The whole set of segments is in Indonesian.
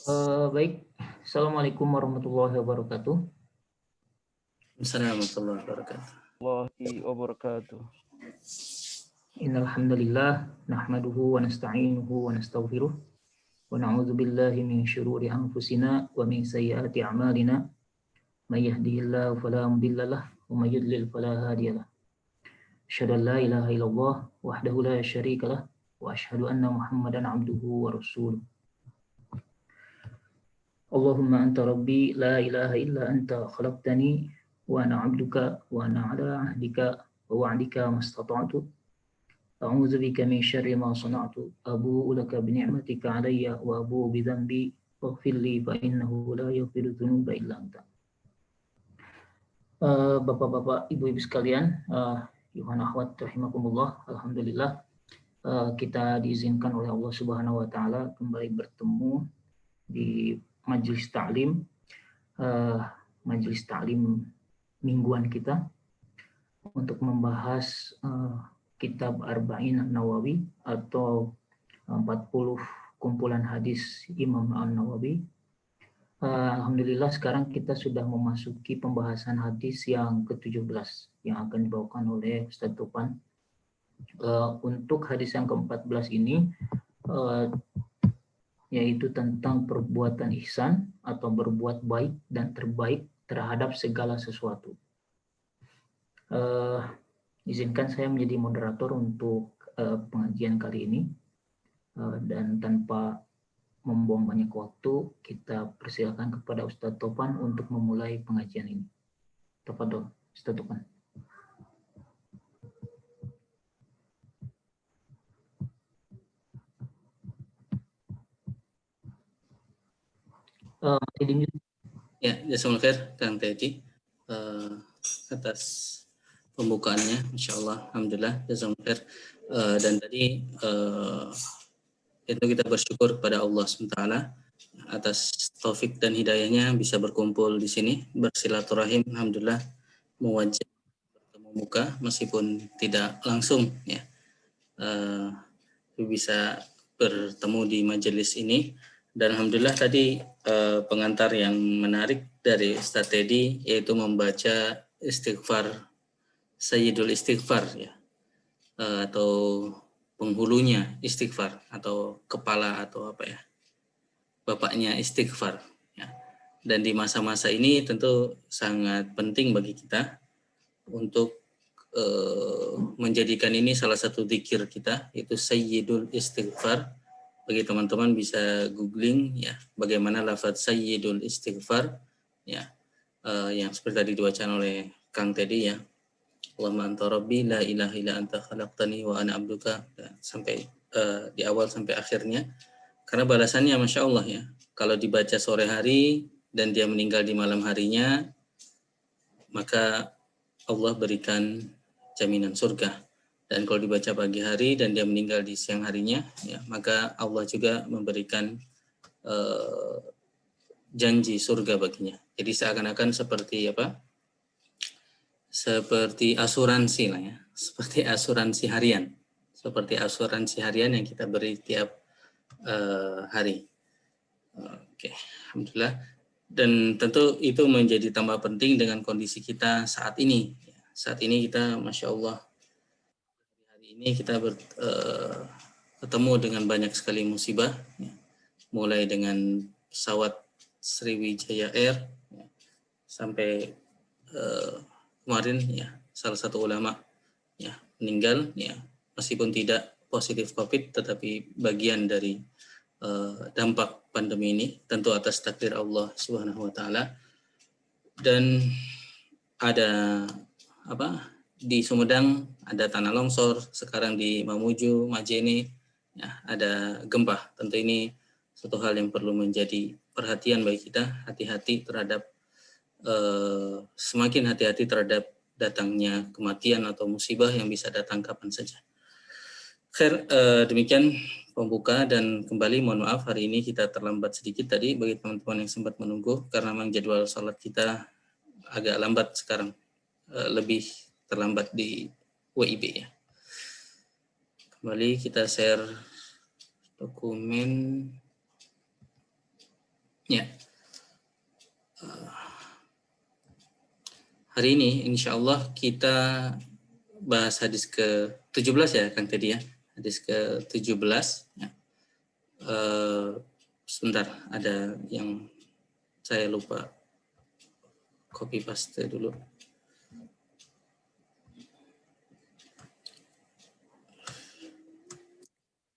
Baik, Assalamualaikum warahmatullahi wabarakatuh. Assalamualaikum warahmatullahi wabarakatuh. Innal hamdalillah nahmaduhu wa nasta'inuhu wa nastaghfiruh wa na'udzu billahi min syururi anfusina wa min sayyiati a'malina. May yahdihillahu fala mudhillalah wa may yudlil fala hadiyalah. Asyhadu an la ilaha illallah wahdahu la syarikalah wa asyhadu anna Muhammadan abduhu wa rasuluh. Allahumma anta rabbi la ilaha illa anta khalaqtani wa ana 'abduka wa ana 'ala 'ahdika wa wa'dika mastata'tu. A'udzu bika min syarri ma sana'tu. Abu'u laka bi ni'matika 'alayya wa abu'u bi dhanbi faghfir li fa innahu la yaghfiru dzunuba illa anta. Bapak-bapak, ibu-ibu sekalian, Yuhan akhwat rahimakumullah, alhamdulillah kita diizinkan oleh Allah Subhanahu wa taala kembali bertemu di majelis taklim mingguan kita untuk membahas kitab Arba'in An-Nawawi atau 40 kumpulan hadis Imam An-Nawawi. Alhamdulillah sekarang kita sudah memasuki pembahasan hadis yang ke-17 yang akan dibawakan oleh Ustadz Topan. Untuk hadis yang ke-14 ini yaitu tentang perbuatan ihsan atau berbuat baik dan terbaik terhadap segala sesuatu. Izinkan saya menjadi moderator untuk pengajian kali ini, dan tanpa membuang banyak waktu, kita persilakan kepada Ustadz Topan untuk memulai pengajian ini. Tafadhol, Ustadz Topan. Ya, jazakumullah khair Kang Teddy atas pembukaannya, Masya Allah, Alhamdulillah, jazakumullah khair. Dan tadi itu kita bersyukur kepada Allah SWT atas taufik dan hidayahnya bisa berkumpul di sini bersilaturahim, Alhamdulillah, mewajib bertemu muka meskipun tidak langsung, ya, bisa bertemu di majelis ini. Dan alhamdulillah tadi pengantar yang menarik dari Ustadz Teddy yaitu membaca istighfar, Sayyidul Istighfar, ya, atau penghulunya istighfar, atau kepala, atau apa ya, bapaknya istighfar, ya. Dan di masa-masa ini tentu sangat penting bagi kita untuk menjadikan ini salah satu zikir kita, yaitu Sayyidul Istighfar. Bagi teman-teman bisa googling, ya, bagaimana lafaz Sayyidul Istighfar, ya, yang seperti tadi dibacakan oleh Kang Teddy, ya, Allahumma anta rabbi la ilaha illa anta khalaqtani wa ana abduka, sampai di awal sampai akhirnya. Karena balasannya Masya Allah, ya, kalau dibaca sore hari dan dia meninggal di malam harinya, maka Allah berikan jaminan surga. Dan kalau dibaca pagi hari dan dia meninggal di siang harinya, ya, maka Allah juga memberikan janji surga baginya. Jadi seakan-akan seperti apa? Seperti asuransi lah, ya. Seperti asuransi harian. Seperti asuransi harian yang kita beri tiap hari. Oke, alhamdulillah. Dan tentu itu menjadi tambah penting dengan kondisi kita saat ini. Saat ini kita, Masya Allah, ini kita bertemu dengan banyak sekali musibah, ya. Mulai dengan pesawat Sriwijaya Air, ya, sampai kemarin, ya, salah satu ulama, ya, meninggal, ya, meskipun tidak positif COVID, tetapi bagian dari dampak pandemi ini, tentu atas takdir Allah Subhanahu wa taala. Dan ada apa? Di Sumedang ada tanah longsor, sekarang di Mamuju, Majene, ya, ada gempa. Tentu ini suatu hal yang perlu menjadi perhatian bagi kita, hati-hati terhadap semakin hati-hati terhadap datangnya kematian atau musibah yang bisa datang kapan saja. Khair, demikian pembuka, dan kembali mohon maaf hari ini kita terlambat sedikit tadi bagi teman-teman yang sempat menunggu karena memang jadwal salat kita agak lambat sekarang, lebih terlambat di WIB, ya. Kembali kita share dokumen. Ya, hari ini insya Allah kita bahas hadis ke-17 ya Kang tadi ya. Hadis ke-17 ya. Sebentar, ada yang saya lupa copy paste dulu.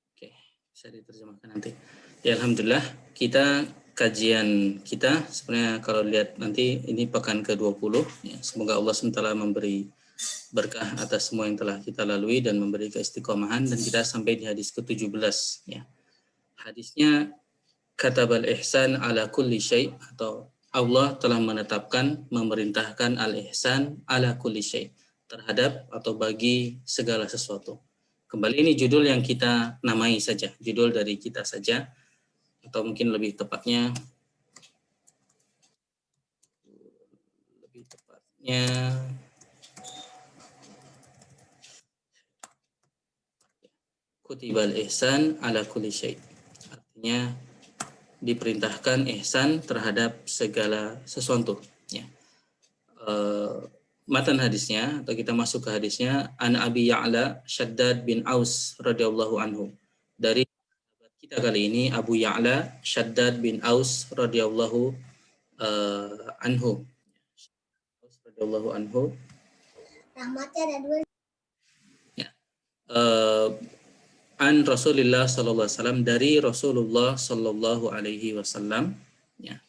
Oke, bisa diterjemahkan nanti. Ya alhamdulillah, kajian kita sebenarnya kalau lihat nanti ini pekan ke-20 ya. Semoga Allah SWT memberi berkah atas semua yang telah kita lalui dan memberi keistiqomahan, dan kita sampai di hadis ke-17 ya. Hadisnya katabal ihsan ala kulli syai', atau Allah telah menetapkan, memerintahkan al-ihsan ala kulli syai', terhadap atau bagi segala sesuatu. Kembali ini judul yang kita namai saja, judul dari kita saja, atau mungkin lebih tepatnya kutibal ihsan ala kulli syai'. Artinya diperintahkan ihsan terhadap segala sesuatu ya. Matan hadisnya atau kita masuk ke hadisnya, an Abi Ya'la Shaddad bin Aus radhiyallahu anhu. Dari kita kali ini Abu Ya'la Shaddad bin Aus radhiyallahu anhu. Radhiyallahu anhu. Rahmatnya ada dua. Ya. An Rasulullah sallallahu alaihi wasallam, dari Rasulullah sallallahu alaihi wasallam ya.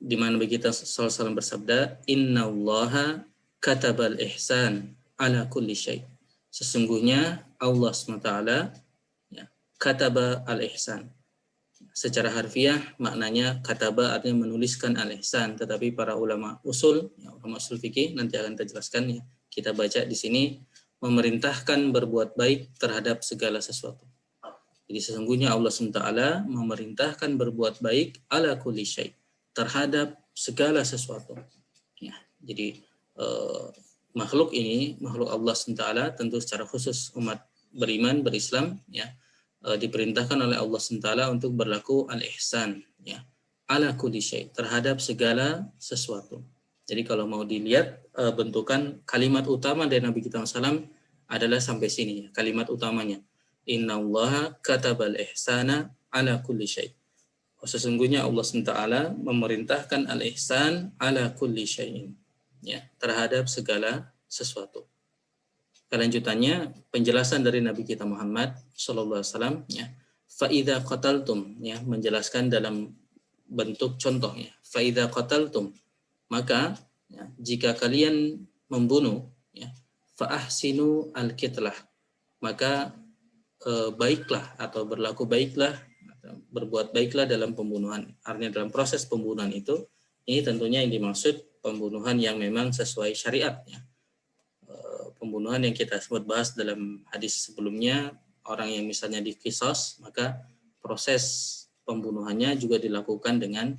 Di mana kita sallallahu alaihi wasallam bersabda, innallaha katabal ihsan ala kulli syai'. Sesungguhnya Allah SWT ya, kataba al-ihsan. Secara harfiah maknanya kataba artinya menuliskan al-ihsan, tetapi para ulama usul, ya, ulama usul fikih nanti akan kita jelaskan ya. Kita baca di sini memerintahkan berbuat baik terhadap segala sesuatu. Jadi sesungguhnya Allah SWT memerintahkan berbuat baik ala kulli syai', terhadap segala sesuatu. Ya, jadi makhluk ini, makhluk Allah SWT, tentu secara khusus umat beriman, berislam, ya, diperintahkan oleh Allah SWT untuk berlaku al-ihsan, ya, ala kulli syai', terhadap segala sesuatu. Jadi kalau mau dilihat bentukan kalimat utama dari Nabi kita SAW adalah sampai sini, kalimat utamanya. Innallaha katabal ihsana ala kulli syai'. Sesungguhnya Allah SWT memerintahkan al-ihsan ala kulli syai'in, ya, terhadap segala sesuatu. Kelanjutannya penjelasan dari Nabi kita Muhammad sallallahu alaihi wasallam ya. Fa idza qataltum, ya, menjelaskan dalam bentuk contohnya. Fa idza qataltum, maka ya, jika kalian membunuh ya, fa ahsinu al-qitlah, maka baiklah atau berlaku baiklah, berbuat baiklah dalam pembunuhan. Artinya dalam proses pembunuhan itu, ini tentunya yang dimaksud pembunuhan yang memang sesuai syariat ya. Pembunuhan yang kita sempat bahas dalam hadis sebelumnya, orang yang misalnya diqisas, maka proses pembunuhannya juga dilakukan dengan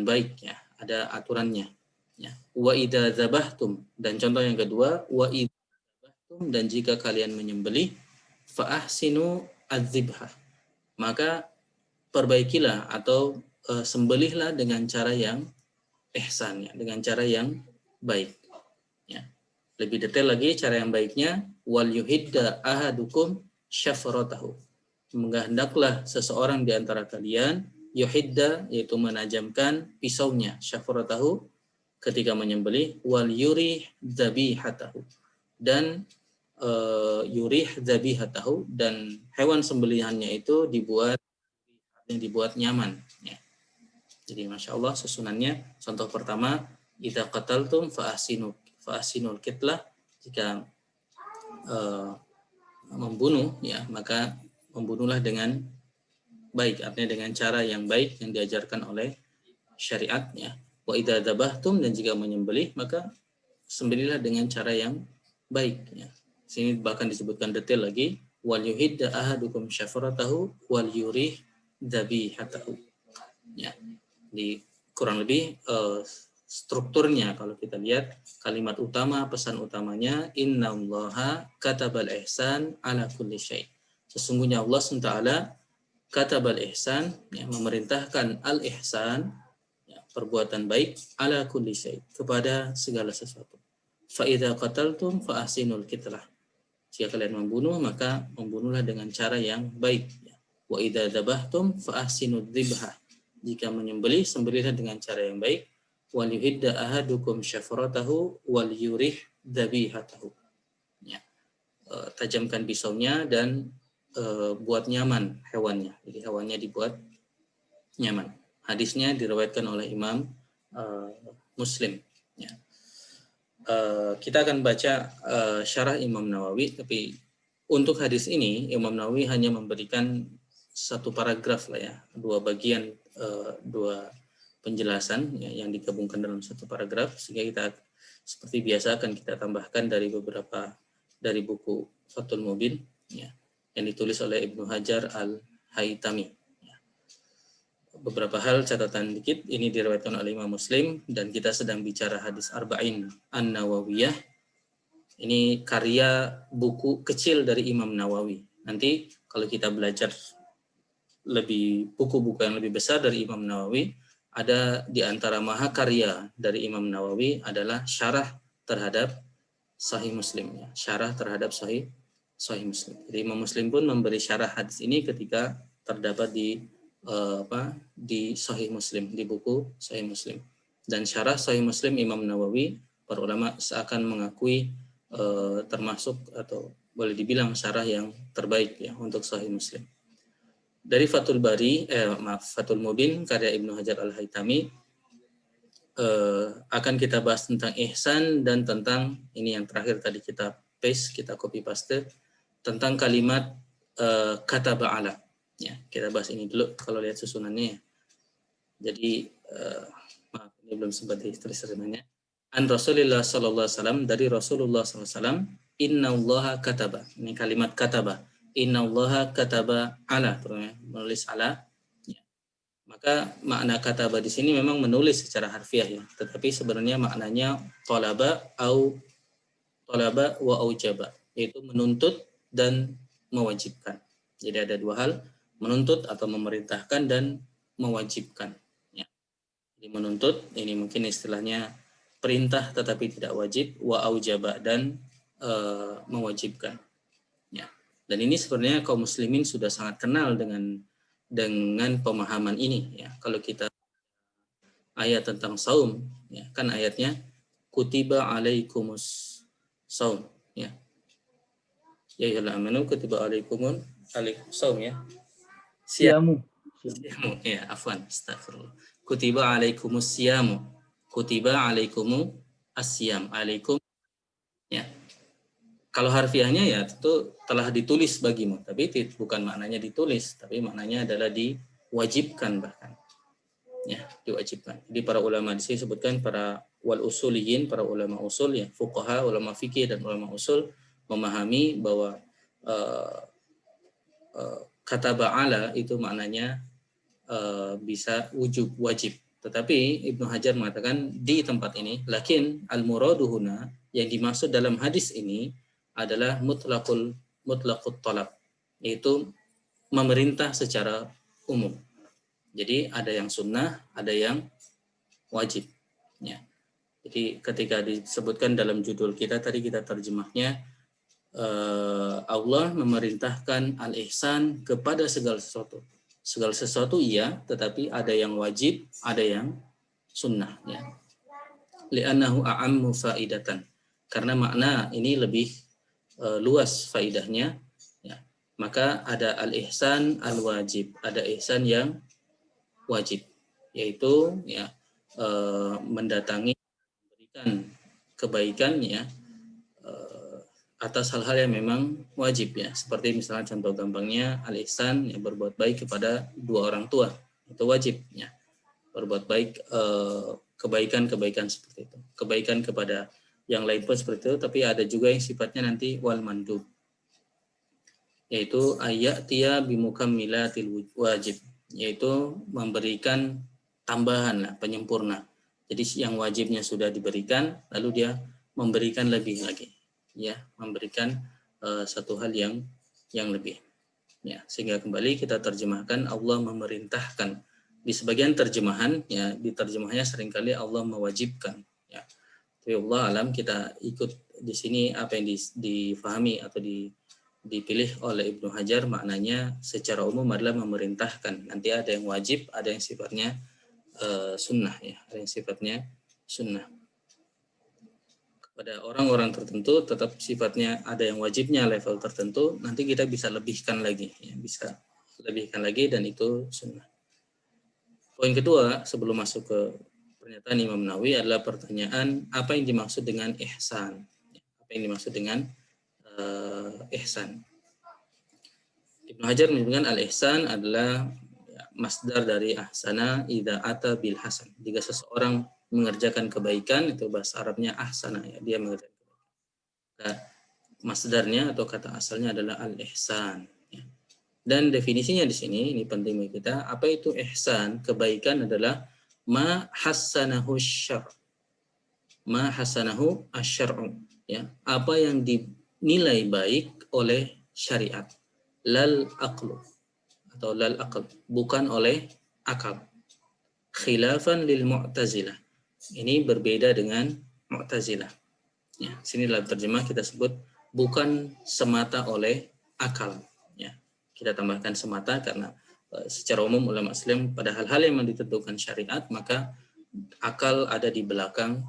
baik ya, ada aturannya ya. Wa idza dzabahtum, dan contoh yang kedua, wa idza dzabahtum, dan jika kalian menyembelih, fa ahsinu adzibha, maka perbaikilah atau sembelihlah dengan cara yang ihsan ya, dengan cara yang baik ya. Lebih detail lagi cara yang baiknya, wal yuhidda ahadukum syafratahu, hendaklah seseorang di antara kalian yuhidda, yaitu menajamkan pisaunya, syafratahu, ketika menyembelih, wal yurih dzabihatahu, dan yurih dzabihatahu, dan hewan sembelihannya itu dibuat nyaman ya. Jadi Masya Allah susunannya, contoh pertama, idza qataltum fa ahsinul qitlah, jika membunuh ya, maka membunuhlah dengan baik, artinya dengan cara yang baik yang diajarkan oleh syariat ya. Wa idza dzabahtum, dan jika menyembelih maka sembelihlah dengan cara yang baik ya. Sini bahkan disebutkan detail lagi, wal yuhidda ahadukum syafratahu wal yurih dzabihatahu ya. Di kurang lebih strukturnya kalau kita lihat, kalimat utama, pesan utamanya, innallaha katabal ihsan ala kulli syai'. Sesungguhnya Allah SWT katabal ihsan, ya, memerintahkan al ihsan, ya, perbuatan baik, ala kulli syai, kepada segala sesuatu. Fa idza qataltum fa ahsinul qitlah. Jika kalian membunuh, maka membunuhlah dengan cara yang baik. Wa idza dzabhtum fa ahsinud dzibhah. Jika menyembelih, sembelihlah dengan cara yang baik. Wal yuhidda ahadukum syafratahu wal yurih dzabihatahu. Ya. Tajamkan pisaunya dan buat nyaman hewannya. Jadi hewannya dibuat nyaman. Hadisnya diriwayatkan oleh Imam Muslim. Ya. Kita akan baca syarah Imam Nawawi, tapi untuk hadis ini Imam Nawawi hanya memberikan satu paragraf lah ya, dua bagian, dua penjelasan ya, yang digabungkan dalam satu paragraf, sehingga kita seperti biasa akan kita tambahkan dari beberapa dari buku Fathul Mubin ya, yang ditulis oleh Ibnu Hajar Al-Haytami. Beberapa hal catatan dikit, ini diriwayatkan oleh Imam Muslim dan kita sedang bicara hadis Arba'in An-Nawawiyah. Ini karya buku kecil dari Imam Nawawi. Nanti kalau kita belajar lebih buku-buku yang lebih besar dari Imam Nawawi, ada di antara mahakarya dari Imam Nawawi adalah syarah terhadap Sahih Muslim, ya. Syarah terhadap Sahih Muslim. Jadi Imam Muslim pun memberi syarah hadis ini ketika terdapat di Sahih Muslim, di buku Sahih Muslim. Dan syarah Sahih Muslim Imam Nawawi, para ulama seakan mengakui termasuk atau boleh dibilang syarah yang terbaik ya untuk Sahih Muslim. Dari Fathul Mubin karya Ibnu Hajar Al-Haytami, akan kita bahas tentang ihsan dan tentang ini yang terakhir tadi kita copy paste tentang kalimat kata ba'ala. Ya, kita bahas ini dulu kalau lihat susunannya. Jadi maaf, ini belum sempat ditulis susunannya. An Rasulullah sallallahu alaihi wasallam, dari Rasulullah sallallahu alaihi wasallam, innallaha kataba. Ini kalimat kataba. Innallaha kataba ala, menulis ala. Ya. Maka makna kataba di sini memang menulis secara harfiah ya, tetapi sebenarnya maknanya talaba wa aujaba, yaitu menuntut dan mewajibkan. Jadi ada dua hal, menuntut atau memerintahkan dan mewajibkan. Ya. Jadi menuntut ini mungkin istilahnya perintah tetapi tidak wajib, wa aujaba dan mewajibkan. Ya. Dan ini sebenarnya kaum muslimin sudah sangat kenal dengan pemahaman ini. Ya. Kalau kita ayat tentang saum, ya, kan ayatnya kutiba alaikumus saum. Ya. Ya ayyuhallazina amanu kutiba alaikumus saum ya. Siamu. Ya, afwan, astagfirullah. Kutiba alaikumus siyamu. Kutiba alaikumu asyam. Alaikum. Ya. Kalau harfiahnya ya tentu telah ditulis bagimu, tapi bukan maknanya ditulis, tapi maknanya adalah diwajibkan bahkan. Ya, diwajibkan. Jadi para ulama di sini sebutkan para wal usuliyin, para ulama usul ya, fuqaha, ulama fikih dan ulama usul memahami bahwa kata ba'ala itu maknanya bisa wajib. Tetapi Ibnu Hajar mengatakan di tempat ini, lakin al-muraduhuna, yang dimaksud dalam hadis ini adalah mutlaqut talab, yaitu memerintah secara umum. Jadi ada yang sunnah, ada yang wajib. Ya. Jadi ketika disebutkan dalam judul kita tadi, kita terjemahnya Allah memerintahkan al-ihsan kepada segala sesuatu. Segala sesuatu iya, tetapi ada yang wajib, ada yang sunnah. Ya. Li'annahu a'ammu faidatan. Karena makna ini lebih luas faidahnya. Ya. Maka ada al-ihsan al-wajib, ada ihsan yang wajib, yaitu ya mendatangi, memberikan kebaikan ya atas hal-hal yang memang wajib ya, seperti misalnya contoh gampangnya al-ihsan ya, berbuat baik kepada dua orang tua, itu wajib ya, berbuat baik kebaikan seperti itu, kebaikan kepada yang lain pun seperti itu. Tapi ada juga yang sifatnya nanti wal mandub, yaitu ayatiya bimukammilatil wajib, yaitu memberikan tambahan lah, penyempurna. Jadi yang wajibnya sudah diberikan, lalu dia memberikan lebih lagi, ya, memberikan satu hal yang lebih. Ya, sehingga kembali kita terjemahkan Allah memerintahkan. Di sebagian terjemahan, ya, di terjemahnya seringkali Allah mewajibkan. Ya, tapi Allah alam kita ikut di sini apa yang difahami atau dipilih oleh Ibnu Hajar, maknanya secara umum adalah memerintahkan. Nanti ada yang wajib, ada yang sifatnya sunnah, ya, ada yang sifatnya sunnah. Pada orang-orang tertentu tetap sifatnya ada yang wajibnya level tertentu, nanti kita bisa lebihkan lagi, ya, bisa lebihkan lagi, dan itu sunnah. Poin kedua sebelum masuk ke pernyataan Imam Nawawi adalah pertanyaan apa yang dimaksud dengan ihsan, apa yang dimaksud dengan ihsan. Ibnu Hajar menyebutkan al-ihsan adalah masdar dari ahsana idza ata bil hasan. Jika seseorang mengerjakan kebaikan, itu bahasa Arabnya ahsana, ya, dia mengerjakan kebaikan. Masdarnya atau kata asalnya adalah al-ihsan. Ya. Dan definisinya di sini, ini penting bagi kita, apa itu ihsan? Kebaikan adalah ma hassanahu syar'. Ma hassanahu asyar'u. Ya, apa yang dinilai baik oleh syariat. Lal aqlu atau lal aql, bukan oleh akal. Khilafan lil mu'tazilah. Ini berbeda dengan mu'tazilah. Ya, sini dalam terjemah kita sebut bukan semata oleh akal. Ya, kita tambahkan semata karena secara umum ulama Islam pada hal-hal yang ditentukan syariat maka akal ada di belakang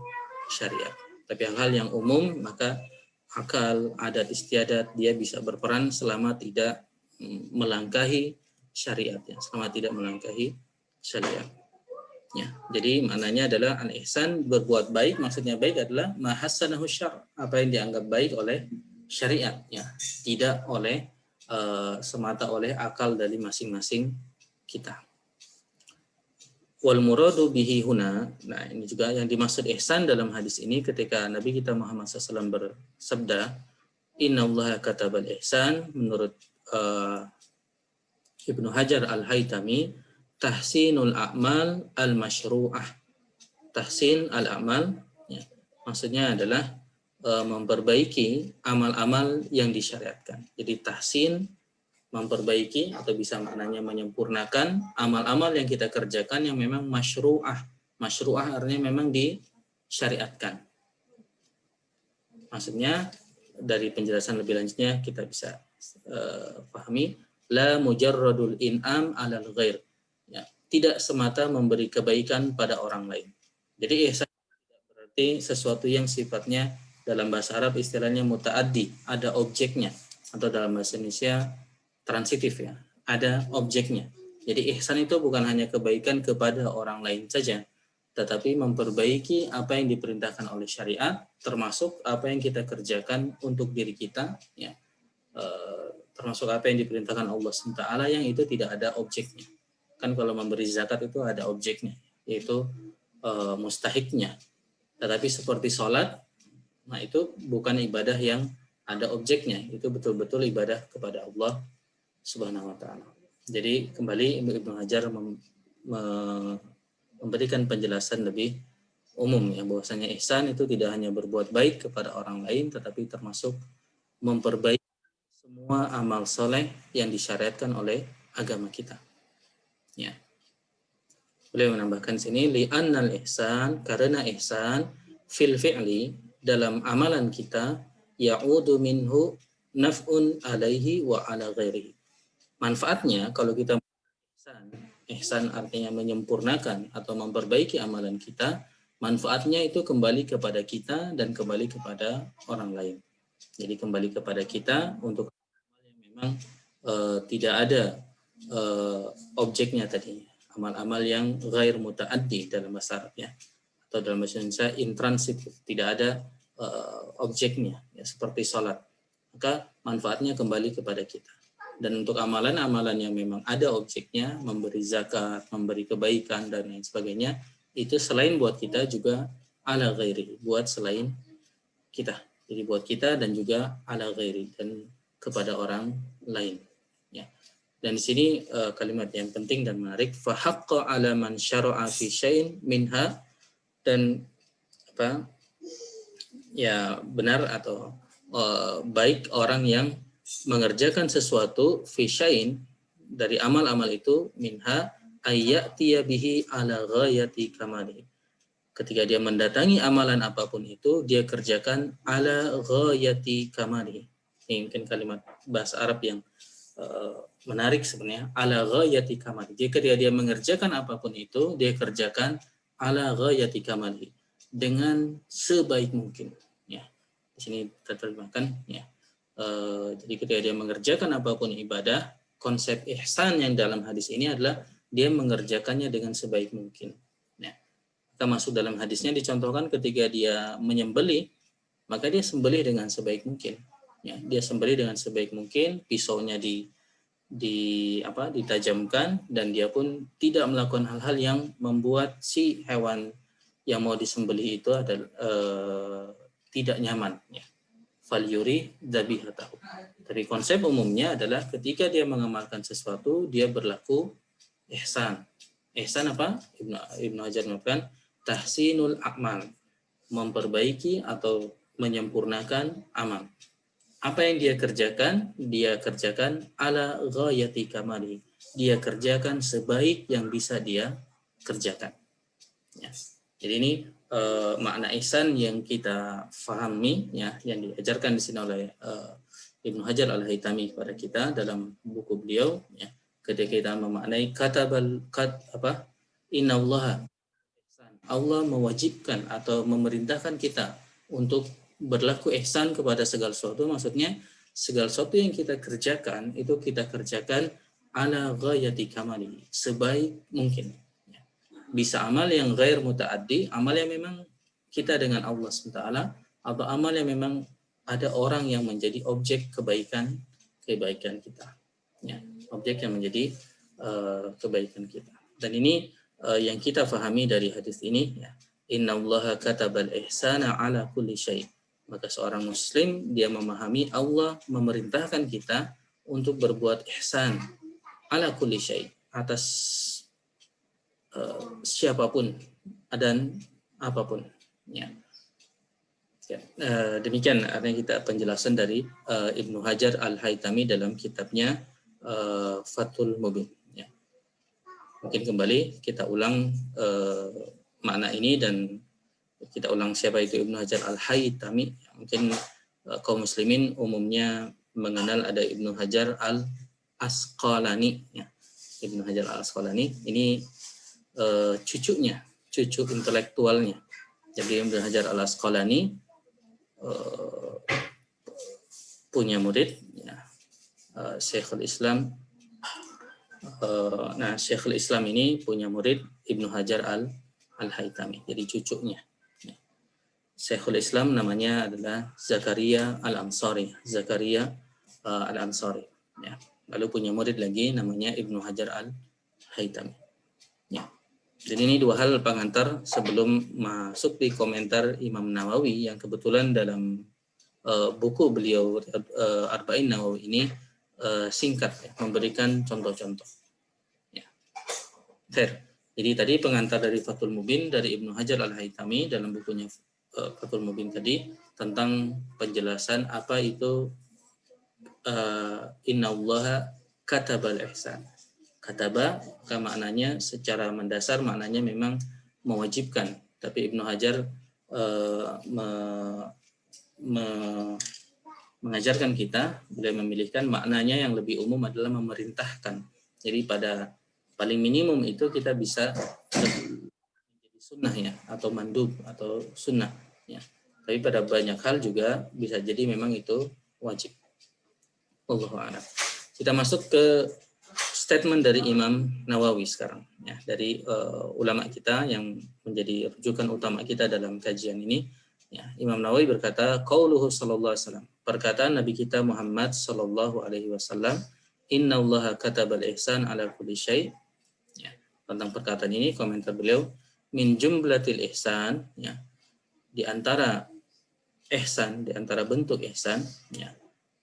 syariat. Tapi hal-hal yang umum maka akal, adat istiadat dia bisa berperan selama tidak melangkahi syariat, ya, selama tidak melangkahi syariat. Ya, jadi maknanya adalah al-ihsan berbuat baik, maksudnya baik adalah ma hassanahu syar', apa yang dianggap baik oleh syariat, ya, tidak oleh semata oleh akal dari masing-masing kita. Wal muradu bihi huna, nah ini juga yang dimaksud ihsan dalam hadis ini ketika Nabi kita Muhammad SAW bersabda, innallaha katabal ihsan, menurut Ibnu Hajar al-Haytami, tahsinul a'mal al-masyru'ah. Tahsin al-a'mal, ya, maksudnya adalah memperbaiki amal-amal yang disyariatkan. Jadi tahsin, memperbaiki, atau bisa maknanya menyempurnakan amal-amal yang kita kerjakan yang memang masyru'ah. Masyru'ah artinya memang disyariatkan. Maksudnya dari penjelasan lebih lanjutnya kita bisa pahami, la mujarradul in'am alal ghair. Ya, tidak semata memberi kebaikan pada orang lain. Jadi ihsan tidak berarti sesuatu yang sifatnya dalam bahasa Arab istilahnya muta'addi, ada objeknya, atau dalam bahasa Indonesia transitif, ya, ada objeknya. Jadi ihsan itu bukan hanya kebaikan kepada orang lain saja, tetapi memperbaiki apa yang diperintahkan oleh syariat, termasuk apa yang kita kerjakan untuk diri kita, ya, termasuk apa yang diperintahkan Allah SWT yang itu tidak ada objeknya. Kan kalau memberi zakat itu ada objeknya, yaitu mustahiknya. Tetapi seperti sholat, nah itu bukan ibadah yang ada objeknya, itu betul-betul ibadah kepada Allah Subhanahu wa Ta'ala. Jadi kembali Ibnu Hajar memberikan penjelasan lebih umum, ya, bahwasanya ihsan itu tidak hanya berbuat baik kepada orang lain, tetapi termasuk memperbaiki semua amal soleh yang disyariatkan oleh agama kita. Ya. Beliau menambahkan sini li'annal ihsan, karena ihsan fil fi'li, dalam amalan kita, ya'udu minhu naf'un alaihi wa ala ghairihi. Manfaatnya kalau kita ihsan artinya menyempurnakan atau memperbaiki amalan kita, manfaatnya itu kembali kepada kita dan kembali kepada orang lain. Jadi kembali kepada kita untuk amal yang memang tidak ada objeknya tadi, amal-amal yang ghair muta'addi dalam bahasa Arab, ya, atau dalam bahasa Indonesia intransitif, tidak ada objeknya, ya, seperti sholat, maka manfaatnya kembali kepada kita. Dan untuk amalan-amalan yang memang ada objeknya, memberi zakat, memberi kebaikan, dan lain sebagainya, itu selain buat kita juga ala ghairi, buat selain kita. Jadi buat kita dan juga ala ghairi, dan kepada orang lain. Ya. Dan di sini kalimat yang penting dan menarik, fa haqqa ala man syara'a fi syai'in minha, dan apa? Ya, benar atau baik orang yang mengerjakan sesuatu fi syai'in dari amal-amal itu minha ayyatiya bihi ala ghayati kamali. Ketika dia mendatangi amalan apapun itu, dia kerjakan ala ghayati kamali. Ini mungkin kalimat bahasa Arab yang menarik sebenarnya, ala ghayati kamali. Jadi ketika dia mengerjakan apapun itu, dia kerjakan ala ghayati kamali, dengan sebaik mungkin. Ya, di sini terjemahkan. Ya, jadi ketika dia mengerjakan apapun ibadah, konsep ihsan yang dalam hadis ini adalah dia mengerjakannya dengan sebaik mungkin. Ya, kita masuk dalam hadisnya dicontohkan ketika dia menyembelih, maka dia sembelih dengan sebaik mungkin. Ya, dia sembelih dengan sebaik mungkin, pisaunya ditajamkan, dan dia pun tidak melakukan hal-hal yang membuat si hewan yang mau disembelih itu adalah tidak nyaman. Ya. Falyuri dzabihatahu. Tapi konsep umumnya adalah ketika dia mengamalkan sesuatu, dia berlaku ihsan. Ihsan apa? Ibnu Hajar mengatakan tahsinul a'mal, memperbaiki atau menyempurnakan amal. Apa yang dia kerjakan ala ghayati kamali. Dia kerjakan sebaik yang bisa dia kerjakan. Ya. Jadi ini makna ihsan yang kita fahami, ya, yang diajarkan di sini oleh Ibnu Hajar Al-Haytami kepada kita dalam buku beliau, ya, ketika kita memaknai innallaha, Allah mewajibkan atau memerintahkan kita untuk berlaku ihsan kepada segala sesuatu, maksudnya segala sesuatu yang kita kerjakan itu kita kerjakan ala ghayati kamali, sebaik mungkin. Bisa amal yang ghair muta'addi, amal yang memang kita dengan Allah SWT, atau amal yang memang ada orang yang menjadi objek kebaikan kita, ya, objek yang menjadi kebaikan kita. Dan ini yang kita fahami dari hadis ini, ya, innallaha katabal ihsana ala kulli syai'. Maka seorang muslim dia memahami Allah memerintahkan kita untuk berbuat ihsan ala kulli syai', atas siapapun dan apapun. Ya. Demikian artinya kita penjelasan dari Ibnu Hajar Al-Haytami dalam kitabnya Fathul Mubin. Ya. Mungkin kembali kita ulang makna ini, dan kita ulang siapa itu Ibnu Hajar Al-Haytami. Mungkin kaum muslimin umumnya mengenal ada Ibnu Hajar Al-Asqalani. Ya. Ibnu Hajar Al-Asqalani ini cucunya, cucu intelektualnya. Jadi Ibnu Hajar Al-Asqalani punya murid, ya, Syekhul Islam. Syekhul Islam ini punya murid Ibnu Hajar Al-Haytami, jadi cucunya. Syekhul Islam namanya adalah Zakaria Al-Ansari. Ya. Lalu punya murid lagi namanya Ibnu Hajar Al-Haytami. Ya. Jadi ini dua hal pengantar sebelum masuk di komentar Imam Nawawi yang kebetulan dalam buku beliau Arba'in Nawawi ini singkat, ya, memberikan contoh-contoh. Ya. Fair. Jadi tadi pengantar dari Fathul Mubin dari Ibnu Hajar Al-Haytami dalam bukunya Fathul Mubin tadi tentang penjelasan apa itu innallaha katabal ihsan. Kataba maknanya secara mendasar maknanya memang mewajibkan, tapi Ibnu Hajar mengajarkan kita, beliau memilihkan maknanya yang lebih umum adalah memerintahkan. Jadi pada paling minimum itu kita bisa menjadi sunnah, ya, atau mandub atau sunnah, ya. Tapi pada banyak hal juga bisa jadi memang itu wajib. Wallahu a'lam. Kita masuk ke statement dari Imam Nawawi sekarang, ya, dari ulama kita yang menjadi rujukan utama kita dalam kajian ini. Ya, Imam Nawawi berkata, qauluhu sallallahu alaihi wasallam, perkataan Nabi kita Muhammad sallallahu alaihi wasallam, innallaha katabal ihsan ala kulli syai'. Ya, tentang perkataan ini komentar beliau, min jumlatil ihsan, ya, di antara ihsan, di antara bentuk ihsan, ya,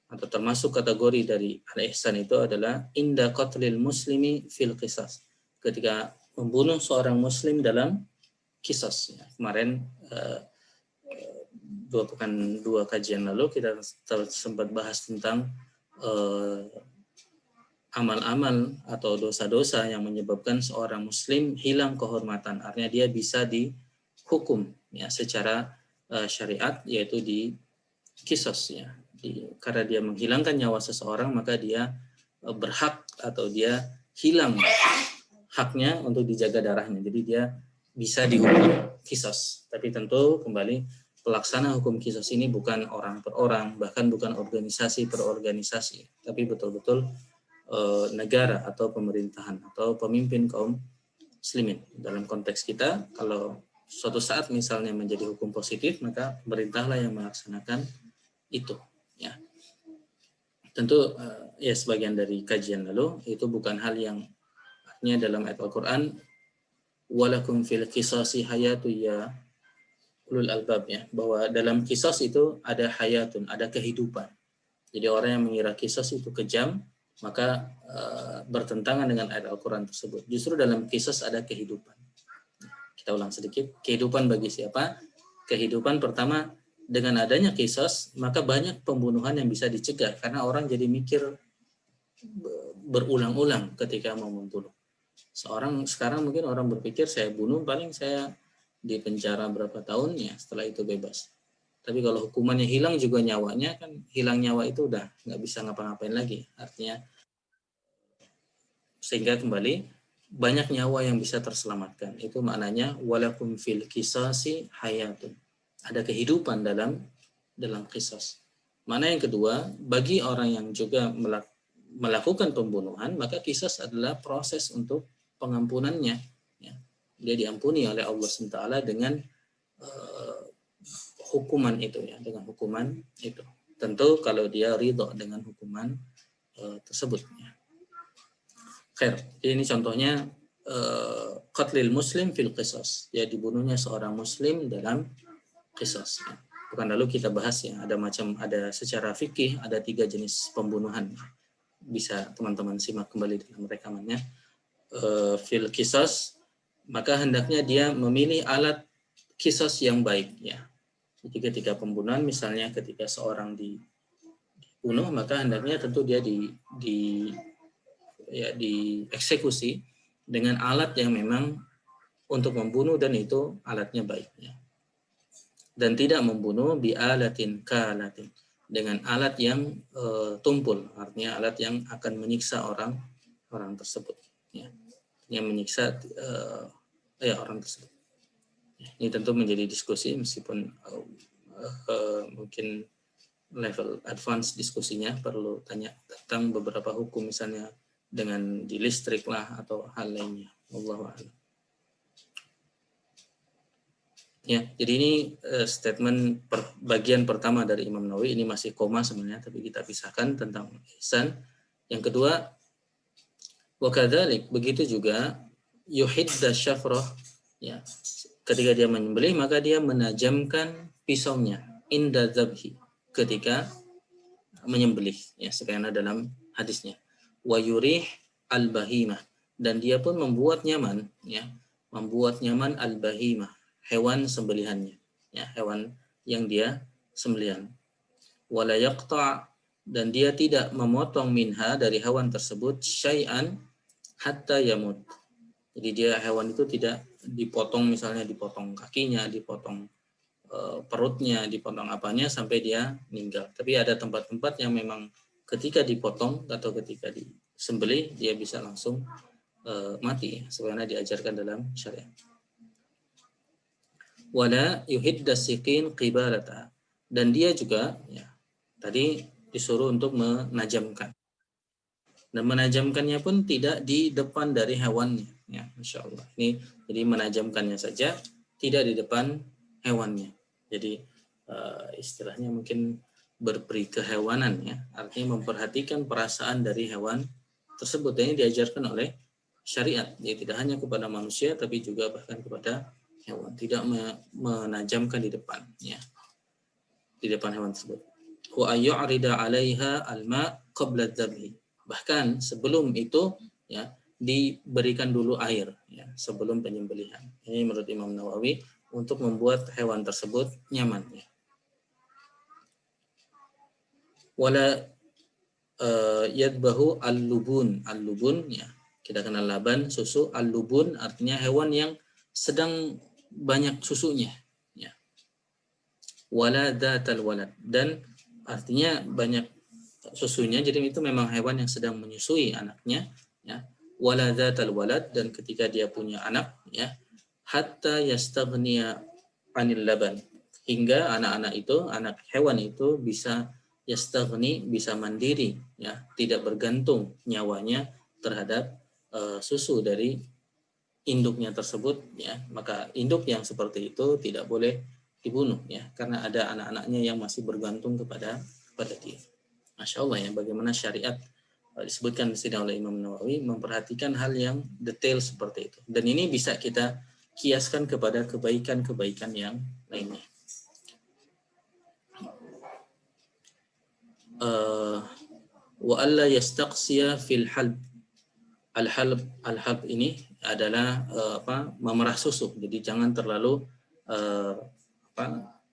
atau termasuk kategori dari al-ihsan itu adalah inda qatlil muslimi fil qisas, ketika membunuh seorang muslim dalam qisas. Ya, kemarin dua kajian lalu kita sempat bahas tentang amal-amal atau dosa-dosa yang menyebabkan seorang muslim hilang kehormatan, artinya dia bisa dihukum ya secara syariat, yaitu di kisos ya. Karena dia menghilangkan nyawa seseorang, maka dia berhak atau dia hilang haknya untuk dijaga darahnya. Jadi dia bisa dihukum kisos. Tapi tentu kembali pelaksana hukum kisos ini bukan orang per orang, bahkan bukan organisasi per organisasi, tapi betul-betul negara atau pemerintahan atau pemimpin kaum muslimin. Dalam konteks kita, kalau suatu saat misalnya menjadi hukum positif, maka pemerintahlah yang melaksanakan itu ya. Tentu ya sebagian dari kajian lalu itu bukan hal yang artinya dalam ayat Al-Qur'an walakum fil qisasi hayatu ya ulul albab ya, bahwa dalam kisos itu ada hayatun, ada kehidupan. Jadi orang yang mengira kisos itu kejam, maka bertentangan dengan ayat Al-Qur'an tersebut. Justru dalam kisos ada kehidupan. Kita ulang sedikit, kehidupan bagi siapa? Kehidupan pertama, dengan adanya kisos, maka banyak pembunuhan yang bisa dicegah karena orang jadi mikir berulang-ulang ketika mau membunuh. Sekarang mungkin orang berpikir saya bunuh paling saya di penjara berapa tahun ya, setelah itu bebas. Tapi kalau hukumannya hilang juga nyawanya, kan hilang nyawa itu udah nggak bisa ngapa-ngapain lagi. Artinya sehingga kembali banyak nyawa yang bisa terselamatkan. Itu maknanya walakum fil qisasi hayatun. Ada kehidupan dalam qisas. Mana yang kedua, bagi orang yang juga melakukan pembunuhan, maka qisas adalah proses untuk pengampunannya. Ya. Dia diampuni oleh Allah SWT dengan hukuman itu ya, dengan hukuman itu. Tentu kalau dia ridho dengan hukuman tersebut. Ya. Khair. Ini contohnya qatlil muslim fil qisas. Ya, dibunuhnya seorang muslim dalam qisas. Ya. Bukan lalu kita bahas ya, ada secara fikih ada 3 jenis pembunuhan. Bisa teman-teman simak kembali dalam rekamannya. Fil qisas, maka hendaknya dia memilih alat qisas yang baik ya. Jadi ketika pembunuhan, misalnya ketika seorang dibunuh, maka hendaknya tentu dia dieksekusi dengan alat yang memang untuk membunuh dan itu alatnya baik ya. Dan tidak membunuh bi'alatin kalatin, dengan alat yang tumpul, artinya alat yang akan menyiksa orang tersebut ya. Yang menyiksa orang tersebut. Ini tentu menjadi diskusi meskipun mungkin level advance diskusinya perlu tanya tentang beberapa hukum misalnya dengan di listrik lah atau hal lainnya. Wallahu a'lam. Ya, jadi ini statement bagian pertama dari Imam Nawawi, ini masih koma sebenarnya, tapi kita pisahkan tentang ihsan. Yang kedua, wa kadzalik, begitu juga yuhidda syafrah ya. Ketika dia menyembelih, maka dia menajamkan pisaunya inda dzabhi, ketika menyembelih ya, sebagaimana dalam hadisnya. Wa yurih al-bahimah, dan dia pun membuat nyaman ya, membuat nyaman al-bahimah, hewan sembelihannya ya, hewan yang dia sembelihan. Wala yaqta', dan dia tidak memotong minha, dari hewan tersebut, syai'an hatta yamut. Jadi dia hewan itu tidak dipotong, misalnya dipotong kakinya, dipotong perutnya, dipotong apanya sampai dia meninggal. Tapi ada tempat-tempat yang memang ketika dipotong atau ketika disembelih dia bisa langsung mati, sebagaimana diajarkan dalam syariat. Wala yuhidda siqin qibalata, dan dia juga ya, tadi disuruh untuk menajamkan. Dan menajamkannya pun tidak di depan dari hewannya ya, Masya Allah. Ini jadi menajamkannya saja, tidak di depan hewannya. Jadi istilahnya mungkin berperi kehewanan ya, artinya memperhatikan perasaan dari hewan tersebut. Ini diajarkan oleh syariat, ya, tidak hanya kepada manusia tapi juga bahkan kepada hewan, tidak menajamkan di depan ya, di depan hewan tersebut. Wa ayyurida 'alaiha al-ma' qabla dzabhi, bahkan sebelum itu ya diberikan dulu air ya, sebelum penyembelihan. Ini menurut Imam Nawawi untuk membuat hewan tersebut nyaman ya. Wala yadbahu al-lubun. Al-lubun ya, kita kenal laban, susu. Al-lubun artinya hewan yang sedang banyak susunya ya. Wala dzatal walad, dan artinya banyak susunya, jadi itu memang hewan yang sedang menyusui anaknya ya. Wala dzatal walad, dan ketika dia punya anak ya, hatta yastaghniya anil laban, hingga anak-anak itu, anak hewan itu bisa yastaghni, bisa mandiri ya, tidak bergantung nyawanya terhadap susu dari induknya tersebut ya. Maka induk yang seperti itu tidak boleh dibunuh ya, karena ada anak-anaknya yang masih bergantung kepada dia. Masya Allah ya, bagaimana syariat disebutkan di sini oleh Imam Nawawi memperhatikan hal yang detail seperti itu, dan ini bisa kita kiaskan kepada kebaikan-kebaikan yang lainnya. Wa alla yastaqsiya fil halb. Al-halb ini adalah memerah susu. Jadi jangan terlalu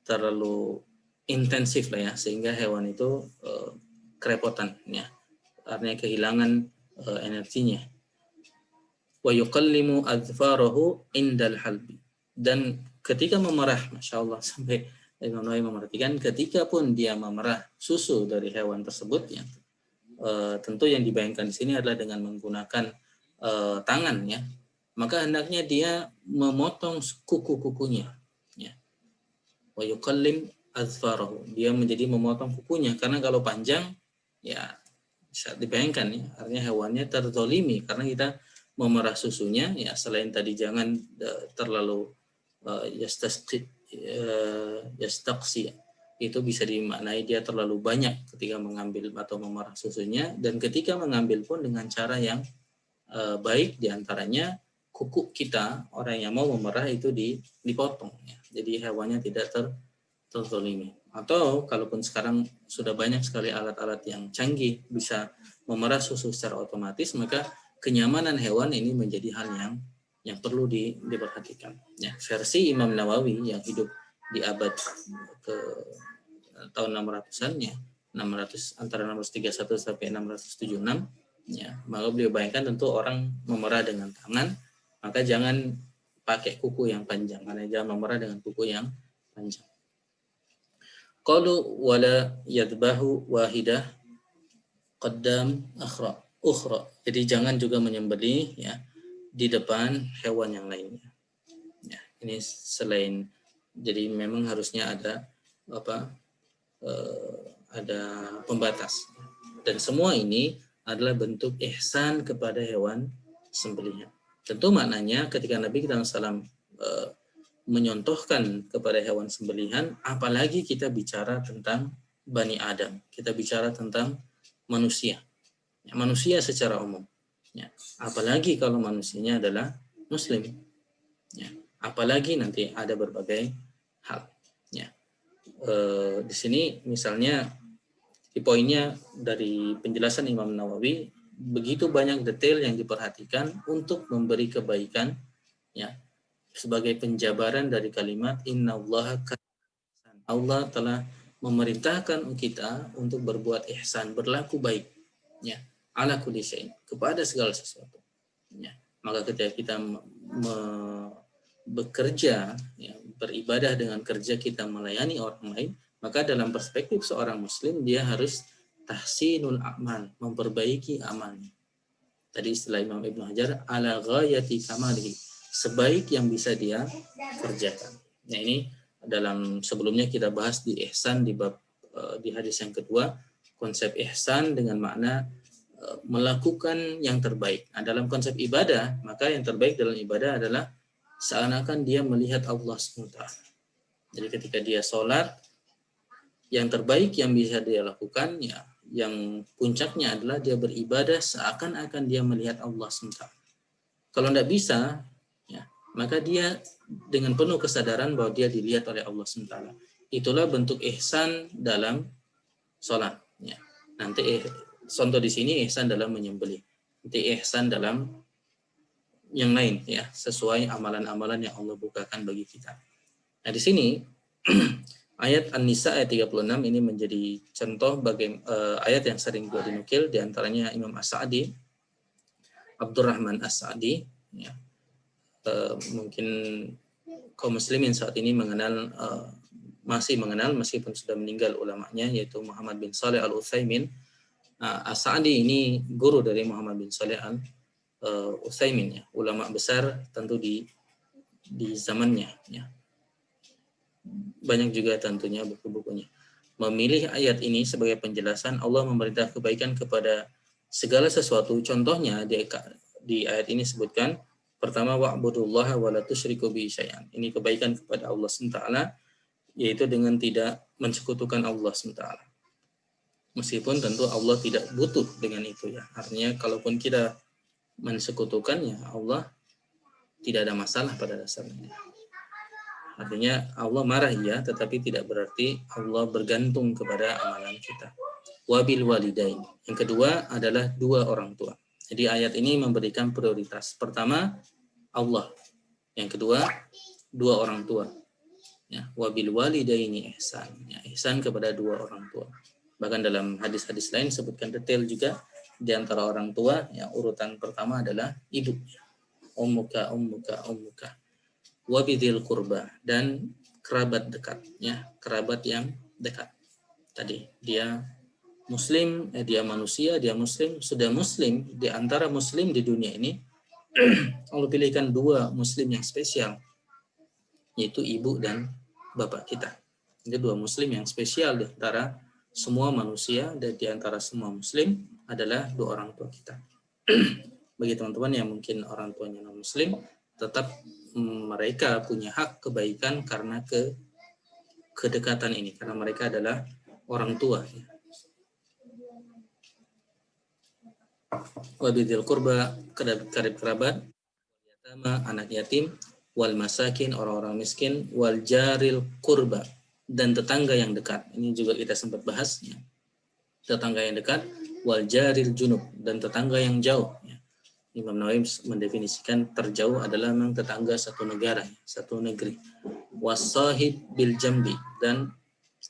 terlalu intensif lah ya, sehingga hewan itu kerepotan ya, artinya kehilangan energinya. Wa yuqallimu adfarahu indal halbi, dan ketika memerah, masya Allah, sampai Imam Nawawi memperhatikan ketika pun dia memerah susu dari hewan tersebut ya, tentu yang dibayangkan di sini adalah dengan menggunakan tangan ya, maka hendaknya dia memotong kuku-kukunya ya. Wa yuqallim azfarahu, dia menjadi memotong kukunya, karena kalau panjang ya bisa dibayangkan ya, artinya hewannya terzolimi karena kita memerah susunya ya. Selain tadi jangan terlalu yastaqsi, itu bisa dimaknai dia terlalu banyak ketika mengambil atau memerah susunya, dan ketika mengambil pun dengan cara yang baik, diantaranya kuku kita, orang yang mau memerah itu dipotong ya. Jadi hewannya tidak terzolimi. Atau kalaupun sekarang sudah banyak sekali alat-alat yang canggih bisa memerah susu secara otomatis, maka kenyamanan hewan ini menjadi hal yang perlu diperhatikan ya. Versi Imam Nawawi yang hidup di abad ke tahun 600-an ya, 600 antara 631 sampai 676 ya, maka beliau bayangkan tentu orang memerah dengan tangan, maka jangan pakai kuku yang panjang, karena jangan memerah dengan kuku yang panjang. Qalu wala yadbahu wahidah qaddam ukhra. Jadi jangan juga menyembelih ya di depan hewan yang lainnya. Ya, ini selain, jadi memang harusnya ada ada pembatas. Dan semua ini adalah bentuk ihsan kepada hewan sembelihan. Tentu maknanya ketika Nabi kita SAW menyontohkan kepada hewan sembelihan, apalagi kita bicara tentang Bani Adam, kita bicara tentang manusia, ya, manusia secara umum, ya. Apalagi kalau manusianya adalah Muslim, ya. Apalagi nanti ada berbagai hal, ya. Di sini misalnya di poinnya dari penjelasan Imam Nawawi, begitu banyak detail yang diperhatikan untuk memberi kebaikan, ya, sebagai penjabaran dari kalimat innallaha ihsan. Allah telah memerintahkan kita untuk berbuat ihsan, berlaku baik ya, ala kulli syai', kepada segala sesuatu ya. Maka ketika kita bekerja ya, beribadah dengan kerja kita melayani orang lain, maka dalam perspektif seorang muslim dia harus tahsinul a'mal, memperbaiki amalnya. Tadi istilah Imam Ibnu Hajar ala ghayati kamalihi, sebaik yang bisa dia kerjakan. Nah, ini dalam sebelumnya kita bahas di ihsan di bab di hadis yang kedua, konsep ihsan dengan makna melakukan yang terbaik. Nah, dalam konsep ibadah, maka yang terbaik dalam ibadah adalah seakan-akan dia melihat Allah SWT. Jadi ketika dia sholat, yang terbaik yang bisa dia lakukan ya, yang puncaknya adalah dia beribadah seakan-akan dia melihat Allah SWT. Kalau tidak bisa, ya, maka dia dengan penuh kesadaran bahwa dia dilihat oleh Allah SWT. Itulah bentuk ihsan dalam sholat. Ya. Nanti contoh di sini ihsan dalam menyembelih. Nanti ihsan dalam yang lain, ya, sesuai amalan-amalan yang Allah bukakan bagi kita. Nah di sini Ayat An-Nisa ayat 36 ini menjadi contoh ayat yang sering juga dinukil, diantaranya Imam As-Sa'di, Abdurrahman As-Sa'di, ya. Mungkin kaum muslimin saat ini masih mengenal meskipun sudah meninggal ulamanya, yaitu Muhammad bin Saleh Al-Utsaimin. As-Sa'di ini guru dari Muhammad bin Saleh Al-Utsaimin, ya, ulama besar tentu di zamannya, ya. Banyak juga tentunya buku-bukunya. Memilih ayat ini sebagai penjelasan Allah memerintah kebaikan kepada segala sesuatu. Contohnya di ayat ini sebutkan, pertama, wa'budullaha wa la tusyriku bihi syai'an. Ini kebaikan kepada Allah SWT, yaitu dengan tidak mensekutukan Allah SWT. Meskipun tentu Allah tidak butuh dengan itu, ya. Artinya kalaupun kita mensekutukannya, Allah tidak ada masalah pada dasarnya. Artinya Allah marah, ya, tetapi tidak berarti Allah bergantung kepada amalan kita. Wabil walidain. Yang kedua adalah dua orang tua. Jadi ayat ini memberikan prioritas. Pertama, Allah. Yang kedua, dua orang tua. Ya, wabil walidaini ihsan. Ya, ihsan kepada dua orang tua. Bahkan dalam hadis-hadis lain sebutkan detail juga, di antara orang tua, ya, urutan pertama adalah ibu. Ummuka, ummuka, ummuka. Wabidil kurba, dan kerabat dekat, ya, kerabat yang dekat. Tadi dia muslim, dia manusia, dia muslim, sudah muslim. Di antara muslim di dunia ini Allah pilihkan dua muslim yang spesial, yaitu ibu dan bapak kita. Ini dua muslim yang spesial di antara semua manusia, dan di antara semua muslim adalah dua orang tua kita. Bagi teman-teman yang mungkin orang tuanya non muslim, tetap mereka punya hak kebaikan karena kedekatan ini, karena mereka adalah orang tua, ya. Wabidil kurba, karib kerabat, yatama, anak yatim, wal masakin, orang-orang miskin, wal jaril kurba, dan tetangga yang dekat. Ini juga kita sempat bahas, ya. Tetangga yang dekat, wal jaril junub, dan tetangga yang jauh, ya. Imam Nawawi mendefinisikan terjauh adalah memang tetangga satu negara, satu negeri. Wasahib bil jambi, dan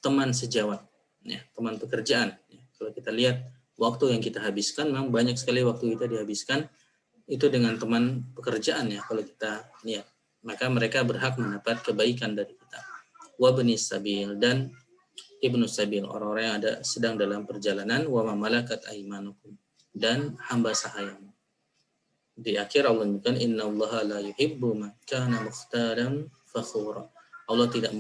teman sejawat, ya, teman pekerjaan. Ya. Kalau kita lihat waktu yang kita habiskan, memang banyak sekali waktu kita dihabiskan itu dengan teman pekerjaan, ya. Kalau kita lihat, maka mereka berhak mendapat kebaikan dari kita. Wabni sabil, dan ibnu sabil, orang-orang yang sedang dalam perjalanan. Wa mamalakat aimanukum, dan hamba sahayamu. Di akhir Allah menyebutkan innallaha la yuhibbu man kana mukhtalan fakhura. Allah tidak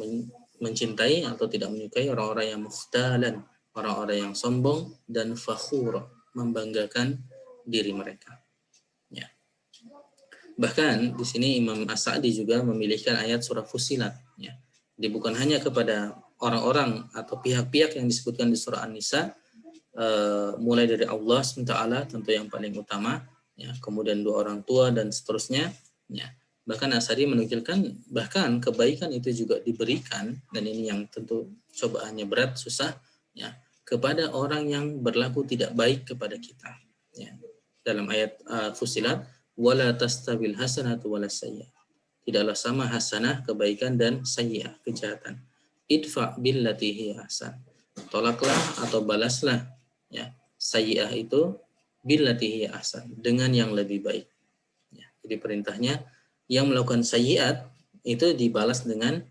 mencintai atau tidak menyukai orang-orang yang mukhtalan, orang-orang yang sombong, dan fakhura, membanggakan diri mereka. Ya. Bahkan di sini Imam As-Sa'di juga memilihkan ayat surah Fussilat, ya. Jadi bukan hanya kepada orang-orang atau pihak-pihak yang disebutkan di surah An-Nisa, mulai dari Allah SWT tentu yang paling utama, ya, kemudian dua orang tua dan seterusnya, ya. Bahkan As-Sa'di menukilkan bahkan kebaikan itu juga diberikan, dan ini yang tentu cobaannya berat, susah, ya, kepada orang yang berlaku tidak baik kepada kita, ya. Dalam ayat Fussilat, wala tastabil hasanatu wala sayyi'ah, tidaklah sama hasanah kebaikan dan sayyi'ah kejahatan. Idfa billati hiya ahsan, tolaklah atau balaslah, ya, sayyi'ah itu billati hiya ahsan, dengan yang lebih baik, ya. Jadi perintahnya yang melakukan sayyiat itu dibalas dengan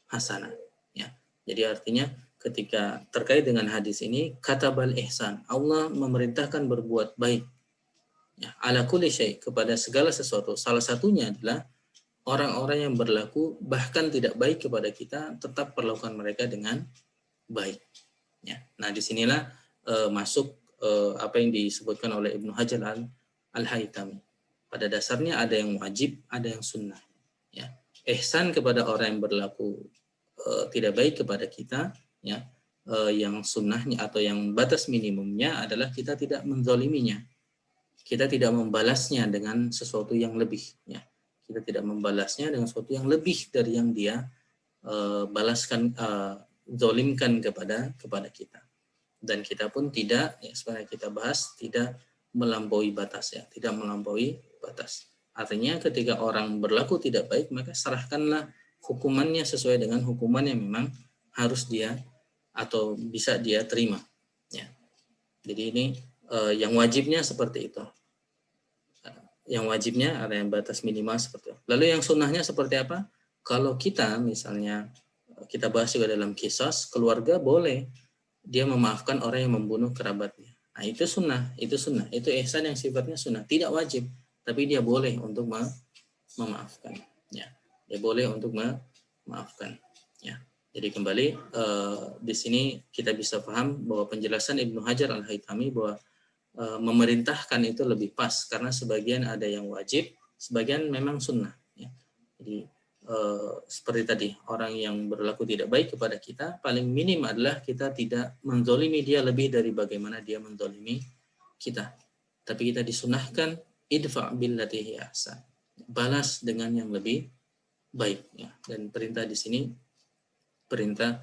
hasanah, ya. Jadi artinya ketika terkait dengan hadis ini, katabal ihsan, Allah memerintahkan berbuat baik, ya, ala kulli syai, kepada segala sesuatu. Salah satunya adalah orang-orang yang berlaku bahkan tidak baik kepada kita, tetap perlakukan mereka dengan baik, ya. Nah, disinilah masuk apa yang disebutkan oleh Ibnu Hajar Al-Haytami. Pada dasarnya ada yang wajib, ada yang sunnah, ya. Ihsan kepada orang yang berlaku tidak baik kepada kita, ya, yang sunnahnya atau yang batas minimumnya adalah kita tidak menzaliminya, kita tidak membalasnya dengan sesuatu yang lebih, ya. Kita tidak membalasnya dengan sesuatu yang lebih dari yang dia zalimkan kepada kita. Dan kita pun tidak, ya, sebenarnya kita bahas, tidak melampaui batas, ya, tidak melampaui batas. Artinya ketika orang berlaku tidak baik, maka serahkanlah hukumannya sesuai dengan hukuman yang memang harus dia atau bisa dia terima. Ya. Jadi ini yang wajibnya seperti itu. Yang wajibnya ada yang batas minimal seperti itu. Lalu yang sunnahnya seperti apa? Kalau kita misalnya kita bahas juga dalam kisos, keluarga boleh dia memaafkan orang yang membunuh kerabatnya. Nah, itu sunnah, itu ihsan yang sifatnya sunnah, tidak wajib, tapi dia boleh untuk memaafkan. Ya, dia boleh untuk memaafkan. Ya, jadi kembali di sini kita bisa paham bahwa penjelasan Ibnu Hajar Al-Haytami bahwa memerintahkan itu lebih pas karena sebagian ada yang wajib, sebagian memang sunnah. Ya. Jadi seperti tadi, orang yang berlaku tidak baik kepada kita, paling minim adalah kita tidak menzolimi dia lebih dari bagaimana dia menzolimi kita. Tapi kita disunahkan idfa' billati hiya ahsan, balas dengan yang lebih baik. Ya. Dan perintah di sini perintah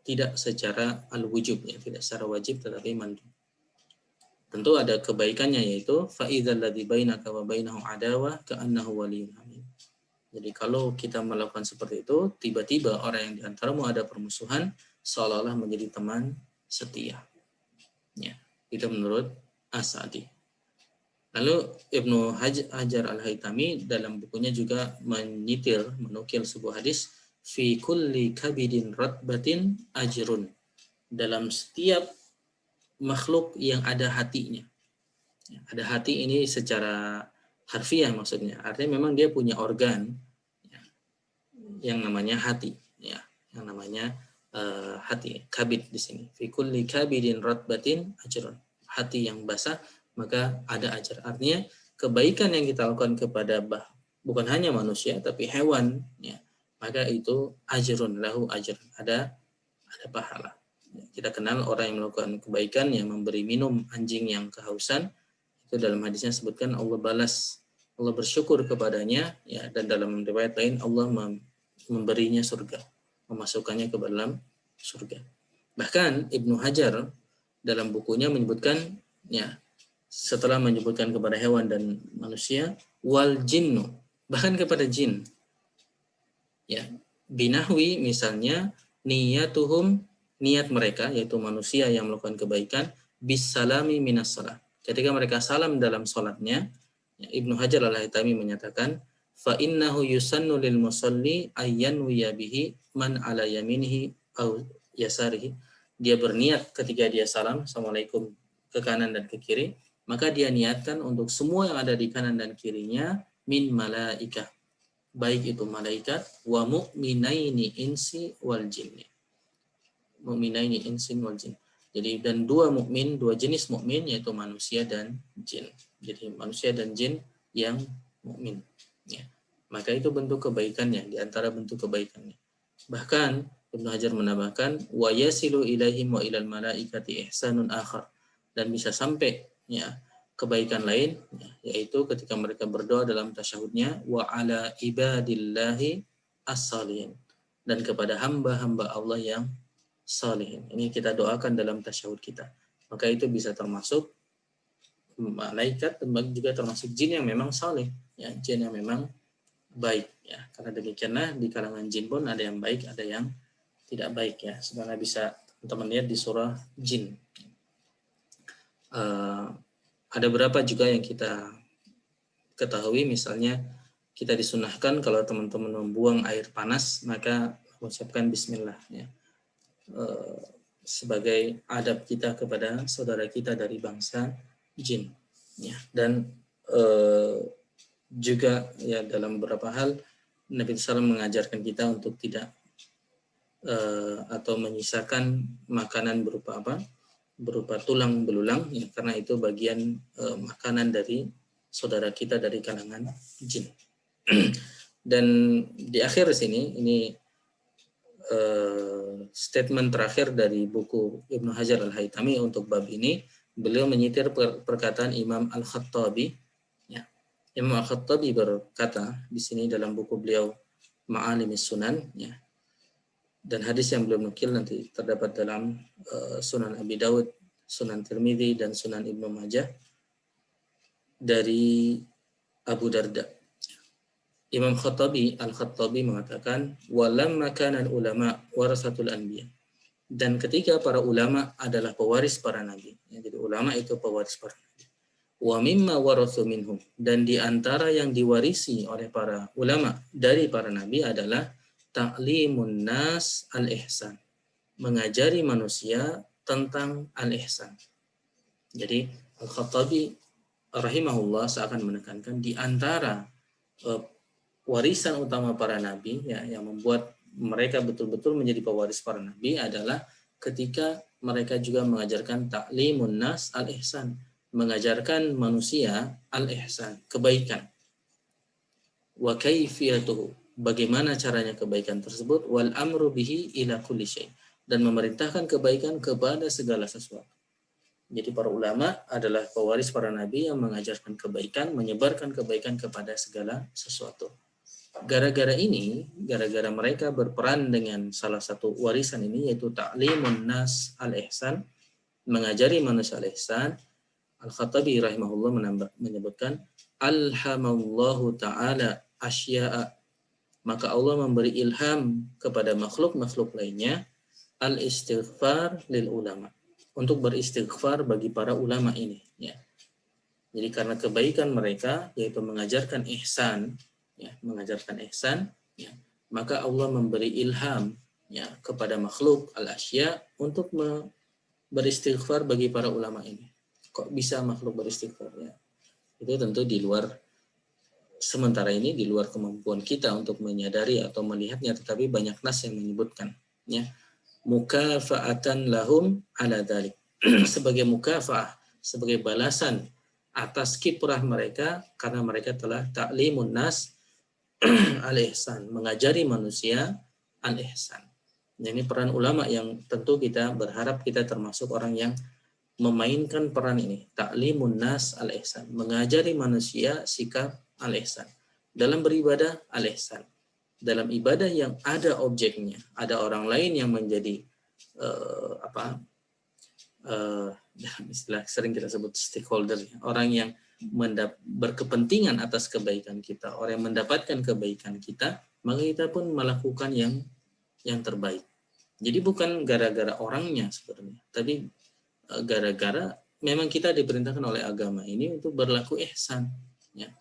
tidak secara al-wujub, ya, tidak secara wajib tetapi mandub. Tentu ada kebaikannya, yaitu fa'idzal ladzi bainaka wa bainahu adawah ka'annahu waliyyun hamim. Jadi kalau kita melakukan seperti itu, tiba-tiba orang yang diantaramu ada permusuhan seolah-olah menjadi teman setia. Ya, itu menurut As-Sa'di. Lalu Ibnu Hajar Al-Haytami dalam bukunya juga menukil sebuah hadis, fi kulli kabidin ratbatin ajrun. Dalam setiap makhluk yang ada hatinya. Ada hati ini secara harfiah maksudnya. Artinya memang dia punya organ ya, yang namanya hati, ya, yang namanya hati. Kabid di sini. Fi kulli kabidin ratbatin ajrun. Hati yang basah maka ada ajar. Artinya kebaikan yang kita lakukan kepada bukan hanya manusia tapi hewan, ya, maka itu ajrun lahu ajrun. Ada pahala. Kita kenal orang yang melakukan kebaikan, yang memberi minum anjing yang kehausan, itu dalam hadisnya sebutkan Allah balas, Allah bersyukur kepadanya, ya, dan dalam riwayat lain Allah memberinya surga, memasukkannya ke dalam surga. Bahkan Ibnu Hajar dalam bukunya menyebutkan, ya, setelah menyebutkan kepada hewan dan manusia, wal jinnu, bahkan kepada jin, ya, binahwi misalnya niyatuhum, niat mereka yaitu manusia yang melakukan kebaikan, bisalami minas salat, ketika mereka salam dalam salatnya, ya, Ibnu Hajar Al-Haytami menyatakan fa innahu yusannu lil musalli ayyanwiya bihi man ala yaminihi au yasarihi, dia berniat ketika dia salam assalamualaikum ke kanan dan ke kiri, maka dia niatkan untuk semua yang ada di kanan dan kirinya min malaikah, baik itu malaikat, wa mu'minaini insi wal jinni, mu'minaini insin wal jin. Jadi dan dua jenis mukmin yaitu manusia dan jin. Jadi manusia dan jin yang mukmin, ya. Maka itu bentuk kebaikannya, di antara bentuk kebaikannya. Bahkan Ibnu Hajar menambahkan wa yasilu ilaihim wa ilal malaikati ihsanun akhar, dan bisa sampai, ya, kebaikan lain, ya, yaitu ketika mereka berdoa dalam tasyahudnya wa ala ibadillahi as-salihin, dan kepada hamba-hamba Allah yang salihin. Ini kita doakan dalam tasyahud kita. Maka itu bisa termasuk malaikat dan juga termasuk jin yang memang saleh, ya, jin yang memang baik, ya. Karena demikianlah di kalangan jin pun ada yang baik, ada yang tidak baik, ya. Sebenarnya bisa teman-teman lihat di surah Jin. Ada berapa juga yang kita ketahui, misalnya kita disunahkan kalau teman-teman membuang air panas maka mengucapkan bismillah, ya. Sebagai adab kita kepada saudara kita dari bangsa jin, ya. Dan juga, ya, dalam beberapa hal Nabi SAW mengajarkan kita untuk tidak atau menyisakan makanan berupa tulang belulang, ya, karena itu bagian makanan dari saudara kita dari kalangan jin. Dan di akhir sini ini statement terakhir dari buku Ibnu Hajar Al-Haytami untuk bab ini, beliau menyitir perkataan Imam Al-Khattabi, ya. Imam Al-Khattabi berkata di sini dalam buku beliau Ma'alimis Sunan, ya. Dan hadis yang beliau nukil nanti terdapat dalam Sunan Abi Dawud, Sunan Tirmidzi, dan Sunan Ibnu Majah dari Abu Darda. Imam Al-Khattabi mengatakan walamma kana ulama warasatul anbiya. Dan ketika para ulama adalah pewaris para nabi. Ya, jadi ulama itu pewaris para nabi. Wa mimma warathu minhum, dan di antara yang diwarisi oleh para ulama dari para nabi adalah ta'limun nas al-ihsan. Mengajari manusia tentang al-ihsan. Jadi Al-Khattabi rahimahullah seakan menekankan di antara warisan utama para nabi ya, yang membuat mereka betul-betul menjadi pewaris para nabi adalah ketika mereka juga mengajarkan ta'limun nas al-ihsan, mengajarkan manusia al-ihsan, kebaikan. Wa kaifiyatuhu, bagaimana caranya kebaikan tersebut, wal amru bihi ila kulli syai, dan memerintahkan kebaikan kepada segala sesuatu. Jadi para ulama adalah pewaris para nabi yang mengajarkan kebaikan, menyebarkan kebaikan kepada segala sesuatu. Gara-gara mereka berperan dengan salah satu warisan ini, yaitu ta'limun nas al-ihsan, mengajari manusia al-ihsan, Al-Khattabi rahimahullah menyebutkan alhamallahu ta'ala asya'a, maka Allah memberi ilham kepada makhluk-makhluk lainnya al-istighfar lil ulama, untuk beristighfar bagi para ulama ini ya. Jadi karena kebaikan mereka yaitu mengajarkan ihsan ya, ya, maka Allah memberi ilham ya kepada makhluk al-asya untuk beristighfar bagi para ulama ini. Kok bisa makhluk beristighfar ya? Itu tentu di luar, sementara ini di luar kemampuan kita untuk menyadari atau melihatnya, tetapi banyak nas yang menyebutkan ya, mukafa'atan lahum ala dzalik, sebagai mukafa'ah, sebagai balasan atas kiprah mereka karena mereka telah ta'limun nas al-ihsan, mengajari manusia al-ihsan. Ini peran ulama yang tentu kita berharap kita termasuk orang yang memainkan peran ini, ta'limun nas al-ihsan, mengajari manusia sikap al-ihsan. Dalam beribadah al-ihsan, dalam ibadah yang ada objeknya, ada orang lain yang menjadi dalam istilah sering kita sebut stakeholder, orang yang berkepentingan atas kebaikan kita, orang yang mendapatkan kebaikan kita, maka kita pun melakukan yang terbaik. Jadi bukan gara-gara orangnya sebenarnya, tapi gara-gara memang kita diperintahkan oleh agama ini untuk berlaku ihsan ya.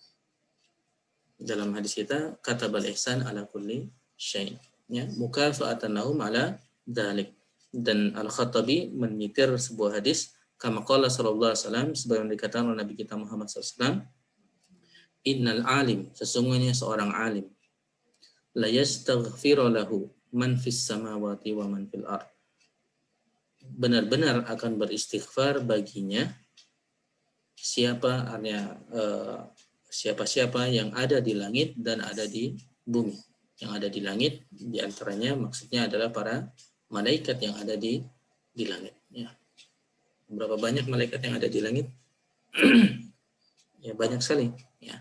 Dalam hadis kita katabal ihsan ala kulli syai ya, mukafa'atan lahum ala dzalik. Dan Al-Khattabi menyitir sebuah hadis kama qala sallallahu alaihi wasallam, sebagaimana dikatakan oleh Nabi kita Muhammad SAW, innal alim, sesungguhnya seorang alim, la yastaghfiru lahu man fis samawati wa man fil ard, benar-benar akan beristighfar baginya siapa-siapa yang ada di langit dan ada di bumi. Yang ada di langit diantaranya maksudnya adalah para malaikat yang ada di langit ya. Berapa banyak malaikat yang ada di langit? Ya banyak sekali ya.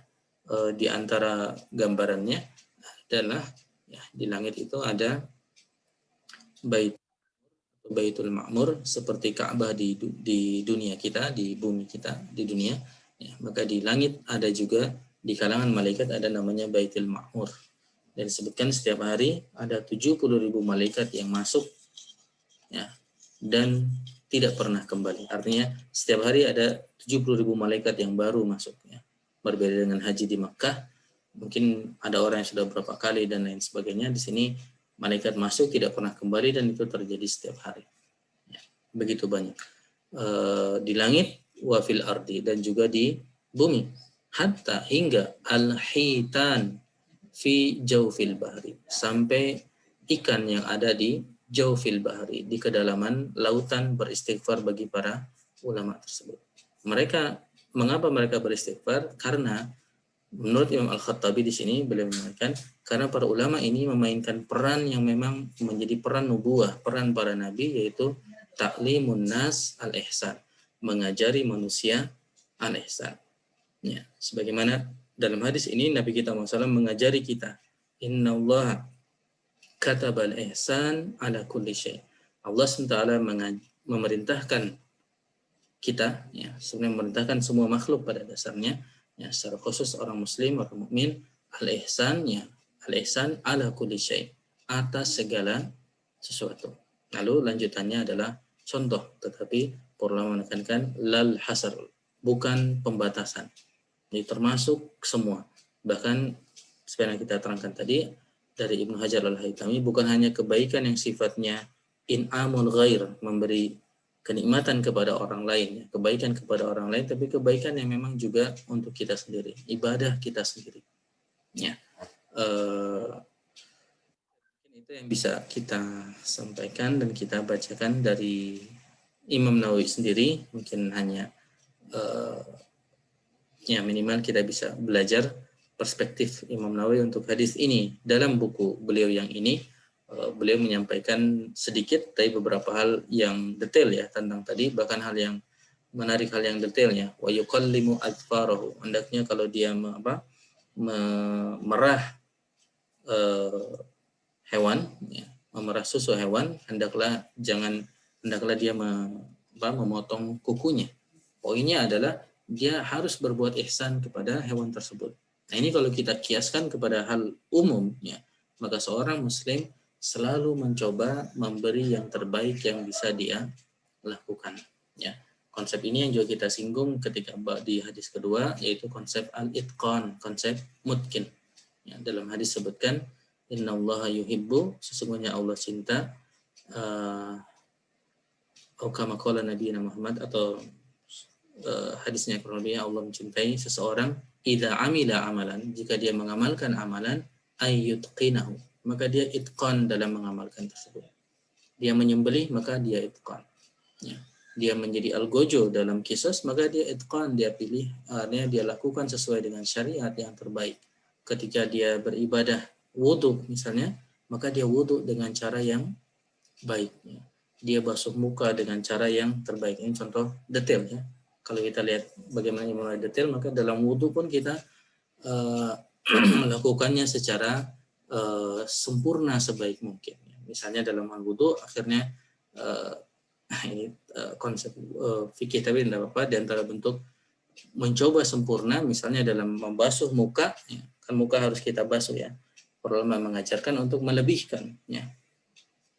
Di antara gambarannya adalah ya, di langit itu ada Baitul Ma'mur seperti Ka'bah di dunia kita, di bumi kita, di dunia ya. Maka di langit ada juga, di kalangan malaikat ada namanya Baitul Ma'mur, dan disebutkan setiap hari ada 70.000 malaikat yang masuk ya, dan tidak pernah kembali. Artinya setiap hari ada 70.000 malaikat yang baru masuk ya. Berbeda dengan haji di Makkah, mungkin ada orang yang sudah berapa kali dan lain sebagainya. Di sini malaikat masuk tidak pernah kembali, dan itu terjadi setiap hari ya. Begitu banyak di langit wa fil ardi, dan juga di bumi, hatta hingga al-hitan fi jawfil bahri, sampai ikan yang ada di jawfil bahri, di kedalaman lautan, beristighfar bagi para ulama tersebut. Mengapa mereka beristighfar? Karena menurut Imam Al-Khattabi di sini beliau mengatakan karena para ulama ini memainkan peran yang memang menjadi peran nubuwah, peran para nabi, yaitu ta'limun nas al-ihsan, mengajari manusia al-ihsan. Ya, sebagaimana dalam hadis ini Nabi kita SAW mengajari kita, innallaha katabal ihsan ala kulli syai. Allah SWT memerintahkan kita ya, sebenarnya memerintahkan semua makhluk pada dasarnya ya, secara khusus orang muslim, orang mukmin, al-ihsan ala kulli syai, atas segala sesuatu. Lalu lanjutannya adalah contoh, tetapi perlu menekankan lal hasar, bukan pembatasan. Jadi termasuk semua. Bahkan seperti yang kita terangkan tadi dari Ibnu Hajar al-Haytami, bukan hanya kebaikan yang sifatnya in'amul ghair, memberi kenikmatan kepada orang lain, kebaikan kepada orang lain, tapi kebaikan yang memang juga untuk kita sendiri, ibadah kita sendiri. Ya. Itu yang bisa kita sampaikan dan kita bacakan dari Imam Nawawi sendiri. Mungkin hanya ya minimal kita bisa belajar perspektif Imam Nawawi untuk hadis ini. Dalam buku beliau yang ini, beliau menyampaikan sedikit dari beberapa hal yang detail ya tentang tadi, bahkan hal yang menarik, hal yang detailnya. Wa yuqallimu adfarahu, hendaknya kalau dia merah hewan, ya, memerah susu hewan, hendaklah dia memotong kukunya. Poinnya adalah dia harus berbuat ihsan kepada hewan tersebut. Nah ini kalau kita kiaskan kepada hal umum, ya, maka seorang muslim selalu mencoba memberi yang terbaik yang bisa dia lakukan. Ya. Konsep ini yang juga kita singgung ketika di hadis kedua, yaitu konsep al-itqan, konsep mutkin. Ya, dalam hadis sebutkan, innallaha yuhibbu, sesungguhnya Allah cinta, atau kama qala Nabi Muhammad, atau hadisnya kurang lebih, Allah mencintai seseorang idza amila amalan, jika dia mengamalkan amalan, ayyutqinahu, maka dia itqan dalam mengamalkan tersebut. Dia menyembelih, maka dia itqan. Ya. Dia menjadi algojo dalam kisos, maka dia itqan, dia pilih, dia lakukan sesuai dengan syariat yang terbaik. Ketika dia beribadah wudhu misalnya, maka dia wudhu dengan cara yang baik. Ya. Dia basuh muka dengan cara yang terbaik. Ini contoh detail ya. Kalau kita lihat bagaimana mulai detail, maka dalam wudhu pun kita melakukannya secara sempurna sebaik mungkin. Misalnya dalam wudhu, akhirnya ini konsep fikih tapi tidak apa-apa, di antara bentuk mencoba sempurna, misalnya dalam membasuh muka, ya, kan muka harus kita basuh ya. Para ulama mengajarkan untuk melebihkan, ya.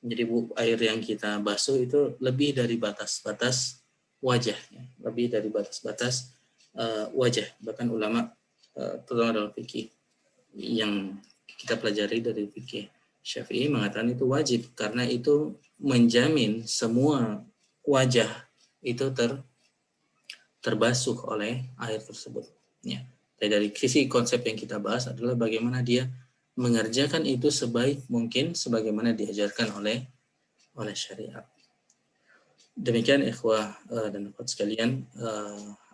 Jadi air yang kita basuh itu lebih dari batas-batas wajah, ya. Lebih dari batas-batas wajah. Bahkan ulama terutama dalam fikih yang kita pelajari dari fikih Syafi'i mengatakan itu wajib, karena itu menjamin semua wajah itu terbasuh oleh air tersebut. Ya. Dari sisi konsep yang kita bahas adalah bagaimana dia mengerjakan itu sebaik mungkin sebagaimana diajarkan oleh syariat. Demikian ikhwah dan akhwat sekalian,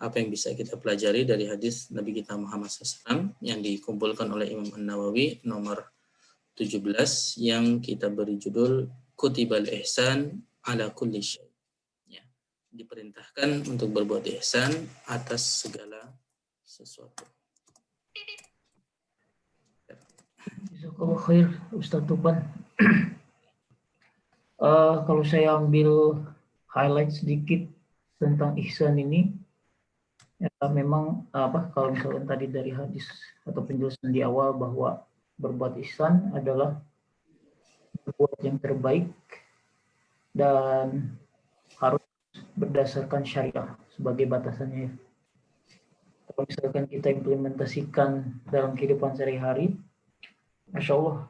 apa yang bisa kita pelajari dari hadis Nabi kita Muhammad SAW yang dikumpulkan oleh Imam An-Nawawi nomor 17 yang kita beri judul Kutibal Ihsan ala kulli syai. Ya. Diperintahkan untuk berbuat ihsan atas segala sesuatu. Jazakallahu khair Ustaz Tupan. Kalau saya ambil highlight sedikit tentang ihsan ini, ya, memang kalau misalkan tadi dari hadis atau penjelasan di awal bahwa berbuat ihsan adalah berbuat yang terbaik dan harus berdasarkan syariah sebagai batasannya. Kalau misalkan kita implementasikan dalam kehidupan sehari-hari, Masya Allah,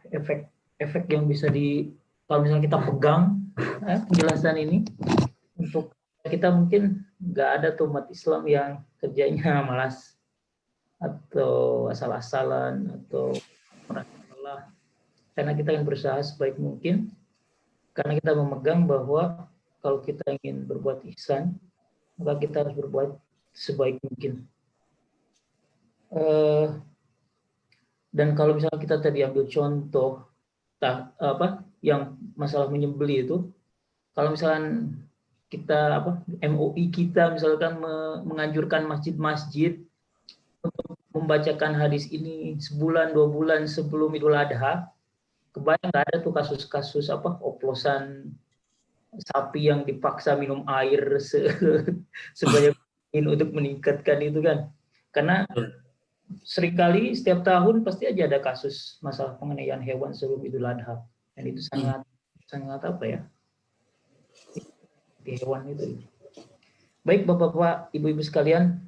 efek yang bisa kalau misalnya kita pegang penjelasan ini, untuk kita mungkin nggak ada tuh umat Islam yang kerjanya malas atau asal-asalan atau merasa lelah, karena kita ingin berusaha sebaik mungkin, karena kita memegang bahwa kalau kita ingin berbuat ihsan, maka kita harus berbuat sebaik mungkin. Dan kalau misalnya kita tadi ambil contoh yang masalah menyembelih itu, kalau misalkan kita MUI kita misalkan menganjurkan masjid-masjid untuk membacakan hadis ini sebulan 2 bulan sebelum Idul Adha, kebayang nggak ada tuh kasus-kasus oplosan sapi yang dipaksa minum air sebanyak ini untuk meningkatkan itu kan, karena seringkali setiap tahun pasti aja ada kasus masalah penganiayaan hewan sebelum Idul Adha, dan itu sangat apa ya, di hewan itu. Baik Bapak-bapak, Ibu-ibu sekalian,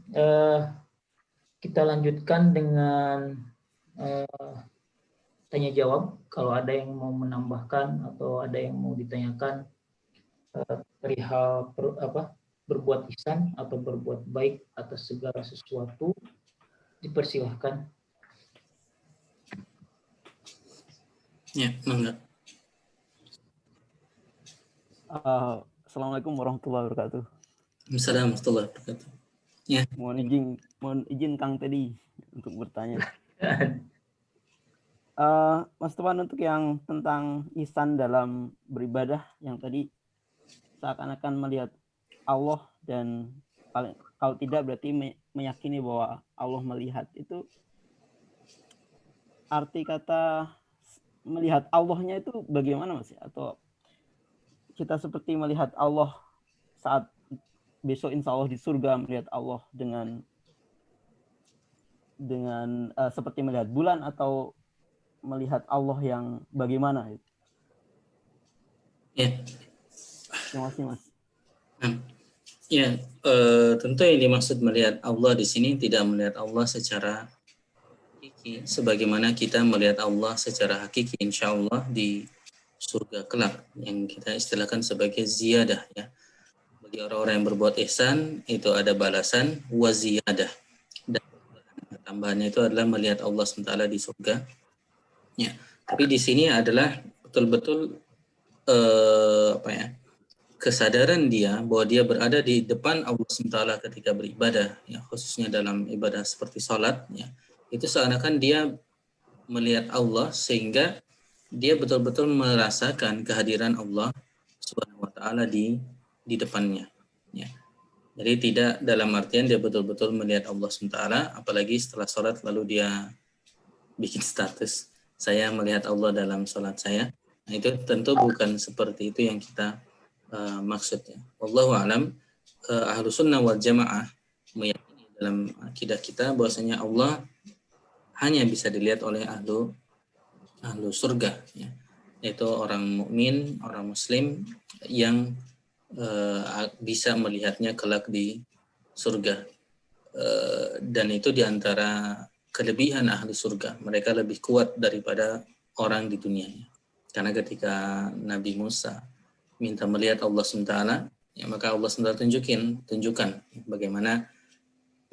kita lanjutkan dengan tanya jawab. Kalau ada yang mau menambahkan atau ada yang mau ditanyakan perihal berbuat ihsan atau berbuat baik atas segala sesuatu, dipersilahkan. Ya, enggak. Assalamualaikum warahmatullahi wabarakatuh. Assalamualaikum warahmatullahi wabarakatuh. Ya. Mohon izin Kang Teddy untuk bertanya. Mas Tuan, untuk yang tentang ihsan dalam beribadah yang tadi seakan-akan melihat Allah dan kalau tidak berarti meyakini bahwa Allah melihat, itu arti kata melihat Allahnya itu bagaimana Mas? Atau kita seperti melihat Allah saat besok insya Allah di surga, melihat Allah dengan seperti melihat bulan, atau melihat Allah yang bagaimana? Ya. Terima kasih Mas. Ya, tentu yang dimaksud melihat Allah di sini tidak melihat Allah secara hakiki, sebagaimana kita melihat Allah secara hakiki insya Allah di surga kelak, yang kita istilahkan sebagai ziyadah ya. Bagi orang-orang yang berbuat ihsan itu ada balasan wa ziyadah, dan tambahannya itu adalah melihat Allah SWT di surga. Ya, tapi di sini adalah betul-betul kesadaran dia bahwa dia berada di depan Allah SWT ketika beribadah, ya, khususnya dalam ibadah seperti sholat, ya, itu seakan-akan dia melihat Allah sehingga dia betul-betul merasakan kehadiran Allah Subhanahu wa taala di depannya, ya. Jadi tidak dalam artian dia betul-betul melihat Allah SWT, apalagi setelah sholat lalu dia bikin status saya melihat Allah dalam sholat saya. Nah, itu tentu bukan seperti itu yang kita maksudnya. Wallahu a'lam. Ahlu sunnah wal jamaah meyakini dalam akidah kita bahwasanya Allah hanya bisa dilihat oleh ahlu surga, ya. Yaitu orang mukmin, orang muslim yang bisa melihatnya kelak di surga. Dan itu diantara kelebihan ahli surga, mereka lebih kuat daripada orang di dunianya. Karena ketika Nabi Musa minta melihat Allah SWT, ya, maka Allah SWT tunjukkan bagaimana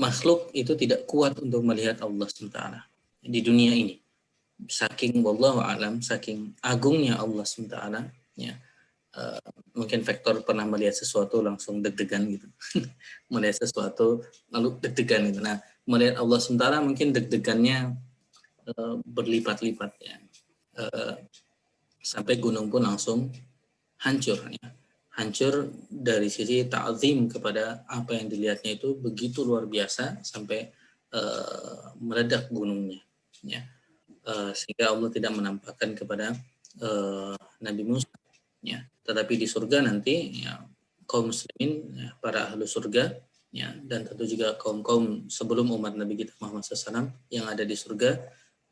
makhluk itu tidak kuat untuk melihat Allah SWT di dunia ini. Saking wallahu alam, saking agungnya Allah SWT, ya. Mungkin faktor pernah melihat sesuatu langsung deg-degan gitu. Melihat sesuatu lalu deg-degan gitu. Nah, melihat Allah SWT mungkin deg-degannya berlipat-lipat, ya. Sampai gunung pun langsung hancur, ya. Hancur dari sisi ta'zim kepada apa yang dilihatnya itu begitu luar biasa sampai meledak gunungnya, ya. Sehingga Allah tidak menampakkan kepada Nabi Musa, ya. Tetapi di surga nanti, ya, kaum muslimin, ya, para ahlu surga, ya, dan tentu juga kaum-kaum sebelum umat Nabi kita Muhammad SAW yang ada di surga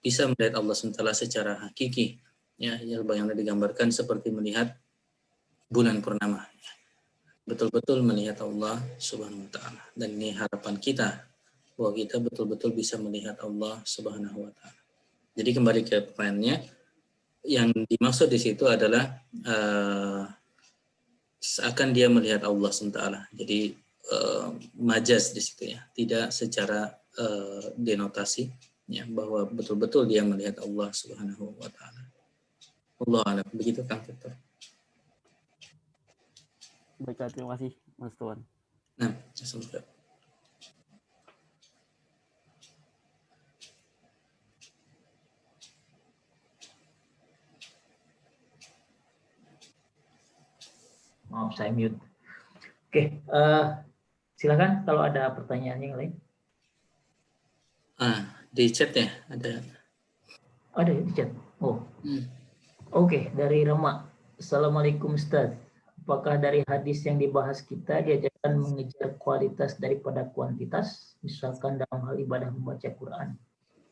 bisa melihat Allah SWT secara hakiki, ya, yang digambarkan seperti melihat bulan purnama, ya. Betul-betul melihat Allah Subhanahu wa taala. Dan ini harapan kita bahwa kita betul-betul bisa melihat Allah Subhanahu wa taala. Jadi kembali ke pertanyaannya, yang dimaksud di situ adalah seakan dia melihat Allah SWT. Jadi majaz di situ, ya, tidak secara denotasi, ya, bahwa betul-betul dia melihat Allah Subhanahu wa taala. Allah a'lam. Begitu Kang Victor. Baik, terima kasih Mas Tuan. Nah, semoga. Maaf, saya mute. Oke, silakan kalau ada pertanyaan yang lain. Di chat ya ada. Ada di chat. Oh. Oke, dari Rama. Assalamualaikum Ustaz. Apakah dari hadis yang dibahas kita diajar akan mengejar kualitas daripada kuantitas, misalkan dalam hal ibadah membaca Quran.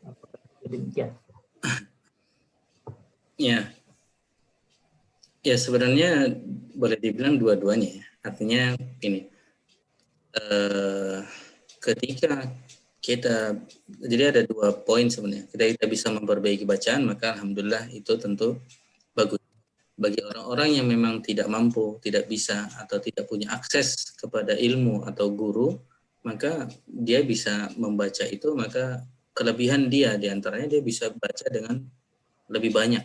Apakah demikian? Ya, ya sebenarnya boleh dibilang dua-duanya ya. Artinya ini, ketika kita, jadi ada 2 poin sebenarnya. Kita bisa memperbaiki bacaan, maka alhamdulillah itu tentu bagus. Bagi orang-orang yang memang tidak mampu, tidak bisa, atau tidak punya akses kepada ilmu atau guru, maka dia bisa membaca itu, maka kelebihan dia diantaranya dia bisa baca dengan lebih banyak.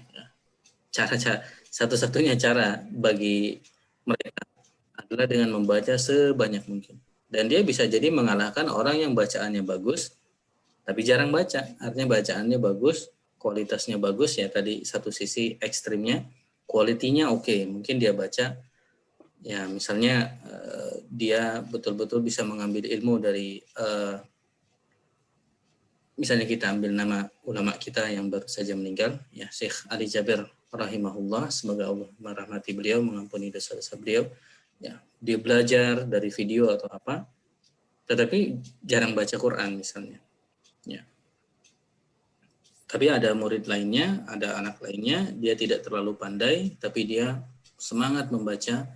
Cara satu-satunya cara bagi mereka adalah dengan membaca sebanyak mungkin. Dan dia bisa jadi mengalahkan orang yang bacaannya bagus, tapi jarang baca. Artinya bacaannya bagus, kualitasnya bagus ya, tadi satu sisi ekstrimnya, kualitinya oke, mungkin dia baca ya misalnya dia betul-betul bisa mengambil ilmu dari misalnya kita ambil nama ulama kita yang baru saja meninggal ya, Syekh Ali Jabir rahimahullah, semoga Allah merahmati beliau, mengampuni dosa-dosa beliau ya. Dia belajar dari video atau apa, tetapi jarang baca Quran misalnya ya. Tapi ada murid lainnya, ada anak lainnya, dia tidak terlalu pandai, tapi dia semangat membaca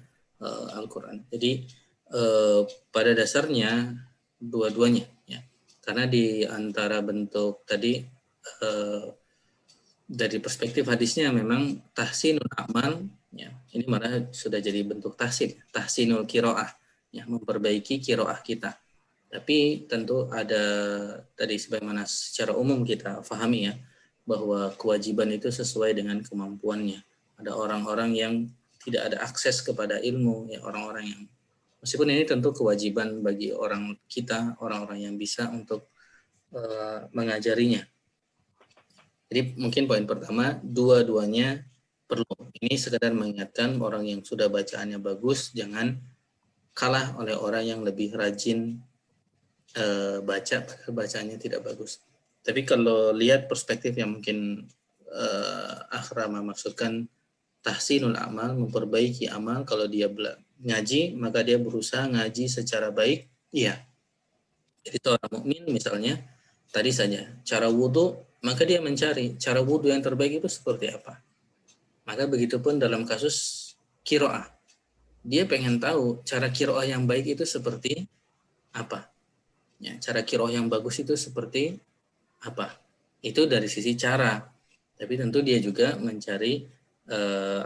Al-Quran. Jadi pada dasarnya dua-duanya, ya. Karena di antara bentuk tadi dari perspektif hadisnya memang tahsinul amal, ya. Ini malah sudah jadi bentuk tahsinul kiroah, ya, memperbaiki kiroah kita. Tapi tentu ada tadi sebagaimana secara umum kita pahami ya, bahwa kewajiban itu sesuai dengan kemampuannya. Ada orang-orang yang tidak ada akses kepada ilmu, ya, orang-orang yang meskipun ini tentu kewajiban bagi orang kita, orang-orang yang bisa untuk mengajarinya. Jadi mungkin poin pertama, dua-duanya perlu. Ini sekedar mengingatkan orang yang sudah bacaannya bagus, jangan kalah oleh orang yang lebih rajin baca, bacaannya tidak bagus. Tapi kalau lihat perspektif yang mungkin Akhrama maksudkan, tahsinul amal, memperbaiki amal, kalau dia ngaji, maka dia berusaha ngaji secara baik, iya. Jadi seorang mukmin misalnya, tadi saja, cara wudhu, maka dia mencari cara wudhu yang terbaik itu seperti apa. Maka begitupun dalam kasus kiroah. Dia pengen tahu cara kiroah yang baik itu seperti apa. Ya, cara kiroah yang bagus itu seperti apa? Itu dari sisi cara. Tapi tentu dia juga mencari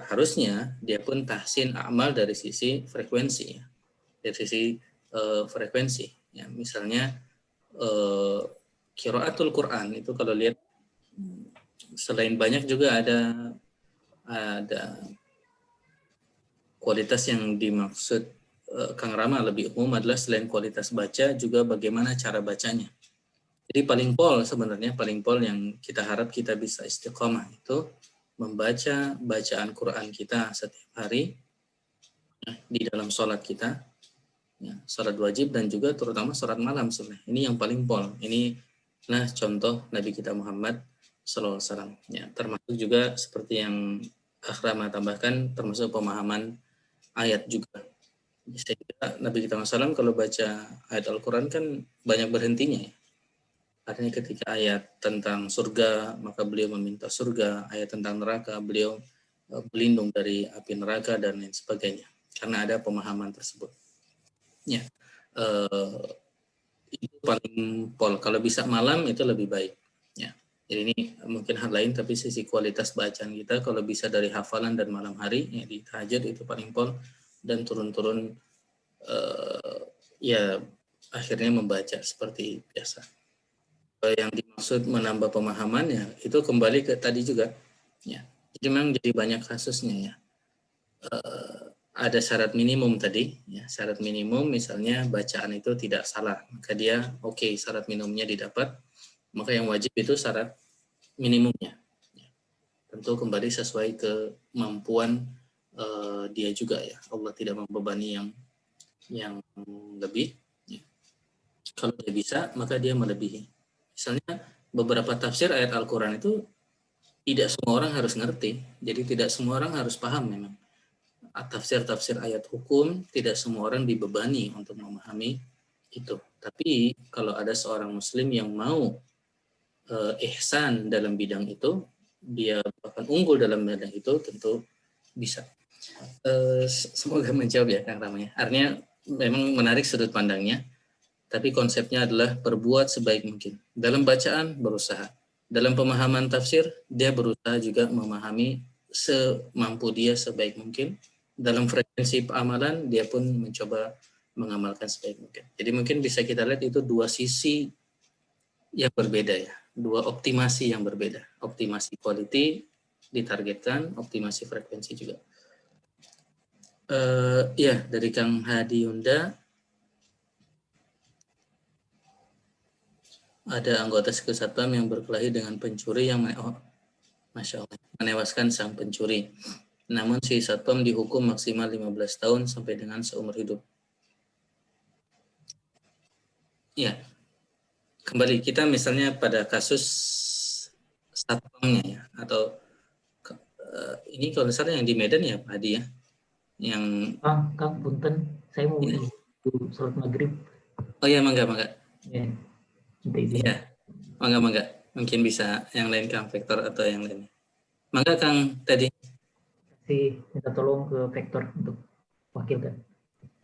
harusnya dia pun tahsin amal dari sisi frekuensi, ya. Dari sisi frekuensi. Ya, misalnya qiraatul Quran itu kalau lihat selain banyak juga ada kualitas yang dimaksud Kang Rama lebih umum adalah selain kualitas baca juga bagaimana cara bacanya. Jadi paling pol yang kita harap kita bisa istiqomah itu membaca bacaan Quran kita setiap hari ya, di dalam sholat kita, ya, sholat wajib dan juga terutama sholat malam sebenarnya. Ini yang paling pol. Ini nah contoh Nabi kita Muhammad SAW. Ya, termasuk juga seperti yang Akhrama tambahkan, termasuk pemahaman ayat juga. Sehingga Nabi kita SAW kalau baca ayat Al-Quran kan banyak berhentinya ya. Artinya ketika ayat tentang surga, maka beliau meminta surga. Ayat tentang neraka, beliau berlindung dari api neraka dan lain sebagainya. Karena ada pemahaman tersebut. Ya, itu paling pol. Kalau bisa malam itu lebih baik. Ya. Jadi ini mungkin hal lain, tapi sisi kualitas bacaan kita kalau bisa dari hafalan dan malam hari, ya, di tahajud itu paling pol. Dan turun-turun ya akhirnya membaca seperti biasa. Yang dimaksud menambah pemahaman ya itu kembali ke tadi juga ya. Jadi memang jadi banyak kasusnya ya. Ada syarat minimum tadi ya, syarat minimum misalnya bacaan itu tidak salah, maka dia oke, syarat minimumnya didapat, maka yang wajib itu syarat minimumnya ya. Tentu kembali sesuai kemampuan dia juga ya. Allah tidak membebani yang lebih ya. Kalau dia bisa maka dia melebihi. Misalnya beberapa tafsir ayat Al-Quran itu tidak semua orang harus ngerti. Jadi tidak semua orang harus paham memang. tafsir-tafsir ayat hukum, tidak semua orang dibebani untuk memahami itu. Tapi kalau ada seorang muslim yang mau ihsan dalam bidang itu, dia bahkan unggul dalam bidang itu, tentu bisa. Semoga menjawab ya Kang Rama ya. Artinya memang menarik sudut pandangnya, tapi konsepnya adalah berbuat sebaik mungkin. Dalam bacaan berusaha, dalam pemahaman tafsir dia berusaha juga memahami semampu dia sebaik mungkin. Dalam frekuensi amalan dia pun mencoba mengamalkan sebaik mungkin. Jadi mungkin bisa kita lihat itu dua sisi yang berbeda ya, dua optimasi yang berbeda. Optimasi quality ditargetkan, optimasi frekuensi juga. Ya, dari Kang Hadi Yunda, ada anggota Sekut Satpam yang berkelahi dengan pencuri yang Masya Allah, menewaskan sang pencuri. Namun si Satpam dihukum maksimal 15 tahun sampai dengan seumur hidup. Ya, kembali kita misalnya pada kasus Satpamnya ya, atau ini kalau misalnya yang di Medan ya Pak Hadi ya, yang Kang, punten, saya mau ya. sholat maghrib. Oh ya, mangga. Ya, minta izin. Ya, mangga. Mungkin bisa yang lain Kang Vektor atau yang lain. Mangga Kang tadi. Minta tolong ke Vektor untuk wakilkan.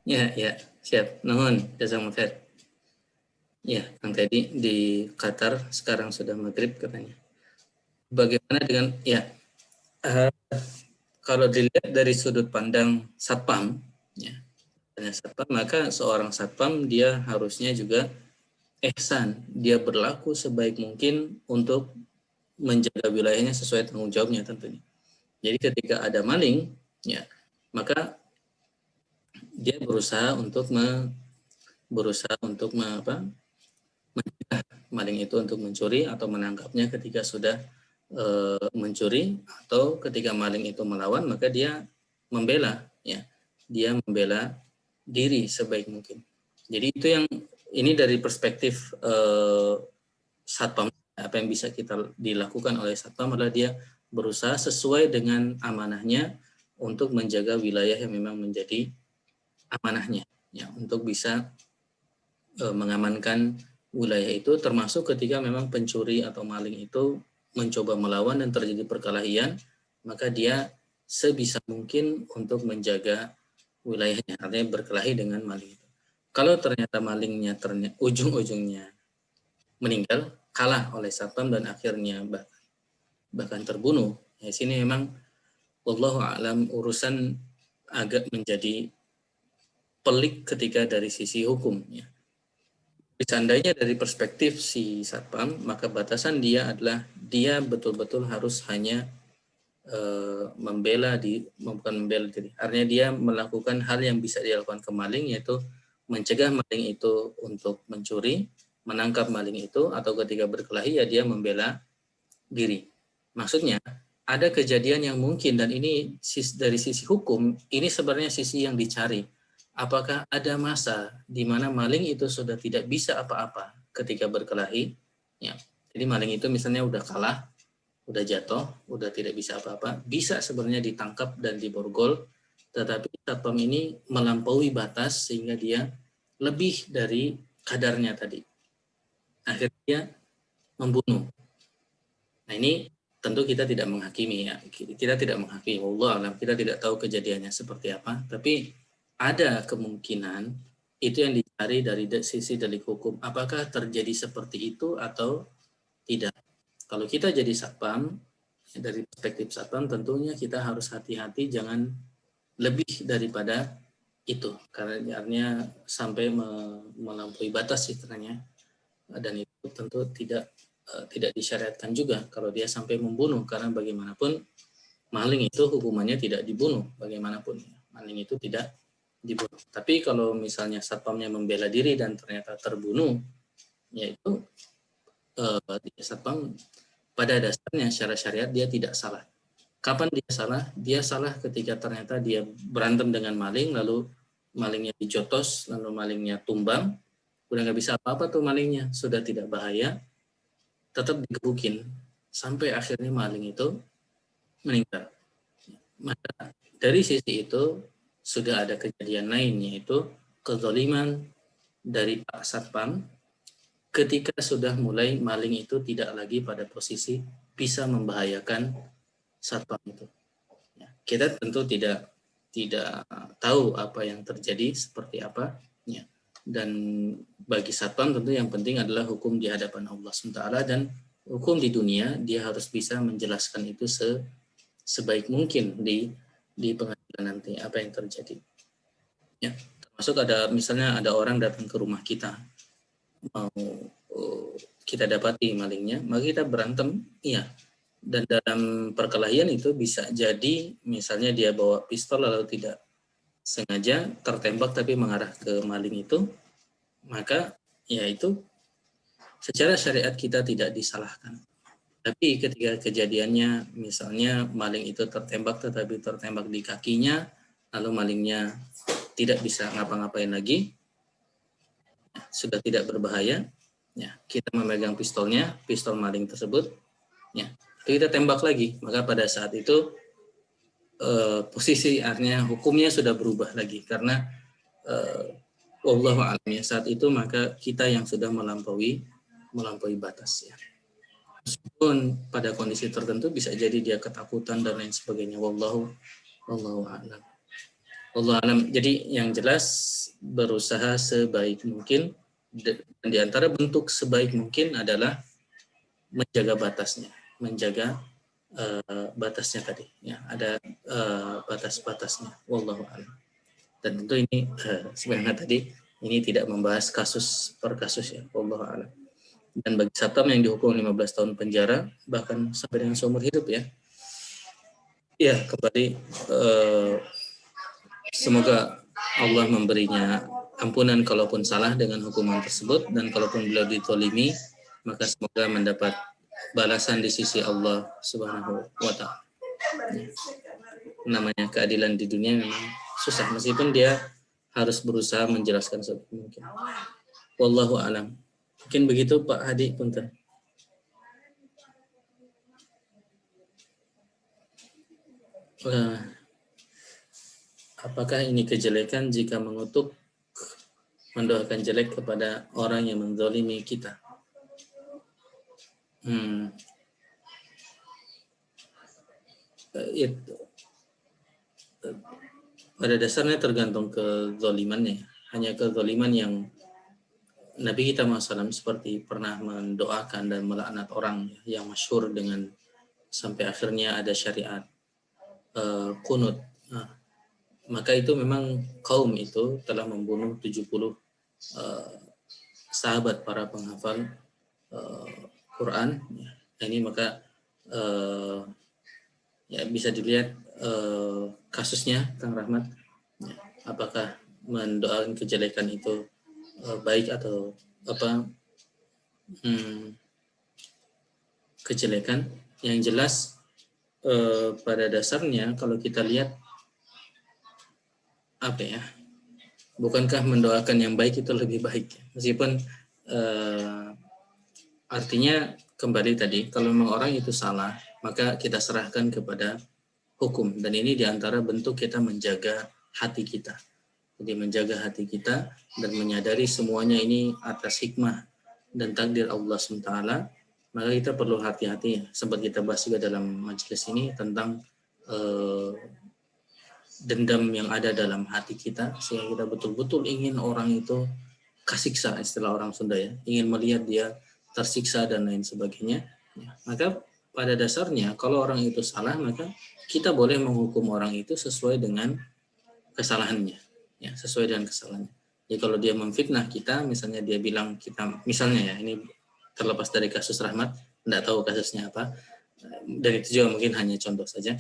Ya, siap. Nuhun, jazakumullah khair. Ya, Kang Teddy di Qatar sekarang sudah maghrib katanya. Bagaimana dengan kalau dilihat dari sudut pandang satpam, ya, satpam, maka seorang satpam dia harusnya juga ihsan, dia berlaku sebaik mungkin untuk menjaga wilayahnya sesuai tanggung jawabnya tentunya. Jadi ketika ada maling, ya, maka dia berusaha untuk mencegah maling itu untuk mencuri atau menangkapnya ketika sudah mencuri, atau ketika maling itu melawan maka dia membela diri sebaik mungkin. Jadi itu yang ini dari perspektif satpam, apa yang bisa kita dilakukan oleh satpam adalah dia berusaha sesuai dengan amanahnya untuk menjaga wilayah yang memang menjadi amanahnya, ya, untuk bisa mengamankan wilayah itu, termasuk ketika memang pencuri atau maling itu mencoba melawan dan terjadi perkelahian, maka dia sebisa mungkin untuk menjaga wilayahnya, artinya berkelahi dengan maling itu. Kalau ternyata malingnya ujung-ujungnya meninggal, kalah oleh satpam dan akhirnya bahkan terbunuh, ya sini memang wallahu a'lam urusan agak menjadi pelik ketika dari sisi hukum, ya. Seandainya dari perspektif si satpam, maka batasan dia adalah dia betul-betul harus hanya bukan membela diri. Artinya dia melakukan hal yang bisa dilakukan ke maling, yaitu mencegah maling itu untuk mencuri, menangkap maling itu, atau ketika berkelahi ya dia membela diri. Maksudnya ada kejadian yang mungkin, dan ini dari sisi hukum, ini sebenarnya sisi yang dicari. Apakah ada masa di mana maling itu sudah tidak bisa apa-apa ketika berkelahi? Ya. Jadi maling itu misalnya udah kalah, udah jatuh, udah tidak bisa apa-apa, bisa sebenarnya ditangkap dan diborgol, tetapi satpam ini melampaui batas sehingga dia lebih dari kadarnya tadi. Akhirnya membunuh. Nah ini tentu kita tidak menghakimi ya, kita tidak menghakimi. Wallahu a'lam, kita tidak tahu kejadiannya seperti apa, tapi ada kemungkinan itu yang dicari dari sisi delik hukum. Apakah terjadi seperti itu atau tidak? Kalau kita jadi satpam, dari perspektif satpam tentunya kita harus hati-hati, jangan lebih daripada itu, karena artinya sampai melampaui batas istilahnya, dan itu tentu tidak disyariatkan juga kalau dia sampai membunuh, karena bagaimanapun maling itu hukumannya tidak dibunuh, bagaimanapun maling itu tidak dibunuh. Tapi kalau misalnya satpamnya membela diri dan ternyata terbunuh, yaitu satpam pada dasarnya secara syariat dia tidak salah. Kapan dia salah? Dia salah ketika ternyata dia berantem dengan maling, lalu malingnya dijotos, lalu malingnya tumbang, udah nggak bisa apa-apa tuh malingnya, sudah tidak bahaya, tetap digebukin sampai akhirnya maling itu meninggal. Maka dari sisi itu sudah ada kejadian lain, yaitu kezaliman dari Pak Satpam ketika sudah mulai maling itu tidak lagi pada posisi bisa membahayakan satpam itu. Ya, kita tentu tidak tahu apa yang terjadi seperti apa, ya. Dan bagi satpam tentu yang penting adalah hukum di hadapan Allah SWT, dan hukum di dunia dia harus bisa menjelaskan itu sebaik mungkin di pengadilan nanti apa yang terjadi. Ya, termasuk misalnya ada orang datang ke rumah kita, mau kita dapati malingnya, maka kita berantem, iya. Dan dalam perkelahian itu bisa jadi misalnya dia bawa pistol lalu tidak sengaja tertembak tapi mengarah ke maling itu, maka ya itu secara syariat kita tidak disalahkan. Tapi ketika kejadiannya misalnya maling itu tertembak tetapi tertembak di kakinya, lalu malingnya tidak bisa ngapa-ngapain lagi, sudah tidak berbahaya, ya, kita memegang pistolnya, pistol maling tersebut, ya, kita tembak lagi, maka pada saat itu posisi artinya hukumnya sudah berubah lagi, karena wallahu a'lam ya, saat itu maka kita yang sudah melampaui batas, ya. Meskipun pada kondisi tertentu bisa jadi dia ketakutan dan lain sebagainya, wallahu a'lam. Wallahu a'lam. Jadi yang jelas berusaha sebaik mungkin, dan di antara bentuk sebaik mungkin adalah menjaga batasnya, menjaga batasnya tadi, ya, ada batas-batasnya, wallahu a'lam. Dan tentu ini sebenarnya tadi ini tidak membahas kasus per kasus, ya, wallahu a'lam. Dan bagi satpam yang dihukum 15 tahun penjara bahkan sampai dengan seumur hidup, ya, ya, kembali semoga Allah memberinya ampunan kalaupun salah dengan hukuman tersebut, dan kalaupun beliau ditolimi maka semoga mendapat balasan di sisi Allah Subhanahu wa Ta'ala. Namanya keadilan di dunia memang susah, meskipun dia harus berusaha menjelaskan sebaik mungkin. Wallahu a'lam. Mungkin begitu Pak Hadi, punten. Apakah ini kejelekan jika mengutuk, mendoakan jelek kepada orang yang menzalimi kita? Itu pada dasarnya tergantung kezalimannya. Hanya kezaliman yang Nabi kita SAW seperti pernah mendoakan dan melaknat orang yang masyhur dengan sampai akhirnya ada syariat kunut. Maka itu memang kaum itu telah membunuh 70 sahabat para penghafal Quran. Ini maka ya bisa dilihat kasusnya, Kang Rahmat, ya, apakah mendoakan kejelekan itu baik atau apa kejelekan. Yang jelas pada dasarnya kalau kita lihat apa ya, bukankah mendoakan yang baik itu lebih baik, meskipun artinya kembali tadi, kalau memang orang itu salah maka kita serahkan kepada hukum, dan ini diantara bentuk kita menjaga hati kita. Jadi menjaga hati kita dan menyadari semuanya ini atas hikmah dan takdir Allah SWT, maka kita perlu hati-hati. Sempat kita bahas juga dalam majelis ini tentang dendam yang ada dalam hati kita, sehingga kita betul-betul ingin orang itu kasiksa, istilah orang Sunda, ya, ingin melihat dia tersiksa dan lain sebagainya. Ya, maka pada dasarnya kalau orang itu salah, maka kita boleh menghukum orang itu sesuai dengan kesalahannya, ya, sesuai dengan kesalahannya. Jadi kalau dia memfitnah kita, misalnya dia bilang kita, misalnya ya, ini terlepas dari kasus Rahmat, tidak tahu kasusnya apa, dan itu juga mungkin hanya contoh saja,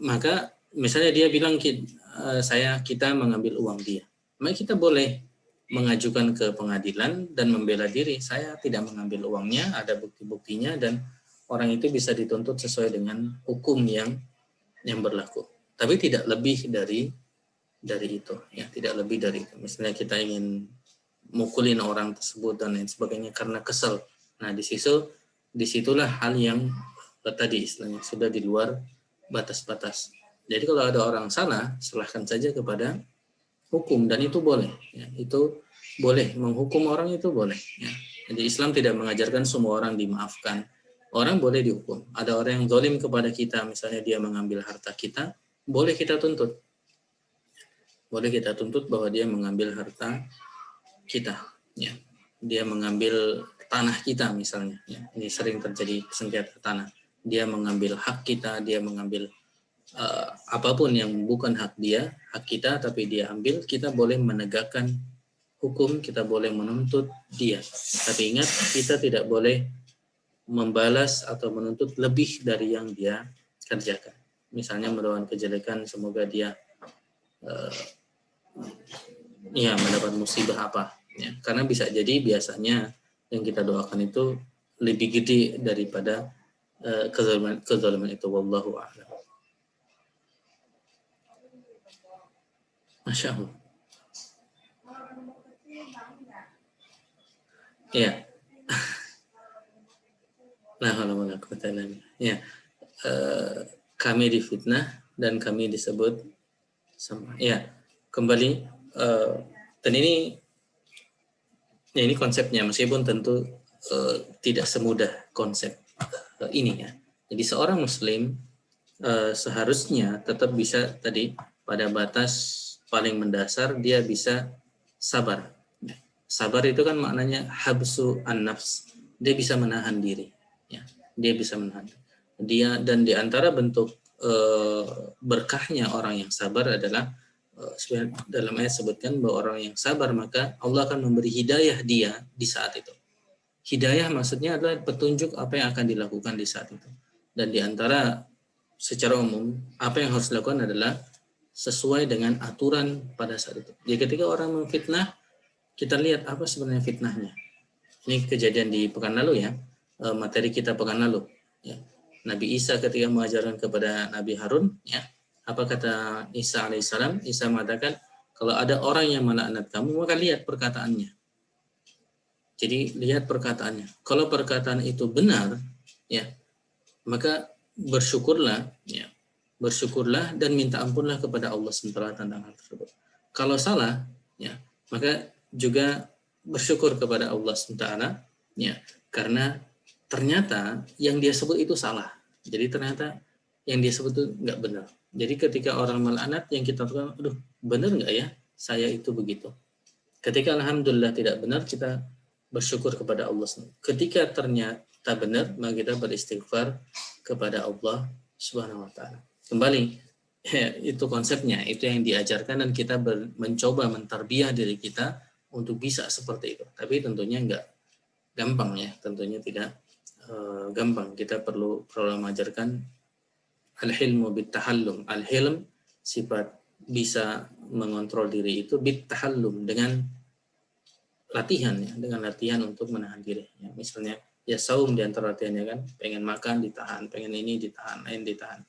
maka misalnya dia bilang kita mengambil uang dia, maka kita boleh mengajukan ke pengadilan dan membela diri, saya tidak mengambil uangnya, ada bukti-buktinya, dan orang itu bisa dituntut sesuai dengan hukum yang berlaku. Tapi tidak lebih dari itu, ya, tidak lebih dari itu. Misalnya kita ingin mukulin orang tersebut dan lain sebagainya karena kesel. Nah, disitulah hal yang tadi istilahnya sudah di luar batas-batas. Jadi kalau ada orang salah, serahkan saja kepada hukum, dan itu boleh. Ya, itu boleh menghukum orang, itu boleh. Ya. Jadi Islam tidak mengajarkan semua orang dimaafkan. Orang boleh dihukum. Ada orang yang zalim kepada kita, misalnya dia mengambil harta kita, boleh kita tuntut. Boleh kita tuntut bahwa dia mengambil harta kita. Ya. Dia mengambil tanah kita misalnya. Ya. Ini sering terjadi sengketa tanah. Dia mengambil hak kita, dia mengambil apapun yang bukan hak dia, hak kita, tapi dia ambil, kita boleh menegakkan hukum, kita boleh menuntut dia. Tapi ingat, kita tidak boleh membalas atau menuntut lebih dari yang dia kerjakan. Misalnya mendoakan kejelekan, semoga dia mendapat musibah apa. Ya. Karena bisa jadi biasanya yang kita doakan itu lebih gede daripada kezaliman itu. Wallahu a'lam. Masya Allah. Ya. Ya. Kami difitnah dan kami disebut sama. Ya. Kembali dan ini konsepnya, meskipun tentu tidak semudah konsep ini ya. Jadi seorang muslim seharusnya tetap bisa tadi pada batas paling mendasar dia bisa sabar. Sabar itu kan maknanya habsu an-nafs. Dia bisa menahan diri. Ya, dia bisa menahan. Dia, dan di antara bentuk berkahnya orang yang sabar adalah dalam ayat sebutkan bahwa orang yang sabar maka Allah akan memberi hidayah dia di saat itu. Hidayah maksudnya adalah petunjuk apa yang akan dilakukan di saat itu. Dan di antara secara umum apa yang harus dilakukan adalah sesuai dengan aturan pada saat itu. Jadi ketika orang memfitnah, kita lihat apa sebenarnya fitnahnya. Ini kejadian di pekan lalu ya, materi kita pekan lalu. Ya. Nabi Isa ketika mengajarkan kepada Nabi Harun, ya, apa kata Isa alaihissalam? Isa mengatakan, kalau ada orang yang melaknat kamu, maka lihat perkataannya. Jadi lihat perkataannya. Kalau perkataan itu benar, ya, maka bersyukurlah, ya. Bersyukurlah dan minta ampunlah kepada Allah SWT tentang hal tersebut. Kalau salah, ya, maka juga bersyukur kepada Allah SWT, ya, karena ternyata yang dia sebut itu salah. Jadi ternyata yang dia sebut itu nggak benar. Jadi ketika orang melaknat, yang kita tahu, aduh, benar nggak ya saya itu begitu. Ketika alhamdulillah tidak benar, kita bersyukur kepada Allah SWT. Ketika ternyata benar, maka kita beristighfar kepada Allah Subhanahu wa taala. Kembali, itu konsepnya, itu yang diajarkan, dan kita mencoba mentarbiah diri kita untuk bisa seperti itu. Tapi tentunya nggak gampang ya, tentunya tidak gampang. Kita perlu mengajarkan al-hilmu bit-tahallum. Al-hilm, sifat bisa mengontrol diri itu bit-tahallum, dengan latihan ya, dengan latihan untuk menahan diri. Ya, misalnya ya saum di antara latihannya kan, pengen makan ditahan, pengen ini ditahan, lain ditahan.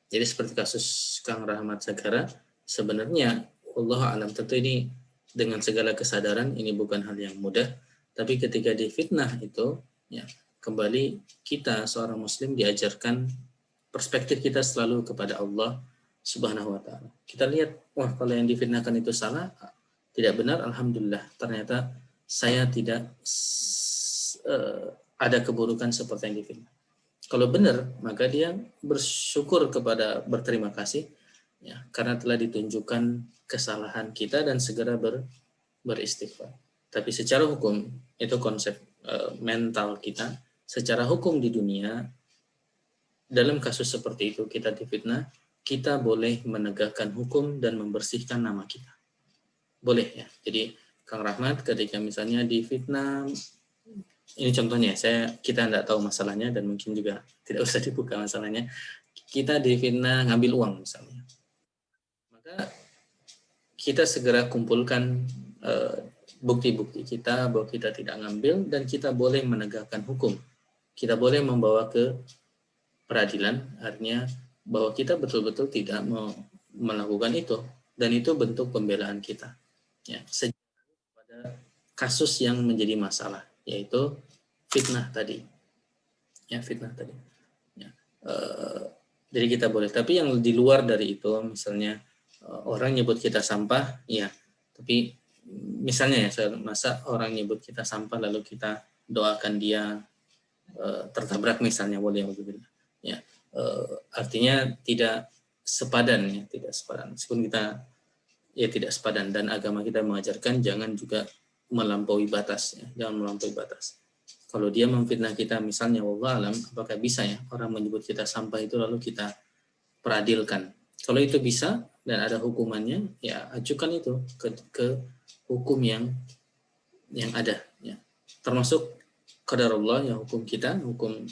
Jadi seperti kasus Kang Rahmat Sagara, sebenarnya Allah alam tentu ini dengan segala kesadaran ini bukan hal yang mudah, tapi ketika difitnah itu, ya, kembali kita seorang muslim diajarkan perspektif kita selalu kepada Allah Subhanahu wa taala. Kita lihat, wah kalau yang difitnahkan itu salah, tidak benar, alhamdulillah ternyata saya tidak ada keburukan seperti yang difitnah. Kalau benar, maka dia bersyukur kepada, berterima kasih ya, karena telah ditunjukkan kesalahan kita dan segera beristighfar. Tapi secara hukum, itu konsep mental kita, secara hukum di dunia, dalam kasus seperti itu kita difitnah, kita boleh menegakkan hukum dan membersihkan nama kita. Boleh ya. Jadi Kang Rahmat ketika misalnya difitnah, ini contohnya, kita tidak tahu masalahnya dan mungkin juga tidak usah dibuka masalahnya. Kita difitnah ngambil uang misalnya, maka kita segera kumpulkan bukti-bukti kita bahwa kita tidak ngambil, dan kita boleh menegakkan hukum. Kita boleh membawa ke peradilan, artinya bahwa kita betul-betul tidak mau melakukan itu, dan itu bentuk pembelaan kita. Ya, sejak pada kasus yang menjadi masalah, yaitu fitnah tadi. Ya, fitnah tadi. Ya. Jadi kita boleh. Tapi yang di luar dari itu, misalnya orang nyebut kita sampah, ya. Tapi misalnya ya, masa orang nyebut kita sampah lalu kita doakan dia tertabrak misalnya, boleh ya. Artinya tidak sepadan ya, tidak sepadan. Meskipun kita ya tidak sepadan, dan agama kita mengajarkan jangan juga melampaui batas, ya. Jangan melampaui batas. Kalau dia memfitnah kita misalnya, wallah alam, apakah bisa ya orang menyebut kita sampah itu lalu kita peradilkan? Kalau itu bisa dan ada hukumannya, ya ajukan itu ke hukum yang ada, ya. Termasuk qadarullah, ya, hukum kita, hukum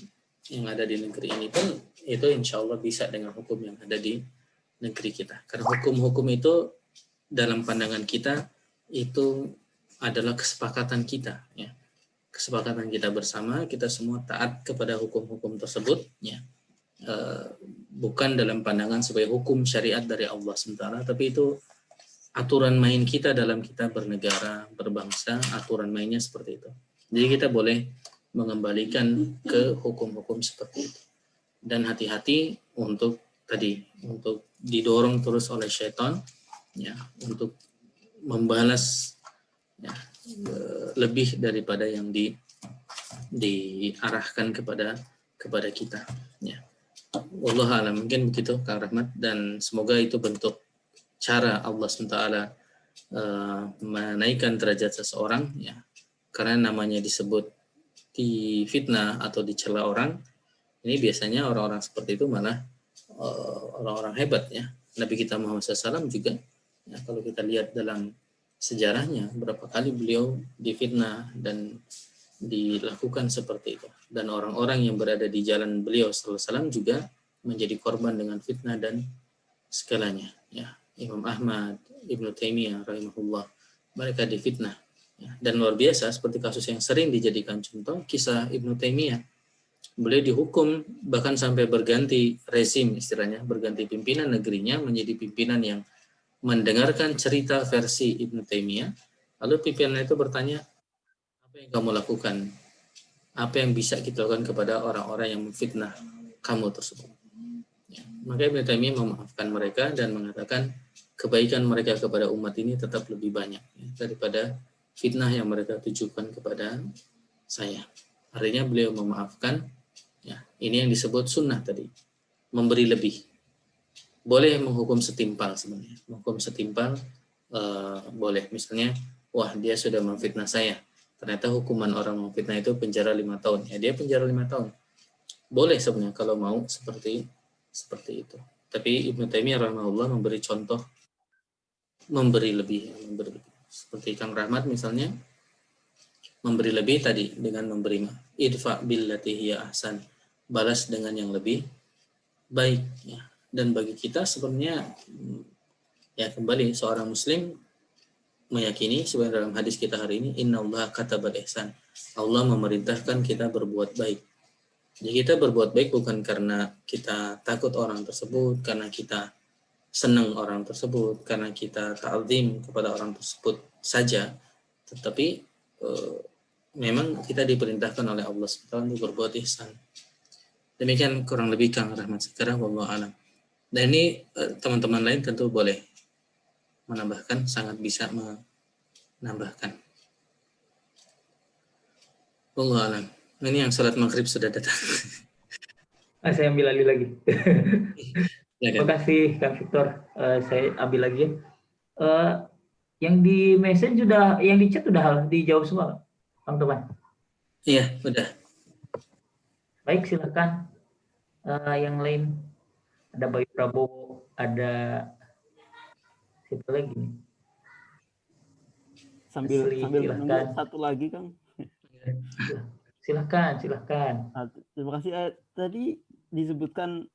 yang ada di negeri ini pun itu insya Allah bisa dengan hukum yang ada di negeri kita. Karena hukum-hukum itu dalam pandangan kita itu adalah kesepakatan kita, ya. Kesepakatan kita bersama, kita semua taat kepada hukum-hukum tersebut, ya. Bukan dalam pandangan sebagai hukum syariat dari Allah SWT, tapi itu aturan main kita dalam kita bernegara, berbangsa, aturan mainnya seperti itu. Jadi kita boleh mengembalikan ke hukum-hukum seperti itu. Dan hati-hati untuk didorong terus oleh syaitan, ya, untuk membalas, ya, lebih daripada yang diarahkan kepada kita, ya. Wallahu a'lam, mungkin begitu Kang Rahmat, dan semoga itu bentuk cara Allah SWT menaikkan derajat seseorang, ya. Karena namanya disebut di fitnah atau dicela orang, ini biasanya orang-orang seperti itu malah orang-orang hebat, ya. Nabi kita Muhammad SAW juga, ya, kalau kita lihat dalam sejarahnya, berapa kali beliau difitnah dan dilakukan seperti itu. Dan orang-orang yang berada di jalan beliau SAW juga menjadi korban dengan fitnah dan segalanya, ya. Imam Ahmad, Ibnu Taimiyah rahimahullah, mereka difitnah, ya. Dan luar biasa, seperti kasus yang sering dijadikan contoh, kisah Ibnu Taimiyah. Beliau dihukum bahkan sampai berganti rezim, istilahnya berganti pimpinan negerinya menjadi pimpinan yang mendengarkan cerita versi Ibnu Taimiyah. Lalu pimpinan itu bertanya, apa yang kamu lakukan? Apa yang bisa kita lakukan kepada orang-orang yang memfitnah kamu tersebut? Ya. Maka Ibnu Taimiyah memaafkan mereka dan mengatakan kebaikan mereka kepada umat ini tetap lebih banyak, ya, daripada fitnah yang mereka tujukan kepada saya. Artinya beliau memaafkan, ya. Ini yang disebut sunnah tadi, memberi lebih. Boleh menghukum setimpal sebenarnya. Menghukum setimpal boleh. Misalnya, wah dia sudah memfitnah saya. Ternyata hukuman orang memfitnah itu penjara 5 tahun. Ya dia penjara 5 tahun. Boleh sebenarnya kalau mau seperti itu. Tapi Ibnu Taimiyah rahimahullah memberi contoh memberi lebih. Seperti Kang Rahmat misalnya, memberi lebih tadi dengan memberi idfa billati hiya ahsan. Balas dengan yang lebih baik, ya. Dan bagi kita sebenarnya, ya, kembali seorang muslim meyakini sebenarnya dalam hadis kita hari ini, innallaha katabal ihsan. Allah memerintahkan kita berbuat baik. Jadi kita berbuat baik bukan karena kita takut orang tersebut, karena kita senang orang tersebut, karena kita ta'zim kepada orang tersebut saja, tetapi memang kita diperintahkan oleh Allah SWT untuk berbuat ihsan. Demikian kurang lebih Kang Rahmat sekarang, wallahu a'lam. Dan ini teman-teman lain tentu boleh menambahkan, sangat bisa menambahkan. Wallahu a'lam. Ini yang salat maghrib sudah datang. Saya ambil alih lagi. Ya, Terima kan? kasih Kang Victor. Saya ambil lagi ya. Yang di message sudah, yang di chat sudah dijawab semua, teman-teman. Iya, udah. Baik, silakan. Yang lain, ada Bayu Prabowo, ada siapa lagi nih? Sambil silakan. menunggu satu lagi, Kang. Silakan. Terima kasih. Tadi disebutkan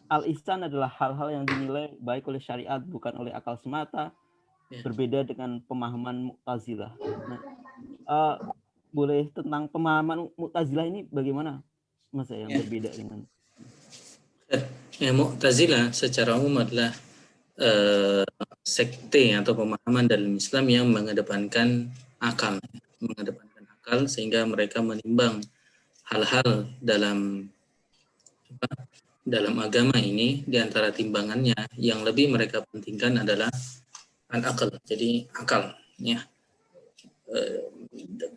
al-ihsan adalah hal-hal yang dinilai baik oleh syariat, bukan oleh akal semata. Ya. Berbeda dengan pemahaman Mu'tazilah. Nah, boleh tentang pemahaman Mu'tazilah ini bagaimana, Mas, yang berbeda dengan? Ya, Mu'tazilah secara umum adalah sekte atau pemahaman dalam Islam yang mengedepankan akal, sehingga mereka menimbang hal-hal dalam dalam agama ini di antara timbangannya yang lebih mereka pentingkan adalah al-aql, jadi akal ya.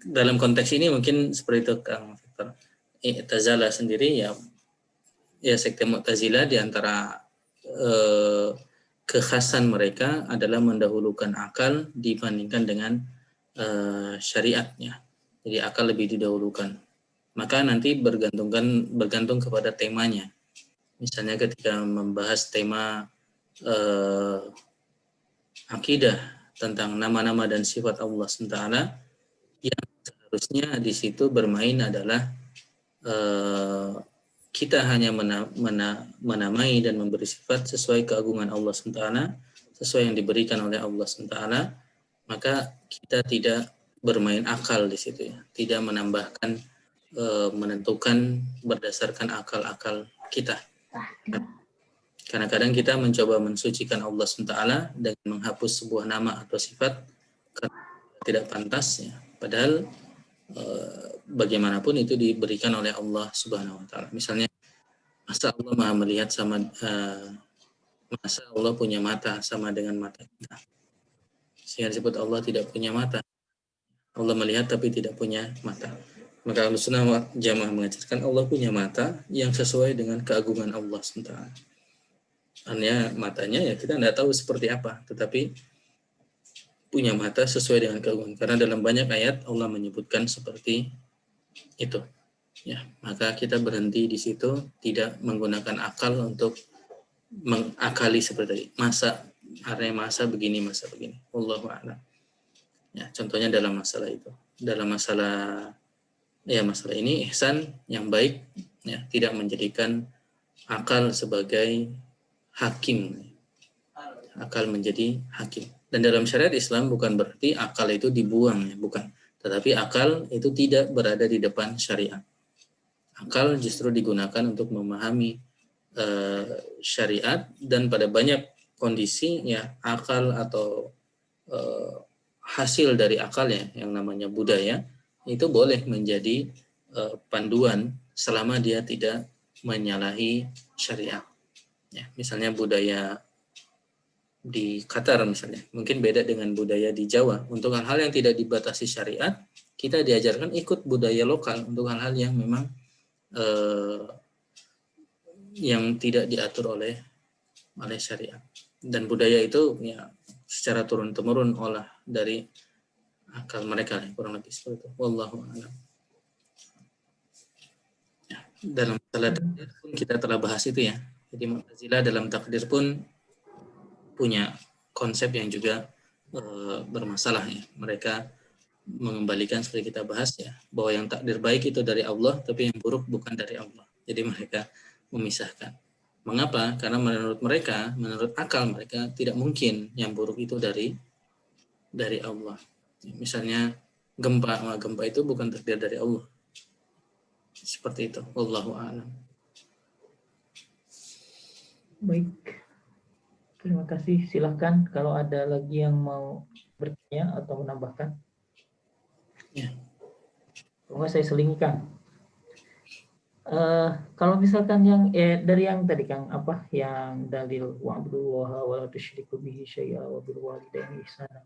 Dalam konteks ini mungkin seperti itu Kang Victor. I'tazalah sendiri ya sekte Mu'tazilah di antara kekhasan mereka adalah mendahulukan akal dibandingkan dengan syariatnya. Jadi akal lebih didahulukan. Maka nanti bergantung kepada temanya. Misalnya ketika membahas tema akidah tentang nama-nama dan sifat Allah SWT, yang seharusnya di situ bermain adalah kita hanya menamai dan memberi sifat sesuai keagungan Allah SWT, sesuai yang diberikan oleh Allah SWT, maka kita tidak bermain akal di situ ya, tidak menambahkan menentukan berdasarkan akal-akal kita. Karena kadang kita mencoba mensucikan Allah SWT dengan menghapus sebuah nama atau sifat karena tidak pantas ya. Padahal bagaimanapun itu diberikan oleh Allah Subhanahu wa taala. Misalnya masa Allah Maha melihat sama masa Allah punya mata sama dengan mata kita. Sehingga disebut Allah tidak punya mata. Allah melihat tapi tidak punya mata. Maka Ahlussunnah wal Jamaah mengajarkan Allah punya mata yang sesuai dengan keagungan Allah SWT. Hanya matanya ya kita tidak tahu seperti apa, tetapi punya mata sesuai dengan keagungan. Karena dalam banyak ayat Allah menyebutkan seperti itu. Ya, maka kita berhenti di situ, tidak menggunakan akal untuk mengakali seperti masa begini, masa begini. Wallahu a'lam. Ya, contohnya dalam masalah itu. Dalam masalah ini ihsan yang baik ya, tidak menjadikan akal sebagai hakim. Akal menjadi hakim. Dan dalam syariat Islam bukan berarti akal itu dibuang ya, bukan. Tetapi akal itu tidak berada di depan syariat. Akal justru digunakan untuk memahami syariat, dan pada banyak kondisi ya akal atau hasil dari akal ya yang namanya budaya itu boleh menjadi panduan selama dia tidak menyalahi syariat. Ya, misalnya budaya di Qatar misalnya mungkin beda dengan budaya di Jawa. Untuk hal-hal yang tidak dibatasi syariat, kita diajarkan ikut budaya lokal. Untuk hal-hal yang memang yang tidak diatur oleh syariat. Dan budaya itu ya secara turun-temurun olah dari akal mereka, kurang lebih seperti itu. Wallahu a'lam. Ya, dalam masalah takdir pun kita telah bahas itu ya. Jadi Mu'tazilah dalam takdir pun punya konsep yang juga bermasalah ya. Mereka mengembalikan seperti kita bahas ya, bahwa yang takdir baik itu dari Allah, tapi yang buruk bukan dari Allah. Jadi mereka memisahkan. Mengapa? Karena menurut mereka, menurut akal mereka tidak mungkin yang buruk itu dari Allah. Misalnya gempa itu bukan takdir dari Allah. Seperti itu. Wallahu a'lam. Baik. Terima kasih. Silahkan kalau ada lagi yang mau bertanya atau menambahkan. Ya. Kalau saya selingkan. Kalau misalkan yang dari yang tadi Kang yang dalil wa'budullaha wa la tusyriku bihi syai'a wa bil walidaini ihsana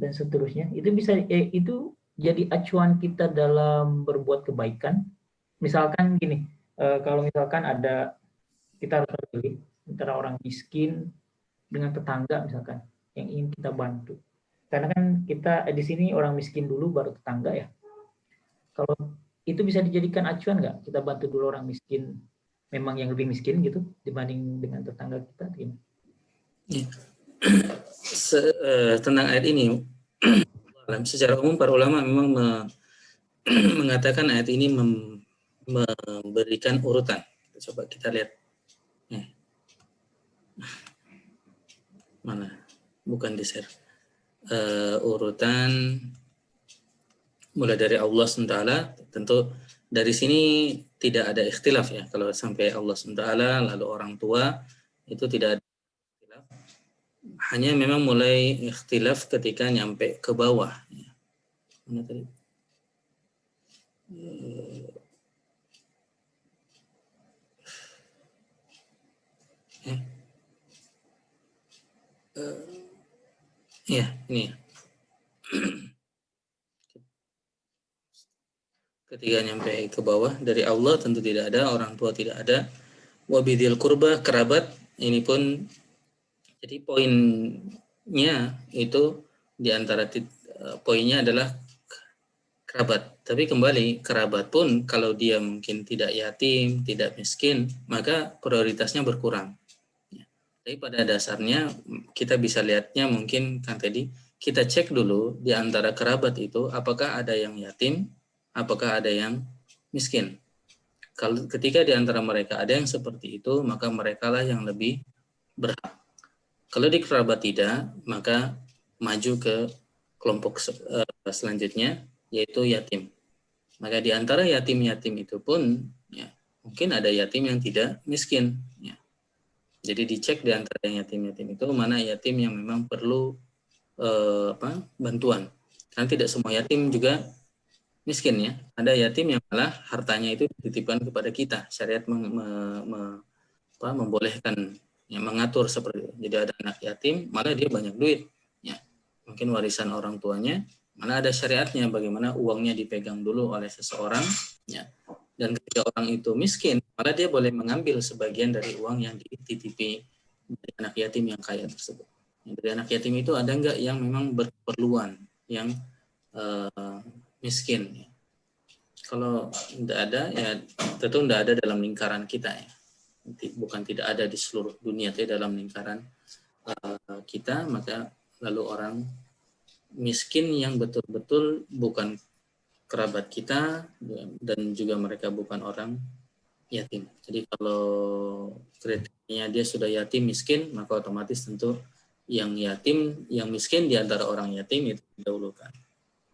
dan seterusnya, itu bisa itu jadi acuan kita dalam berbuat kebaikan. Misalkan gini, kalau misalkan ada kita harus pilih antara orang miskin dengan tetangga misalkan yang ingin kita bantu. Karena kan kita di sini orang miskin dulu baru tetangga ya. Kalau itu bisa dijadikan acuan nggak? Kita bantu dulu orang miskin, memang yang lebih miskin gitu dibanding dengan tetangga kita. Ya. Tentang ayat ini, secara umum para ulama memang mengatakan ayat ini memberikan urutan. Coba kita lihat. Mana? Bukan di share. Urutan mulai dari Allah SWT, tentu dari sini tidak ada ikhtilaf ya. Kalau sampai Allah SWT lalu orang tua itu tidak ada ikhtilaf. Hanya memang mulai ikhtilaf ketika nyampe ke bawah. Mana tadi? Ya, ini ketika nyampe ke bawah, dari Allah tentu tidak ada, orang tua tidak ada, wabidil kurba, kerabat, ini pun jadi poinnya itu di antara poinnya adalah kerabat. Tapi kembali, kerabat pun kalau dia mungkin tidak yatim, tidak miskin, maka prioritasnya berkurang. Tapi pada dasarnya kita bisa lihatnya mungkin kan tadi kita cek dulu di antara kerabat itu apakah ada yang yatim, apakah ada yang miskin. Kalau ketika di antara mereka ada yang seperti itu, maka merekalah yang lebih berhak. Kalau di kerabat tidak, maka maju ke kelompok selanjutnya yaitu yatim. Maka di antara yatim-yatim itu pun ya, mungkin ada yatim yang tidak miskin. Ya. Jadi dicek di antara yang yatim-yatim itu mana yatim yang memang perlu bantuan. Karena tidak semua yatim juga miskin ya. Ada yatim yang malah hartanya itu dititipkan kepada kita. Syariat membolehkan ya, mengatur seperti itu. Jadi ada anak yatim malah dia banyak duit. Ya. Mungkin warisan orang tuanya, mana ada syariatnya bagaimana uangnya dipegang dulu oleh seseorang ya. Dan ketika orang itu miskin, malah dia boleh mengambil sebagian dari uang yang dititipi dari anak yatim yang kaya tersebut. Dari anak yatim itu ada enggak yang memang berkeperluan, yang miskin? Kalau tidak ada, ya tentu tidak ada dalam lingkaran kita ya. Bukan tidak ada di seluruh dunia, tapi dalam lingkaran kita, maka lalu orang miskin yang betul-betul bukan kerabat kita dan juga mereka bukan orang yatim. Jadi kalau kriterianya dia sudah yatim miskin, maka otomatis tentu yang yatim, yang miskin di antara orang yatim itu didahulukan.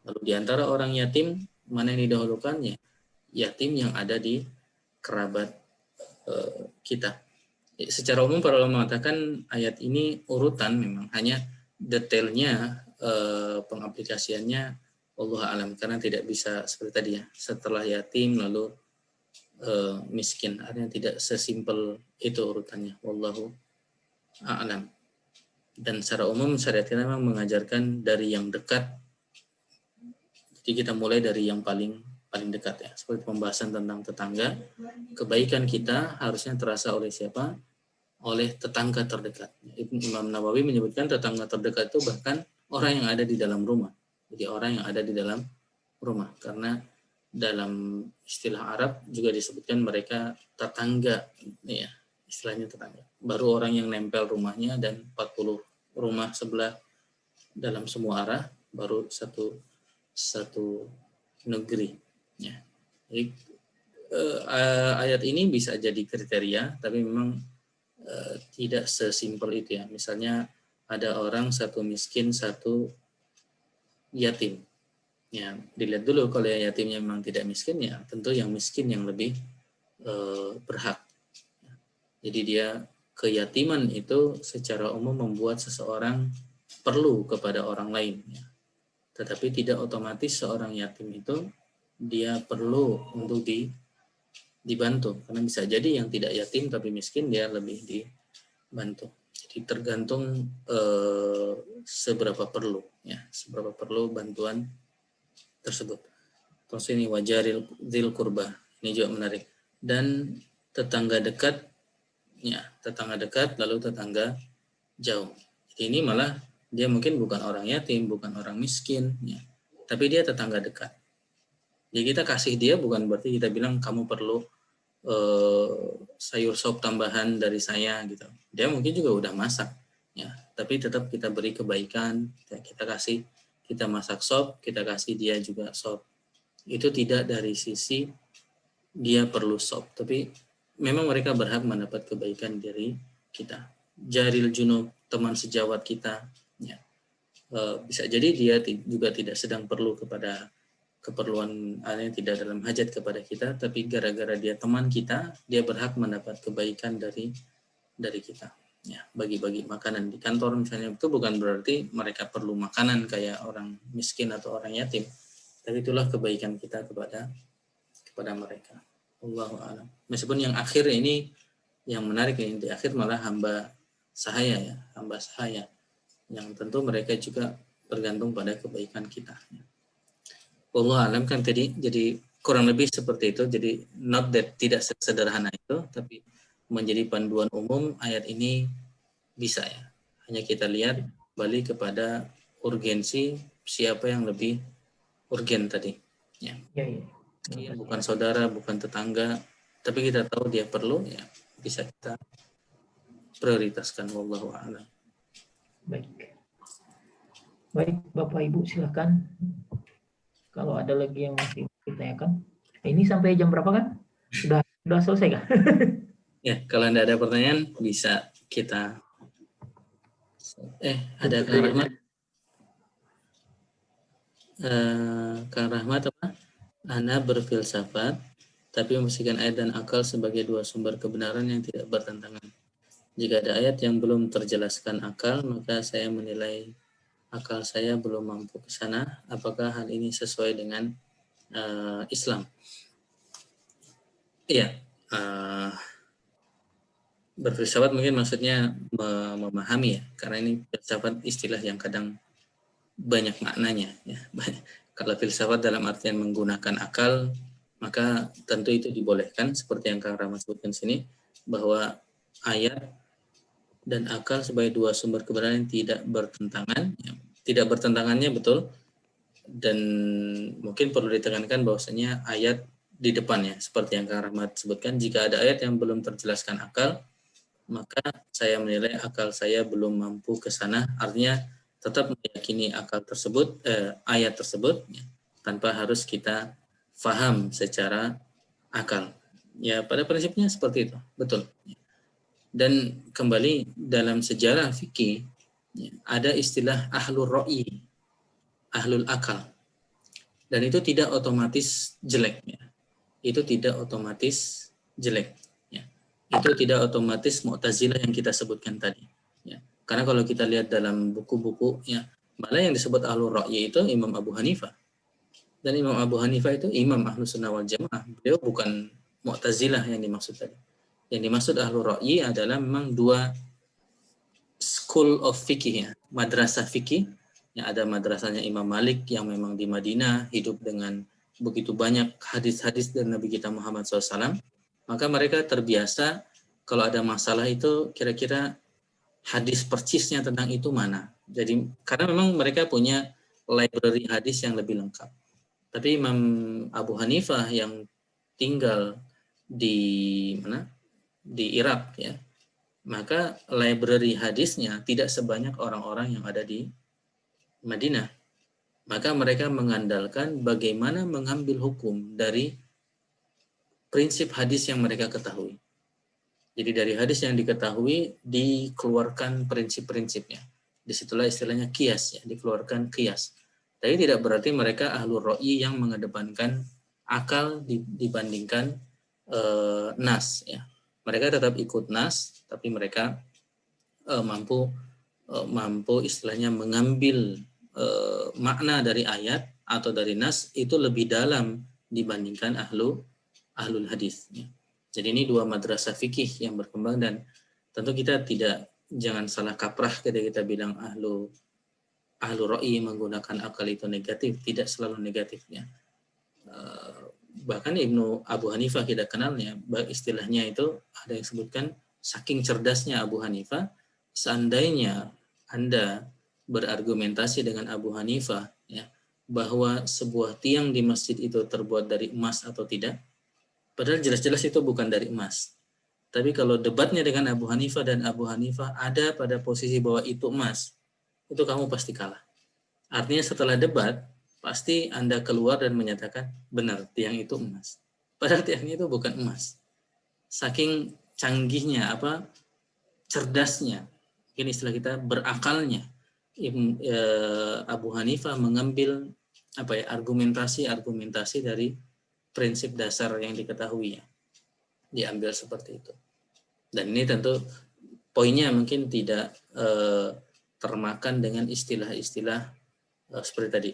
Lalu di antara orang yatim mana yang didahulukannya? Yatim yang ada di kerabat kita. Secara umum para ulama mengatakan ayat ini urutan memang hanya detailnya pengaplikasiannya Allah alam karena tidak bisa seperti tadi ya setelah yatim lalu miskin artinya tidak sesimpel itu urutannya wallahu a'lam. Dan secara umum syariat kita memang mengajarkan dari yang dekat, jadi kita mulai dari yang paling dekat ya, seperti pembahasan tentang tetangga. Kebaikan kita harusnya terasa oleh siapa? Oleh tetangga terdekat. Imam Nawawi menyebutkan tetangga terdekat itu bahkan orang yang ada di dalam rumah. Jadi orang yang ada di dalam rumah. Karena dalam istilah Arab juga disebutkan mereka tetangga. Ya, istilahnya tetangga. Baru orang yang nempel rumahnya dan 40 rumah sebelah dalam semua arah, baru satu negeri. Ya. Jadi, ayat ini bisa jadi kriteria, tapi memang tidak sesimpel itu ya. Misalnya ada orang satu miskin, satu yatim. Ya, dilihat dulu kalau yang yatimnya memang tidak miskin ya, tentu yang miskin yang lebih berhak. Jadi dia keyatiman itu secara umum membuat seseorang perlu kepada orang lain. Ya. Tetapi tidak otomatis seorang yatim itu dia perlu untuk dibantu, karena bisa jadi yang tidak yatim tapi miskin dia lebih dibantu. Jadi tergantung seberapa perlu ya, seberapa perlu bantuan tersebut. Terus ini wajaril dzil qurba, ini juga menarik. Dan tetangga dekat ya, tetangga dekat lalu tetangga jauh. Jadi ini malah dia mungkin bukan orang yatim, bukan orang miskin ya, tapi dia tetangga dekat. Jadi kita kasih dia bukan berarti kita bilang kamu perlu sayur sop tambahan dari saya gitu. Dia mungkin juga udah masak ya, tapi tetap kita beri kebaikan, kita kasih, kita masak sop, kita kasih dia juga sop. Itu tidak dari sisi dia perlu sop, tapi memang mereka berhak mendapat kebaikan dari kita. Jaril junub, teman sejawat kita ya. Bisa jadi dia juga tidak sedang perlu kepada keperluan yang tidak dalam hajat kepada kita, tapi gara-gara dia teman kita, dia berhak mendapat kebaikan dari kita. Ya, bagi-bagi makanan di kantor misalnya itu bukan berarti mereka perlu makanan kayak orang miskin atau orang yatim, tapi itulah kebaikan kita kepada mereka. Allahu a'lam. Meskipun yang akhir ini yang menarik ini di akhir malah hamba sahaya ya, hamba sahaya. yang tentu mereka juga bergantung pada kebaikan kita. Wallahu alam kan tadi, jadi kurang lebih seperti itu. Jadi not that tidak sederhana itu, tapi menjadi panduan umum ayat ini bisa ya. Hanya kita lihat balik kepada urgensi siapa yang lebih urgen tadi. Ya. Bukan saudara, bukan tetangga, tapi kita tahu dia perlu, ya bisa kita prioritaskan. Wallahu a'lam. Baik, Bapak Ibu silakan. Kalau ada lagi yang masih ditanyakan. Ini sampai jam berapa kan? Sudah selesai kah? Ya, kalau Anda ada pertanyaan bisa kita. Ada Kang Rahmat. Kang Rahmat apa? Ana berfilsafat, tapi membersihkan ayat dan akal sebagai dua sumber kebenaran yang tidak bertentangan. Jika ada ayat yang belum terjelaskan akal, maka saya menilai akal saya belum mampu ke sana. Apakah hal ini sesuai dengan Islam? Iya, berfilsafat mungkin maksudnya memahami ya, karena ini filsafat istilah yang kadang banyak maknanya ya. Kalau filsafat dalam artian menggunakan akal, maka tentu itu dibolehkan seperti yang Kang Rahmat sebutkan sini, bahwa ayat dan akal sebagai dua sumber kebenaran yang tidak bertentangan ya. Tidak bertentangannya betul, dan mungkin perlu ditekankan bahwasanya ayat di depannya seperti yang Kang Rahmat sebutkan, jika ada ayat yang belum terjelaskan akal, maka saya menilai akal saya belum mampu ke sana. Artinya tetap meyakini akal tersebut, ayat tersebut ya, tanpa harus kita faham secara akal. Ya, pada prinsipnya seperti itu, betul. Dan kembali dalam sejarah fikih ya, ada istilah ahlul ra'yi, ahlul akal. Dan itu tidak otomatis jelek ya. Itu tidak otomatis jelek ya. Itu tidak otomatis Mu'tazilah yang kita sebutkan tadi ya. Karena kalau kita lihat dalam buku-buku ya, malah yang disebut ahlul ra'yi itu Imam Abu Hanifah. Dan Imam Abu Hanifah itu Imam Ahlus Sunnah wal Jamaah. Beliau bukan Mu'tazilah yang dimaksud tadi. Yang dimaksud ahlul ra'yi adalah memang dua school of fikih ya, madrasah fikih. Yang ada madrasahnya Imam Malik yang memang di Madinah, hidup dengan begitu banyak hadis-hadis dari Nabi kita Muhammad SAW. Maka mereka terbiasa kalau ada masalah itu kira-kira hadis persisnya tentang itu mana. Jadi karena memang mereka punya library hadis yang lebih lengkap. Tapi Imam Abu Hanifah yang tinggal di mana? Di Irak ya. Maka library hadisnya tidak sebanyak orang-orang yang ada di Madinah. Maka mereka mengandalkan bagaimana mengambil hukum dari prinsip hadis yang mereka ketahui. Jadi dari hadis yang diketahui dikeluarkan prinsip-prinsipnya. Disitulah istilahnya qiyas ya, dikeluarkan qiyas. Tapi tidak berarti mereka ahlul ra'yi yang mengedepankan akal dibandingkan nas ya. Mereka tetap ikut nas, tapi mereka mampu istilahnya mengambil makna dari ayat atau dari nas itu lebih dalam dibandingkan ahlul hadis ya. Jadi ini dua madrasah fikih yang berkembang, dan tentu kita jangan salah kaprah ketika kita bilang ahlul ra'yi menggunakan akal itu negatif. Tidak selalu negatifnya. Bahkan Ibnu Abu Hanifah kita kenalnya, istilahnya itu ada yang sebutkan saking cerdasnya Abu Hanifah, seandainya Anda berargumentasi dengan Abu Hanifah ya, bahwa sebuah tiang di masjid itu terbuat dari emas atau tidak, padahal jelas-jelas itu bukan dari emas. Tapi kalau debatnya dengan Abu Hanifah dan Abu Hanifah ada pada posisi bahwa itu emas, itu kamu pasti kalah. Artinya setelah debat, pasti Anda keluar dan menyatakan benar tiang itu emas. Padahal tiangnya itu bukan emas. Saking canggihnya, cerdasnya, mungkin istilah kita berakalnya, Abu Hanifah mengambil argumentasi dari prinsip dasar yang diketahui ya, diambil seperti itu. Dan ini tentu poinnya mungkin tidak termakan dengan istilah-istilah seperti tadi.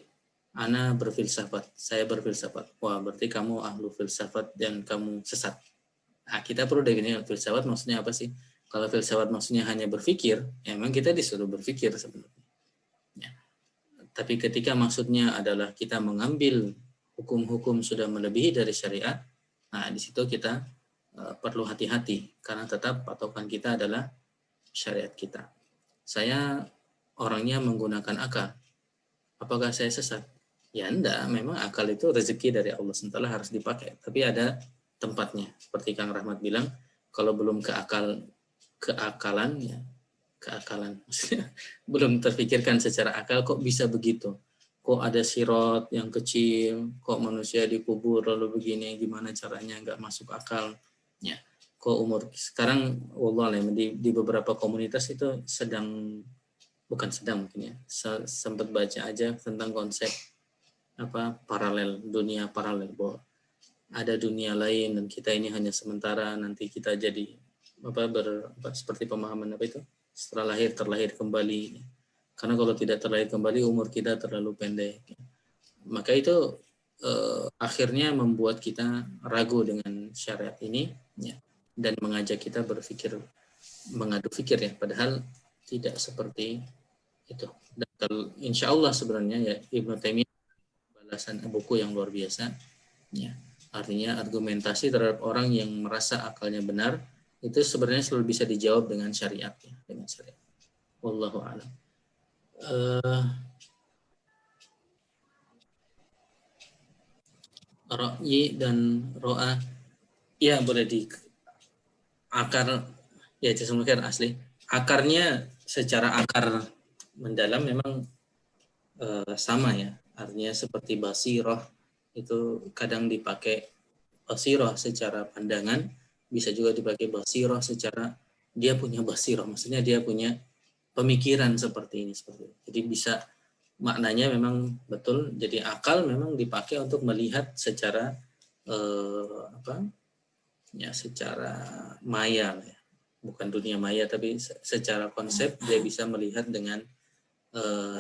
Ana berfilsafat, saya berfilsafat. Wah, berarti kamu ahlu filsafat dan kamu sesat. Nah, kita perlu definisi filsafat maksudnya apa sih? Kalau filsafat maksudnya hanya berpikir, ya memang kita disuruh berpikir sebenarnya. Tapi ketika maksudnya adalah kita mengambil hukum-hukum sudah melebihi dari syariat, nah di situ kita perlu hati-hati karena tetap patokan kita adalah syariat kita. Saya orangnya menggunakan akal. Apakah saya sesat? Ya enggak, memang akal itu rezeki dari Allah SWT harus dipakai. Tapi ada tempatnya. Seperti Kang Rahmat bilang, kalau belum keakalan, ya keakalan. Maksudnya belum terpikirkan secara akal, kok bisa begitu? Kok ada sirot yang kecil? Kok manusia dikubur lalu begini? Gimana caranya? Nggak masuk akal. Ya. Kok umur sekarang, wallahualam, di beberapa komunitas itu bukan sedang mungkin ya, sempat baca aja tentang konsep dunia paralel, bahwa ada dunia lain dan kita ini hanya sementara, nanti kita jadi seperti pemahaman setelah lahir terlahir kembali, karena kalau tidak terlahir kembali umur kita terlalu pendek, maka itu akhirnya membuat kita ragu dengan syariat ini, ya, dan mengajak kita mengadu fikir ya, padahal tidak seperti itu. Dan insya Allah sebenarnya ya Ibnu Taimiyah balasan buku yang luar biasa, ya, artinya argumentasi terhadap orang yang merasa akalnya benar itu sebenarnya selalu bisa dijawab dengan syariat, ya, dengan syariat. Wallahu a'lam. Ra'yi dan ro'ah, ya boleh di akar, ya jasmukir asli. Akarnya secara akar mendalam memang sama ya, artinya seperti basiroh itu kadang dipakai basiroh secara pandangan, bisa juga dipakai basiroh secara dia punya basiroh, maksudnya dia punya pemikiran seperti ini. Jadi bisa maknanya memang betul, jadi akal memang dipakai untuk melihat secara secara maya ya. Bukan dunia maya, tapi secara konsep dia bisa melihat dengan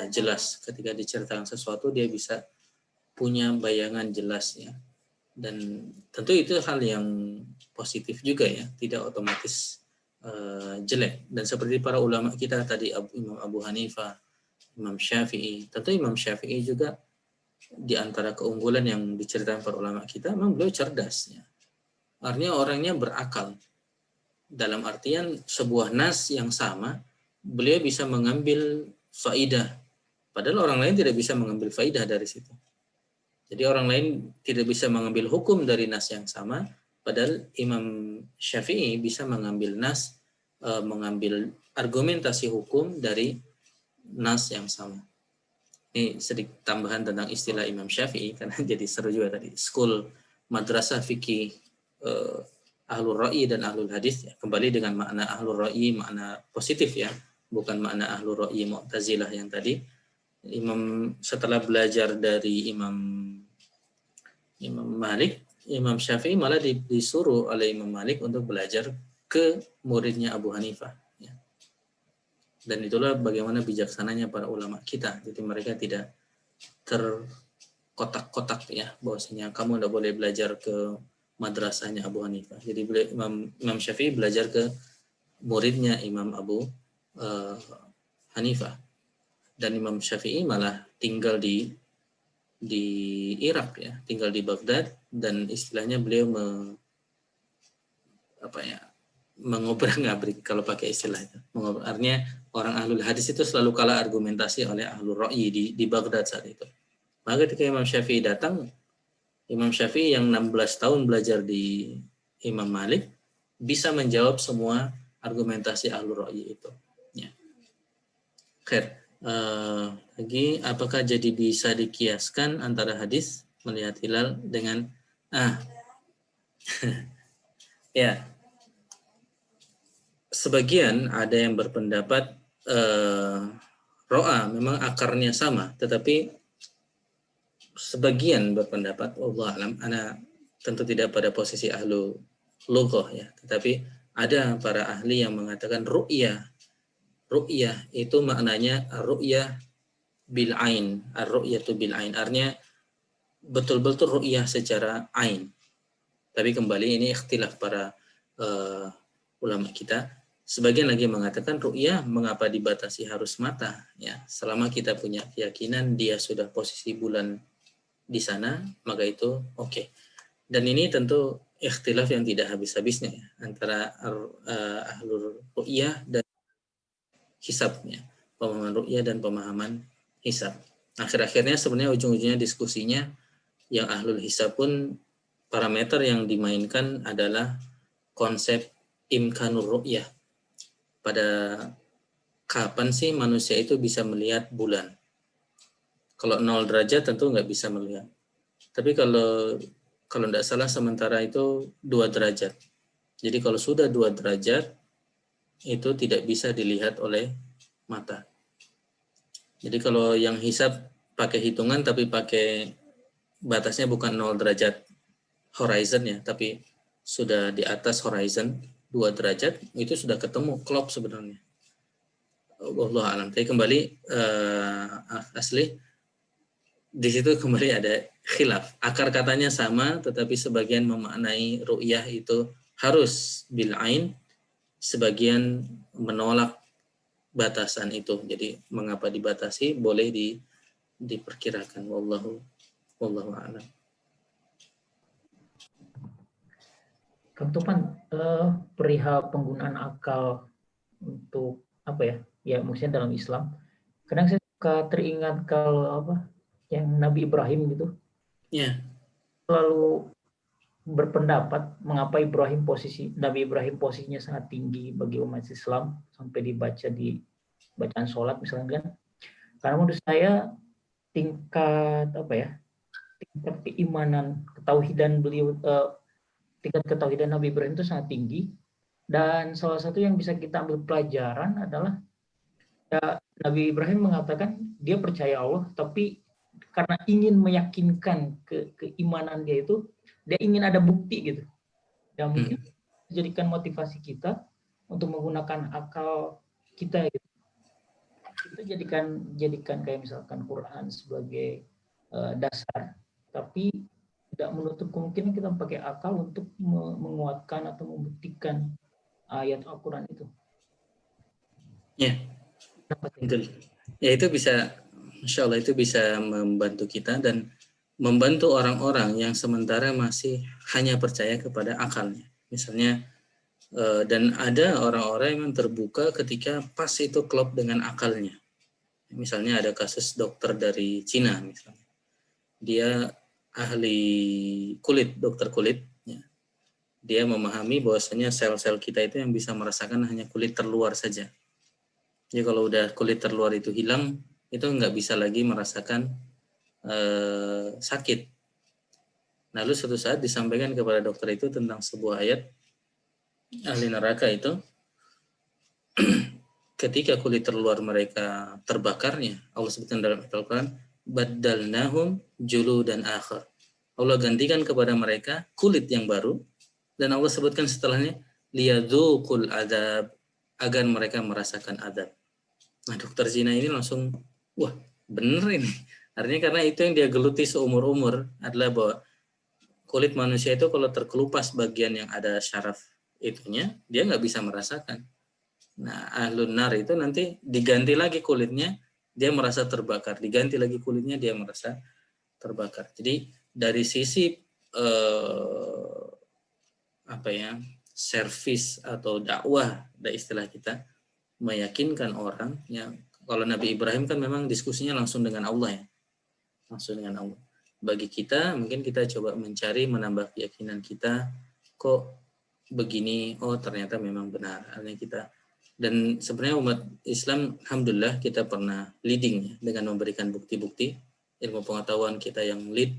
jelas. Ketika diceritakan sesuatu dia bisa punya bayangan jelas ya. Dan tentu itu hal yang positif juga ya, tidak otomatis jelek. Dan seperti para ulama kita tadi, Imam Abu Hanifah, Imam Syafi'i, tentu Imam Syafi'i juga di antara keunggulan yang diceritakan para ulama kita, memang beliau cerdas ya. Artinya orangnya berakal. Dalam artian sebuah nas yang sama, beliau bisa mengambil faidah. Padahal orang lain tidak bisa mengambil faidah dari situ. Jadi orang lain tidak bisa mengambil hukum dari nas yang sama, padahal Imam Syafi'i bisa mengambil nas, mengambil argumentasi hukum dari nas yang sama. Ini sedikit tambahan tentang istilah Imam Syafi'i, karena jadi seru juga tadi. School madrasah fikih ahlul ra'i dan ahlul hadis, ya, kembali dengan makna ahlul ra'i, makna positif ya, bukan makna ahlul ra'i Mu'tazilah yang tadi. Imam setelah belajar dari Imam Malik, Imam Syafi'i malah disuruh oleh Imam Malik untuk belajar ke muridnya Abu Hanifah ya. Dan itulah bagaimana bijaksananya para ulama kita. Jadi mereka tidak terkotak-kotak ya, bahwasanya kamu tidak boleh belajar ke madrasahnya Abu Hanifah. Jadi Imam Syafi'i belajar ke muridnya Imam Abu Hanifah. Dan Imam Syafi'i malah tinggal di Irak ya, tinggal di Baghdad, dan istilahnya beliau mengobrak-ngabrik kalau pakai istilah itu. Artinya orang ahlul hadis itu selalu kalah argumentasi oleh ahlul ra'yi di Baghdad saat itu. Maka ketika Imam Syafi'i datang, Imam Syafi'i yang 16 tahun belajar di Imam Malik bisa menjawab semua argumentasi ahlul ra'yi itu. Ya. Khair. Lagi, apakah jadi bisa dikiaskan antara hadis melihat hilal dengan ya, sebagian ada yang berpendapat ro'a memang akarnya sama, tetapi sebagian berpendapat, wallahu a'lam, ana tentu tidak pada posisi ahlu lughah ya, tetapi ada para ahli yang mengatakan ru'yah itu maknanya ru'yah bil ain, ar-ru'yatu bil ain, artinya betul-betul ru'yah secara ain. Tapi kembali ini ikhtilaf para ulama kita. Sebagian lagi mengatakan ru'yah mengapa dibatasi harus mata, ya. Selama kita punya keyakinan dia sudah posisi bulan di sana, maka itu oke. Dan ini tentu ikhtilaf yang tidak habis-habisnya ya, antara ahlul ru'yah dan hisabnya, pemahaman ru'yah dan pemahaman hisab. Akhir-akhirnya sebenarnya ujung-ujungnya diskusinya yang ahlul hisab pun parameter yang dimainkan adalah konsep imkanur ru'yah. Pada kapan sih manusia itu bisa melihat bulan? Kalau 0 derajat tentu nggak bisa melihat. Tapi kalau tidak salah sementara itu 2 derajat. Jadi kalau sudah 2 derajat itu tidak bisa dilihat oleh mata. Jadi kalau yang hisab pakai hitungan tapi pakai batasnya bukan 0 derajat horizon ya, tapi sudah di atas horizon 2 derajat, itu sudah ketemu klop sebenarnya. Wallahu a'lam. Tapi kembali asli di situ kembali ada khilaf. Akar katanya sama, tetapi sebagian memaknai ru'yah itu harus bil ain, sebagian menolak batasan itu. Jadi mengapa dibatasi? Boleh diperkirakan. Wallahu a'lam. Kang Topan, perihal penggunaan akal untuk apa ya? Ya maksudnya dalam Islam. Kadang saya suka teringat kalau apa yang Nabi Ibrahim gitu. Ya. Selalu berpendapat mengapa Nabi Ibrahim posisinya sangat tinggi bagi umat Islam sampai dibaca di bacaan sholat misalnya kan. Karena menurut saya tingkat keimanan, ketauhidan beliau, tingkat ketauhidan Nabi Ibrahim itu sangat tinggi, dan salah satu yang bisa kita ambil pelajaran adalah ya, Nabi Ibrahim mengatakan dia percaya Allah, tapi karena ingin meyakinkan keimanan dia ingin ada bukti gitu. Dan mungkin jadikan motivasi kita untuk menggunakan akal kita gitu. Kita jadikan kayak misalkan Quran sebagai dasar, tapi tidak menutup kemungkinan kita pakai akal untuk menguatkan atau membuktikan ayat Al-Quran itu. Ya, betul. Ya itu bisa, insya Allah itu bisa membantu kita dan membantu orang-orang yang sementara masih hanya percaya kepada akalnya. Misalnya, dan ada orang-orang yang terbuka ketika pas itu klop dengan akalnya. Misalnya ada kasus dokter dari Cina misalnya. Dia ahli kulit, dokter kulit. Ya. Dia memahami bahwasanya sel-sel kita itu yang bisa merasakan hanya kulit terluar saja. Jadi kalau udah kulit terluar itu hilang, itu nggak bisa lagi merasakan sakit. Lalu suatu saat disampaikan kepada dokter itu tentang sebuah ayat ahli neraka itu ketika kulit terluar mereka terbakarnya, Allah sebutkan dalam Al-Quran, baddalnahum juludan akhar. Allah gantikan kepada mereka kulit yang baru, dan Allah sebutkan setelahnya liyadzuqul adzab, agar mereka merasakan azab. Nah, dokter Cina ini langsung, wah bener ini. Artinya karena itu yang dia geluti seumur-umur adalah bahwa kulit manusia itu kalau terkelupas bagian yang ada syaraf itunya, dia nggak bisa merasakan. Nah, ahlun nar itu nanti diganti lagi kulitnya, dia merasa terbakar. Diganti lagi kulitnya, dia merasa terbakar. Jadi dari sisi servis atau dakwah, ada istilah kita, meyakinkan orang yang kalau Nabi Ibrahim kan memang diskusinya langsung dengan Allah ya, langsung dengan Allah. Bagi kita mungkin kita coba mencari menambah keyakinan kita, kok begini, oh ternyata memang benar. Artinya kita, dan sebenarnya umat Islam alhamdulillah kita pernah leading ya, dengan memberikan bukti-bukti ilmu pengetahuan kita yang lead,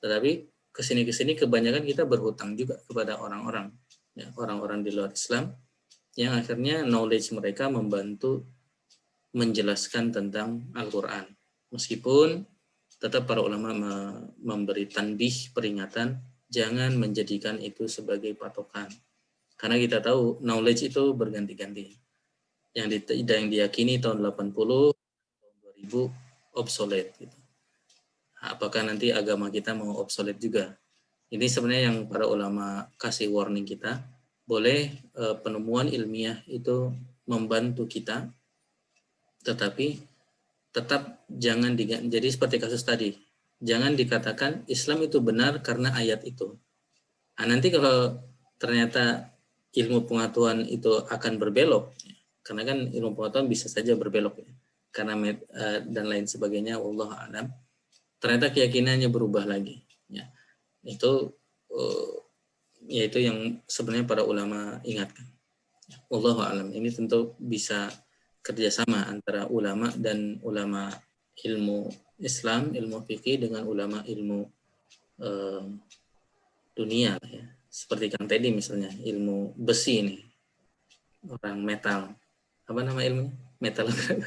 tetapi kesini kebanyakan kita berhutang juga kepada orang-orang ya, orang-orang di luar Islam yang akhirnya knowledge mereka membantu menjelaskan tentang Al-Quran. Meskipun tetap para ulama memberi tanbih, peringatan, jangan menjadikan itu sebagai patokan. Karena kita tahu knowledge itu berganti-ganti. Yang diyakini tahun 80, tahun 2000 obsolete. Gitu. Apakah nanti agama kita mau obsolete juga? Ini sebenarnya yang para ulama kasih warning kita, boleh penemuan ilmiah itu membantu kita, tetapi tetap jangan jadi seperti kasus tadi, jangan dikatakan Islam itu benar karena ayat itu. Nah, nanti kalau ternyata ilmu pengetahuan itu akan berbelok, karena kan ilmu pengetahuan bisa saja berbelok ya, karena dan lain sebagainya, wallahu a'lam. Ternyata keyakinannya berubah lagi, ya. Itu yaitu yang sebenarnya para ulama ingatkan. Wallahu a'lam. Ini tentu bisa kerjasama antara ulama dan ulama ilmu Islam, ilmu fikih dengan ulama ilmu dunia ya. Seperti Kang Teddy misalnya, ilmu besi ini, orang metal. Apa nama ilmunya? Metalurgi.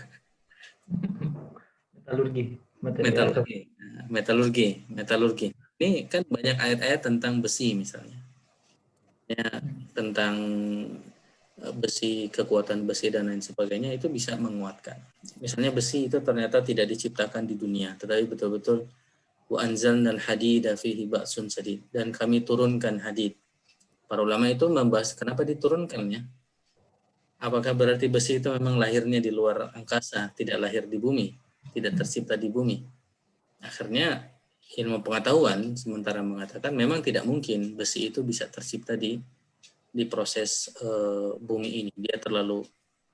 Ini kan banyak ayat-ayat tentang besi misalnya. Ya, tentang besi, kekuatan besi dan lain sebagainya, itu bisa menguatkan. Misalnya besi itu ternyata tidak diciptakan di dunia, tetapi betul-betul wa anzalnal hadida fihi ba'sun sadid, dan kami turunkan hadid. Para ulama itu membahas kenapa diturunkannya. Apakah berarti besi itu memang lahirnya di luar angkasa, tidak lahir di bumi, tidak tercipta di bumi? Akhirnya ilmu pengetahuan sementara mengatakan memang tidak mungkin besi itu bisa tercipta di proses bumi ini. Dia terlalu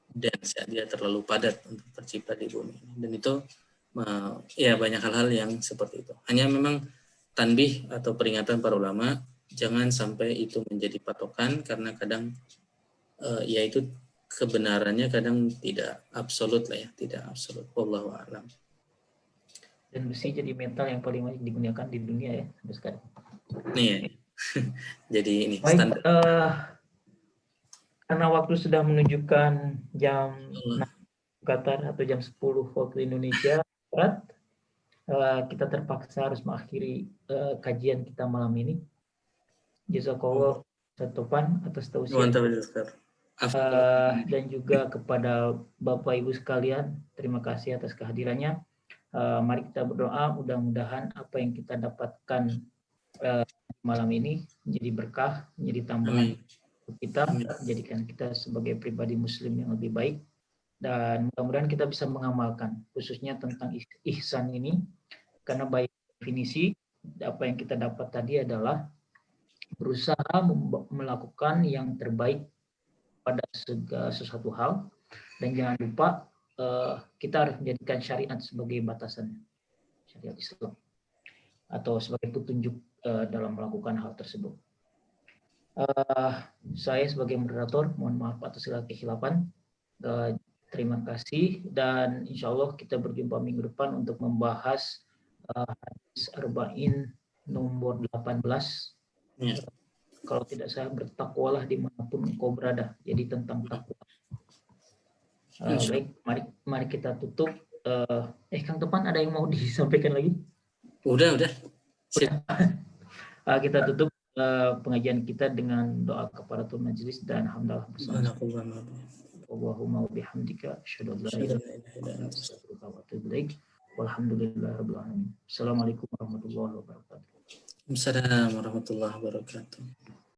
dense, dia terlalu padat untuk tercipta di bumi ini. Dan itu ya banyak hal-hal yang seperti itu. Hanya memang tanbih atau peringatan para ulama, jangan sampai itu menjadi patokan, karena kadang ya itu kebenarannya kadang tidak absolut lah ya, tidak absolut. Wallahu a'lam. Dan besi jadi metal yang paling banyak digunakan di dunia ya sampai sekarang. Nih, jadi ini baik, standar. Karena waktu sudah menunjukkan jam 6 Qatar atau jam 10 waktu Indonesia Barat, kita terpaksa harus mengakhiri kajian kita malam ini. Jazakallah Topan atas tausiah. Dan juga kepada Bapak Ibu sekalian, terima kasih atas kehadirannya. Mari kita berdoa, mudah-mudahan apa yang kita dapatkan malam ini menjadi berkah, menjadi tambahan untuk kita, menjadikan kita sebagai pribadi muslim yang lebih baik, dan mudah-mudahan kita bisa mengamalkan khususnya tentang ihsan ini, karena baik definisi apa yang kita dapat tadi adalah berusaha melakukan yang terbaik pada segala sesuatu hal, dan jangan lupa kita harus menjadikan syariat sebagai batasan, syariat Islam atau sebagai petunjuk dalam melakukan hal tersebut. Saya sebagai moderator mohon maaf atas segala kekhilafan. Terima kasih, dan insya Allah kita berjumpa minggu depan untuk membahas hadis Arba'in nomor 18. Kalau tidak salah, bertakwalah dimanapun engkau berada. Jadi tentang takwa. Baik, mari kita tutup. Kang Topan, ada yang mau disampaikan lagi? Udah. Kita tutup pengajian kita dengan doa kafaratul majelis dan hamdalah bersama. Allahumma bihamdika asyhadu an la ilaha illa anta astaghfiruka wa atubu ilaik. Walhamdulillahirabbil alamin. Assalamualaikum warahmatullahi wabarakatuh. Assalamualaikum warahmatullahi wabarakatuh.